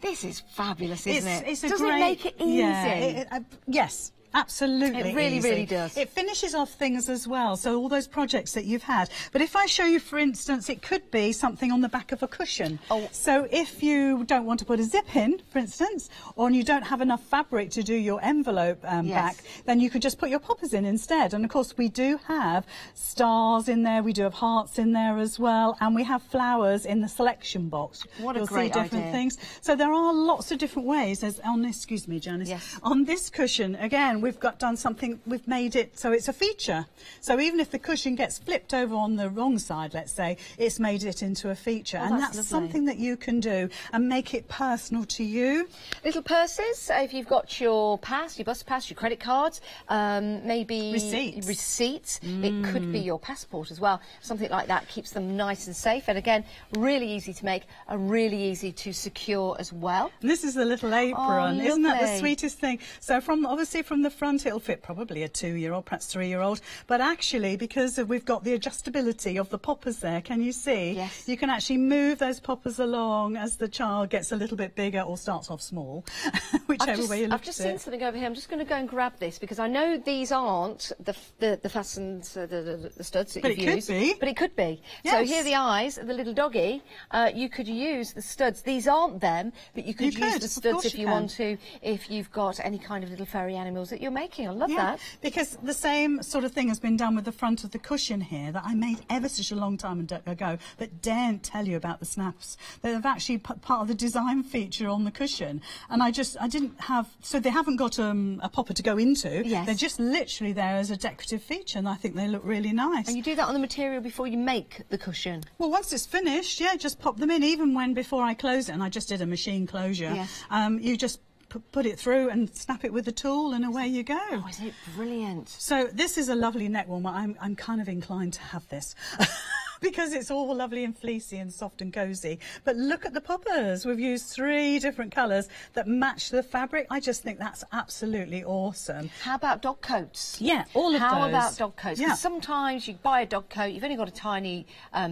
[SPEAKER 7] This is fabulous, isn't it? Doesn't it make it easy?
[SPEAKER 4] Yeah, yes. Absolutely.
[SPEAKER 7] It really,
[SPEAKER 4] easy.
[SPEAKER 7] really does.
[SPEAKER 4] It finishes off things as well, so all those projects that you've had. But if I show you, for instance, it could be something on the back of a cushion. Oh. So if you don't want to put a zip in, for instance, or you don't have enough fabric to do your envelope back, then you could just put your poppers in instead. And of course, we do have stars in there, we do have hearts in there as well, and we have flowers in the selection box.
[SPEAKER 7] What a
[SPEAKER 4] You'll
[SPEAKER 7] great
[SPEAKER 4] see different
[SPEAKER 7] idea.
[SPEAKER 4] things. So there are lots of different ways. There's excuse me, Janice.
[SPEAKER 7] Yes.
[SPEAKER 4] On this cushion, again, we've done something, we've made it so it's a feature. So even if the cushion gets flipped over on the wrong side, let's say, it's made it into a feature.
[SPEAKER 7] Oh,
[SPEAKER 4] and that's something that you can do and make it personal to you.
[SPEAKER 7] Little purses, if you've got your pass, your bus pass, your credit cards, maybe receipts. It could be your passport as well. Something like that keeps them nice and safe. And again, really easy to make and really easy to secure as well.
[SPEAKER 4] And this is the little apron. Isn't that the sweetest thing? So obviously from the front, it'll fit probably a 2-year-old, perhaps 3-year-old. But actually, because we've got the adjustability of the poppers there, can you see?
[SPEAKER 7] Yes.
[SPEAKER 4] You can actually move those poppers along as the child gets a little bit bigger or starts off small, whichever way you look
[SPEAKER 7] I've just seen something over here. I'm just going to go and grab this because I know these aren't the fastened the studs that
[SPEAKER 4] But
[SPEAKER 7] you've used.
[SPEAKER 4] But it could be.
[SPEAKER 7] But it could be.
[SPEAKER 4] Yes.
[SPEAKER 7] So here are the eyes of the little doggy. You could use the studs. These aren't them, but you could use the studs if you want to, if you've got any kind of little furry animals that you're making. I love that.
[SPEAKER 4] Because the same sort of thing has been done with the front of the cushion here that I made ever such a long time ago, but daren't tell you about the snaps. They've actually put part of the design feature on the cushion, and I didn't have, so they haven't got a popper to go into.
[SPEAKER 7] Yes.
[SPEAKER 4] They're just literally there as a decorative feature, and I think they look really nice.
[SPEAKER 7] And you do that on the material before you make the cushion?
[SPEAKER 4] Well, once it's finished, yeah, just pop them in, even when before I close it, and I just did a machine closure.
[SPEAKER 7] Yes.
[SPEAKER 4] You just put it through and snap it with the tool, and away you go.
[SPEAKER 7] Oh, isn't it brilliant?
[SPEAKER 4] So this is a lovely neck warmer. I'm kind of inclined to have this. Because it's all lovely and fleecy and soft and cosy. But look at the poppers. We've used 3 different colours that match the fabric. I just think that's absolutely awesome.
[SPEAKER 7] How about dog coats?
[SPEAKER 4] Yeah, all of those.
[SPEAKER 7] How about dog coats?
[SPEAKER 4] Yeah.
[SPEAKER 7] Because sometimes you buy a dog coat, you've only got a tiny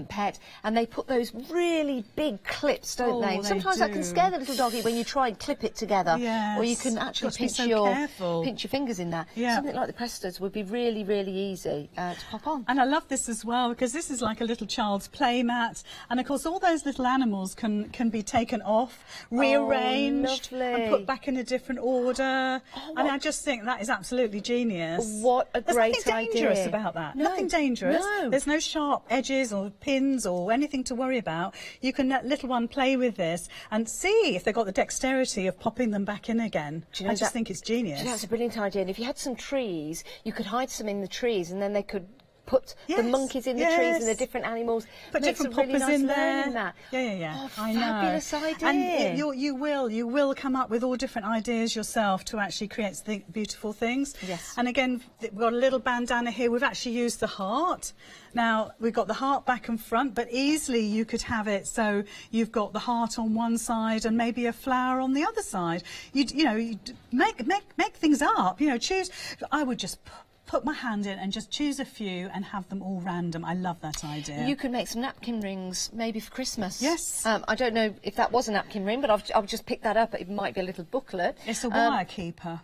[SPEAKER 7] pet, and they put those really big clips, don't they? And sometimes that can scare the little doggy when you try and clip it together.
[SPEAKER 4] Yes.
[SPEAKER 7] Or you can actually pinch your fingers in that.
[SPEAKER 4] Yeah.
[SPEAKER 7] Something like the press studs would be really, really easy to pop on.
[SPEAKER 4] And I love this as well, because this is like a little child's play mat, and of course all those little animals can be taken off, rearranged, and put back in a different order. And I just think that is absolutely genius.
[SPEAKER 7] What a great idea.
[SPEAKER 4] There's nothing dangerous about that.
[SPEAKER 7] No.
[SPEAKER 4] Nothing dangerous.
[SPEAKER 7] No.
[SPEAKER 4] There's no sharp edges or pins or anything to worry about. You can let little one play with this and see if they've got the dexterity of popping them back in again.
[SPEAKER 7] Do you know
[SPEAKER 4] I just think it's genius.
[SPEAKER 7] Do you know, that's a brilliant idea. And if you had some trees, you could hide some in the trees, and then they could put the monkeys in the trees and the different animals.
[SPEAKER 4] Put different poppers
[SPEAKER 7] really nice
[SPEAKER 4] in there.
[SPEAKER 7] That.
[SPEAKER 4] Yeah.
[SPEAKER 7] Oh,
[SPEAKER 4] I know.
[SPEAKER 7] fabulous idea.
[SPEAKER 4] And you will come up with all different ideas yourself to actually create beautiful things.
[SPEAKER 7] Yes.
[SPEAKER 4] And again, we've got a little bandana here. We've actually used the heart. Now, we've got the heart back and front, but easily you could have it so you've got the heart on one side and maybe a flower on the other side. You make things up. Choose. I would just put my hand in and just choose a few and have them all random. I love that idea.
[SPEAKER 7] You could make some napkin rings, maybe for Christmas.
[SPEAKER 4] Yes.
[SPEAKER 7] I don't know if that was a napkin ring, but I've just picked that up. It might be a little booklet.
[SPEAKER 4] It's a wire keeper.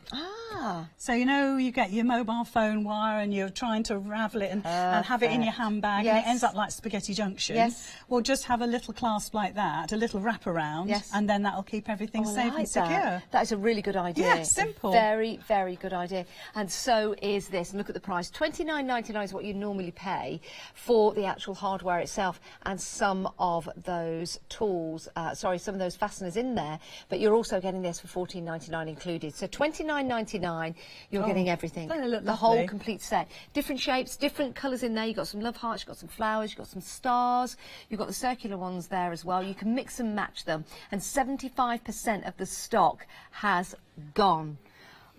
[SPEAKER 4] So you get your mobile phone wire and you're trying to ravel it and have it in your handbag, and it ends up like Spaghetti Junction.
[SPEAKER 7] Yes.
[SPEAKER 4] Well, just have a little clasp like that, a little wrap around, and then that'll keep everything safe and secure.
[SPEAKER 7] That is a really good idea.
[SPEAKER 4] Yeah, simple.
[SPEAKER 7] Very, very good idea. And so is this. And look at the price. $29.99 is what you normally pay for the actual hardware itself and some of those tools, some of those fasteners in there, but you're also getting this for $14.99 included. So $29.99, you're getting everything.
[SPEAKER 4] They look
[SPEAKER 7] the
[SPEAKER 4] lovely.
[SPEAKER 7] whole complete set. Different shapes, different colours in there. You've got some love hearts, you've got some flowers, you've got some stars, you've got the circular ones there as well. You can mix and match them. And 75% of the stock has gone.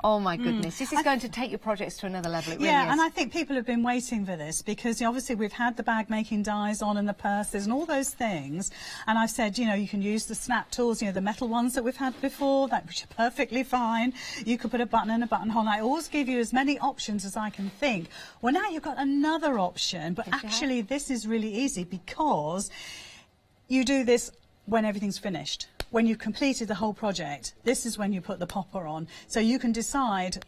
[SPEAKER 7] Oh my goodness, this is going to take your projects to another level, it really is.
[SPEAKER 4] And I think people have been waiting for this because obviously we've had the bag making dies on and the purses and all those things, and I've said, you can use the snap tools, the metal ones that we've had before, which are perfectly fine. You could put a button and a buttonhole. I always give you as many options as I can think. Well, now you've got another option, but actually this is really easy because you do this when everything's finished. When you've completed the whole project, this is when you put the popper on. So you can decide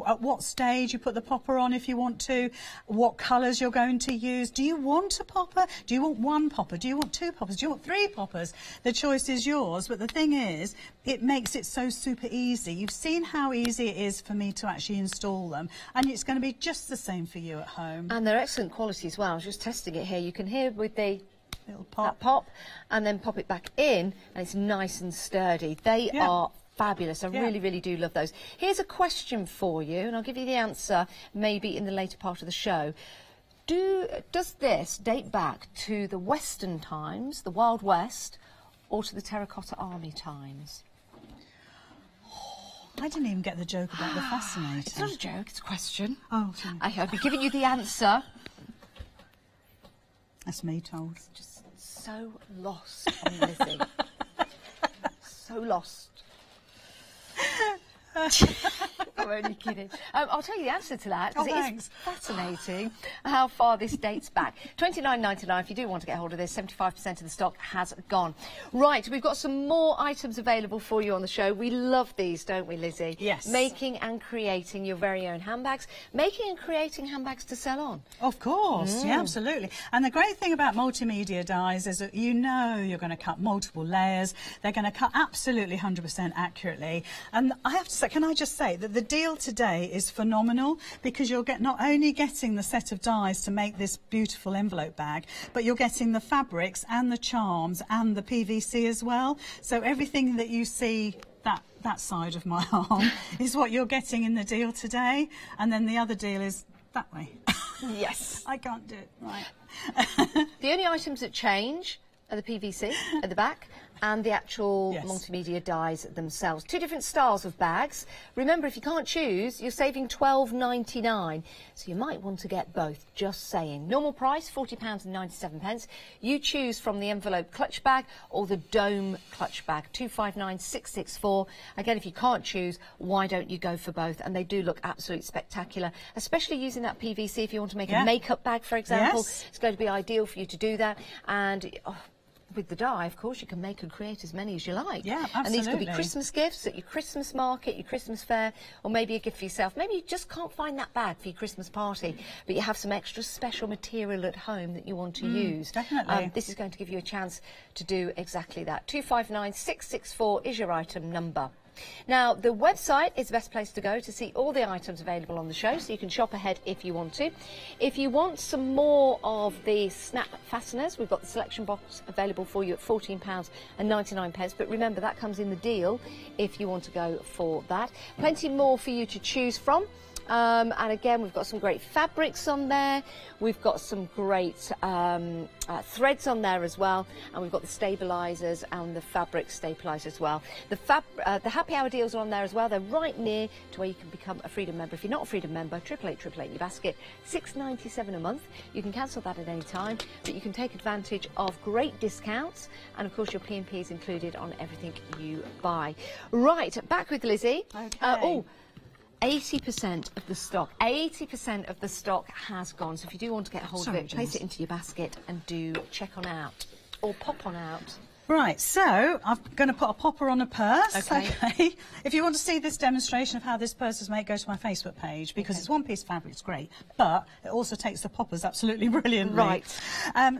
[SPEAKER 4] at what stage you put the popper on if you want to, what colours you're going to use. Do you want a popper? Do you want one popper? Do you want 2 poppers? Do you want 3 poppers? The choice is yours, but the thing is, it makes it so super easy. You've seen how easy it is for me to actually install them, and it's going to be just the same for you at home.
[SPEAKER 7] And they're excellent quality as well. I was just testing it here. You can hear with the
[SPEAKER 4] little pop.
[SPEAKER 7] Pop, and then pop it back in, and it's nice and sturdy. They are fabulous. I really, really do love those. Here's a question for you, and I'll give you the answer maybe in the later part of the show. Does this date back to the Western times, the Wild West, or to the Terracotta Army times?
[SPEAKER 4] I didn't even get the joke about the fascinator.
[SPEAKER 7] It's not a joke, it's a question.
[SPEAKER 4] Oh, sorry.
[SPEAKER 7] I'll be giving you the answer.
[SPEAKER 4] That's me told.
[SPEAKER 7] Just so lost on Lizzie. So lost. I'm only kidding. I'll tell you the answer to that, because it is fascinating how far this dates back. £29.99 if you do want to get hold of this. 75% of the stock has gone. Right, we've got some more items available for you on the show. We love these, don't we, Lizzie?
[SPEAKER 4] Yes.
[SPEAKER 7] Making and creating your very own handbags. Making and creating handbags to sell on.
[SPEAKER 4] Of course, yeah, absolutely. And the great thing about multimedia dies is that you know you're going to cut multiple layers. They're going to cut absolutely 100% accurately. And I have to say, can I just say that the deal today is phenomenal, because you'll get not only getting the set of dies to make this beautiful envelope bag, but you're getting the fabrics and the charms and the PVC as well. So everything that you see that side of my arm is what you're getting in the deal today. And then the other deal is that way.
[SPEAKER 7] Yes.
[SPEAKER 4] I can't do it right.
[SPEAKER 7] The only items that change are the PVC at the back and the actual multimedia dies themselves. Two different styles of bags. Remember, if you can't choose, you're saving £12.99. So you might want to get both, just saying. Normal price, £40.97. You choose from the envelope clutch bag or the dome clutch bag, 259664. Again, if you can't choose, why don't you go for both? And they do look absolutely spectacular, especially using that PVC if you want to make a makeup bag, for example. It's going to be ideal for you to do that. And with the die, of course, you can make and create as many as you like.
[SPEAKER 4] Yeah, absolutely.
[SPEAKER 7] And these could be Christmas gifts at your Christmas market, your Christmas fair, or maybe a gift for yourself. Maybe you just can't find that bag for your Christmas party, but you have some extra special material at home that you want to use.
[SPEAKER 4] Definitely.
[SPEAKER 7] This is going to give you a chance to do exactly that. 259664 is your item number. Now, the website is the best place to go to see all the items available on the show, so you can shop ahead if you want to. If you want some more of the snap fasteners, we've got the selection box available for you at £14.99, but remember, that comes in the deal if you want to go for that. Plenty more for you to choose from. And again, we've got some great fabrics on there. We've got some great threads on there as well. And we've got the stabilisers and the fabric stabilisers as well. The happy hour deals are on there as well. They're right near to where you can become a Freedom member. If you're not a Freedom member, 888 in your basket, £6.97 a month. You can cancel that at any time, but you can take advantage of great discounts. And of course, your P&P is included on everything you buy. Right, back with Lizzie.
[SPEAKER 4] Okay.
[SPEAKER 7] 80% of the stock. 80% of the stock has gone. So if you do want to get hold of it, place it into your basket and do check on out or pop on out.
[SPEAKER 4] Right, so I'm going to put a popper on a purse. Okay. If you want to see this demonstration of how this purse is made, go to my Facebook page, because it's one piece of fabric, it's great, but it also takes the poppers absolutely brilliantly.
[SPEAKER 7] Right.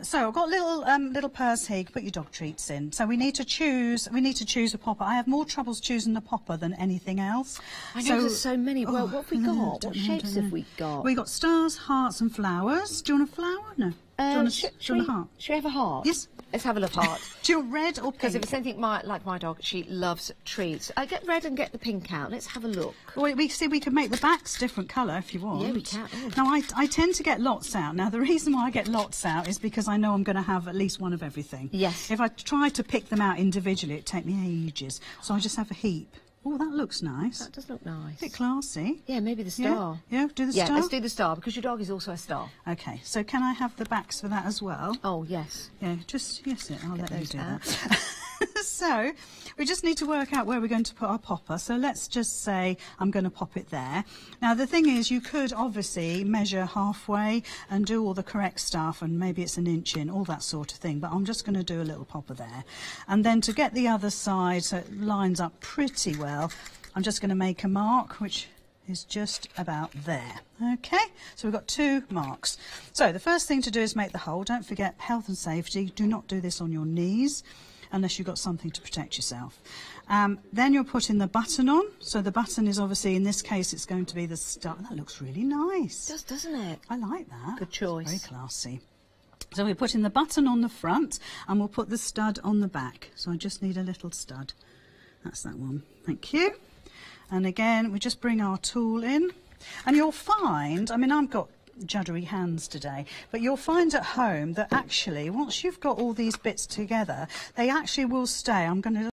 [SPEAKER 4] So I've got a little purse here. You can put your dog treats in. So we need to choose a popper. I have more troubles choosing the popper than anything else.
[SPEAKER 7] I know there's so many. Well, what have we got? What shapes have we got?
[SPEAKER 4] We got stars, hearts, and flowers. Do you want a flower? No. Do you want a heart?
[SPEAKER 7] Should we have a heart?
[SPEAKER 4] Yes.
[SPEAKER 7] Let's have a look heart.
[SPEAKER 4] Do you want red or pink?
[SPEAKER 7] Because if it's anything like my dog, she loves treats. I get red and get the pink out. Let's have a look.
[SPEAKER 4] Well, we can make the backs different colour if you want.
[SPEAKER 7] Yeah, we can. Oh.
[SPEAKER 4] Now, I tend to get lots out. Now, the reason why I get lots out is because I know I'm going to have at least one of everything.
[SPEAKER 7] Yes.
[SPEAKER 4] If I try to pick them out individually, it'd take me ages. So I just have a heap. Oh, that looks nice.
[SPEAKER 7] That does look nice.
[SPEAKER 4] A bit classy.
[SPEAKER 7] Yeah, maybe the star.
[SPEAKER 4] Yeah, do the star?
[SPEAKER 7] Yeah, let's do the star, because your dog is also a star.
[SPEAKER 4] OK, so can I have the backs for that as well?
[SPEAKER 7] Oh, yes.
[SPEAKER 4] Yeah, I'll let you do that. So we just need to work out where we're going to put our popper. So let's just say I'm going to pop it there. Now, the thing is, you could obviously measure halfway and do all the correct stuff, and maybe it's an inch in, all that sort of thing. But I'm just going to do a little popper there. And then to get the other side so it lines up pretty well, I'm just going to make a mark, which is just about there. Okay, so we've got 2 marks. So the first thing to do is make the hole. Don't forget health and safety. Do not do this on your knees unless you've got something to protect yourself. Then you're putting the button on. So the button is obviously, in this case, it's going to be the start. That looks really nice.
[SPEAKER 7] It does, doesn't it?
[SPEAKER 4] I like that.
[SPEAKER 7] Good choice.
[SPEAKER 4] Very classy. So we're putting the button on the front and we'll put the stud on the back. So I just need a little stud. That's that one. Thank you. And again, we just bring our tool in. And you'll find, I mean, I've got juddery hands today, but you'll find at home that actually once you've got all these bits together, they actually will stay. I'm going to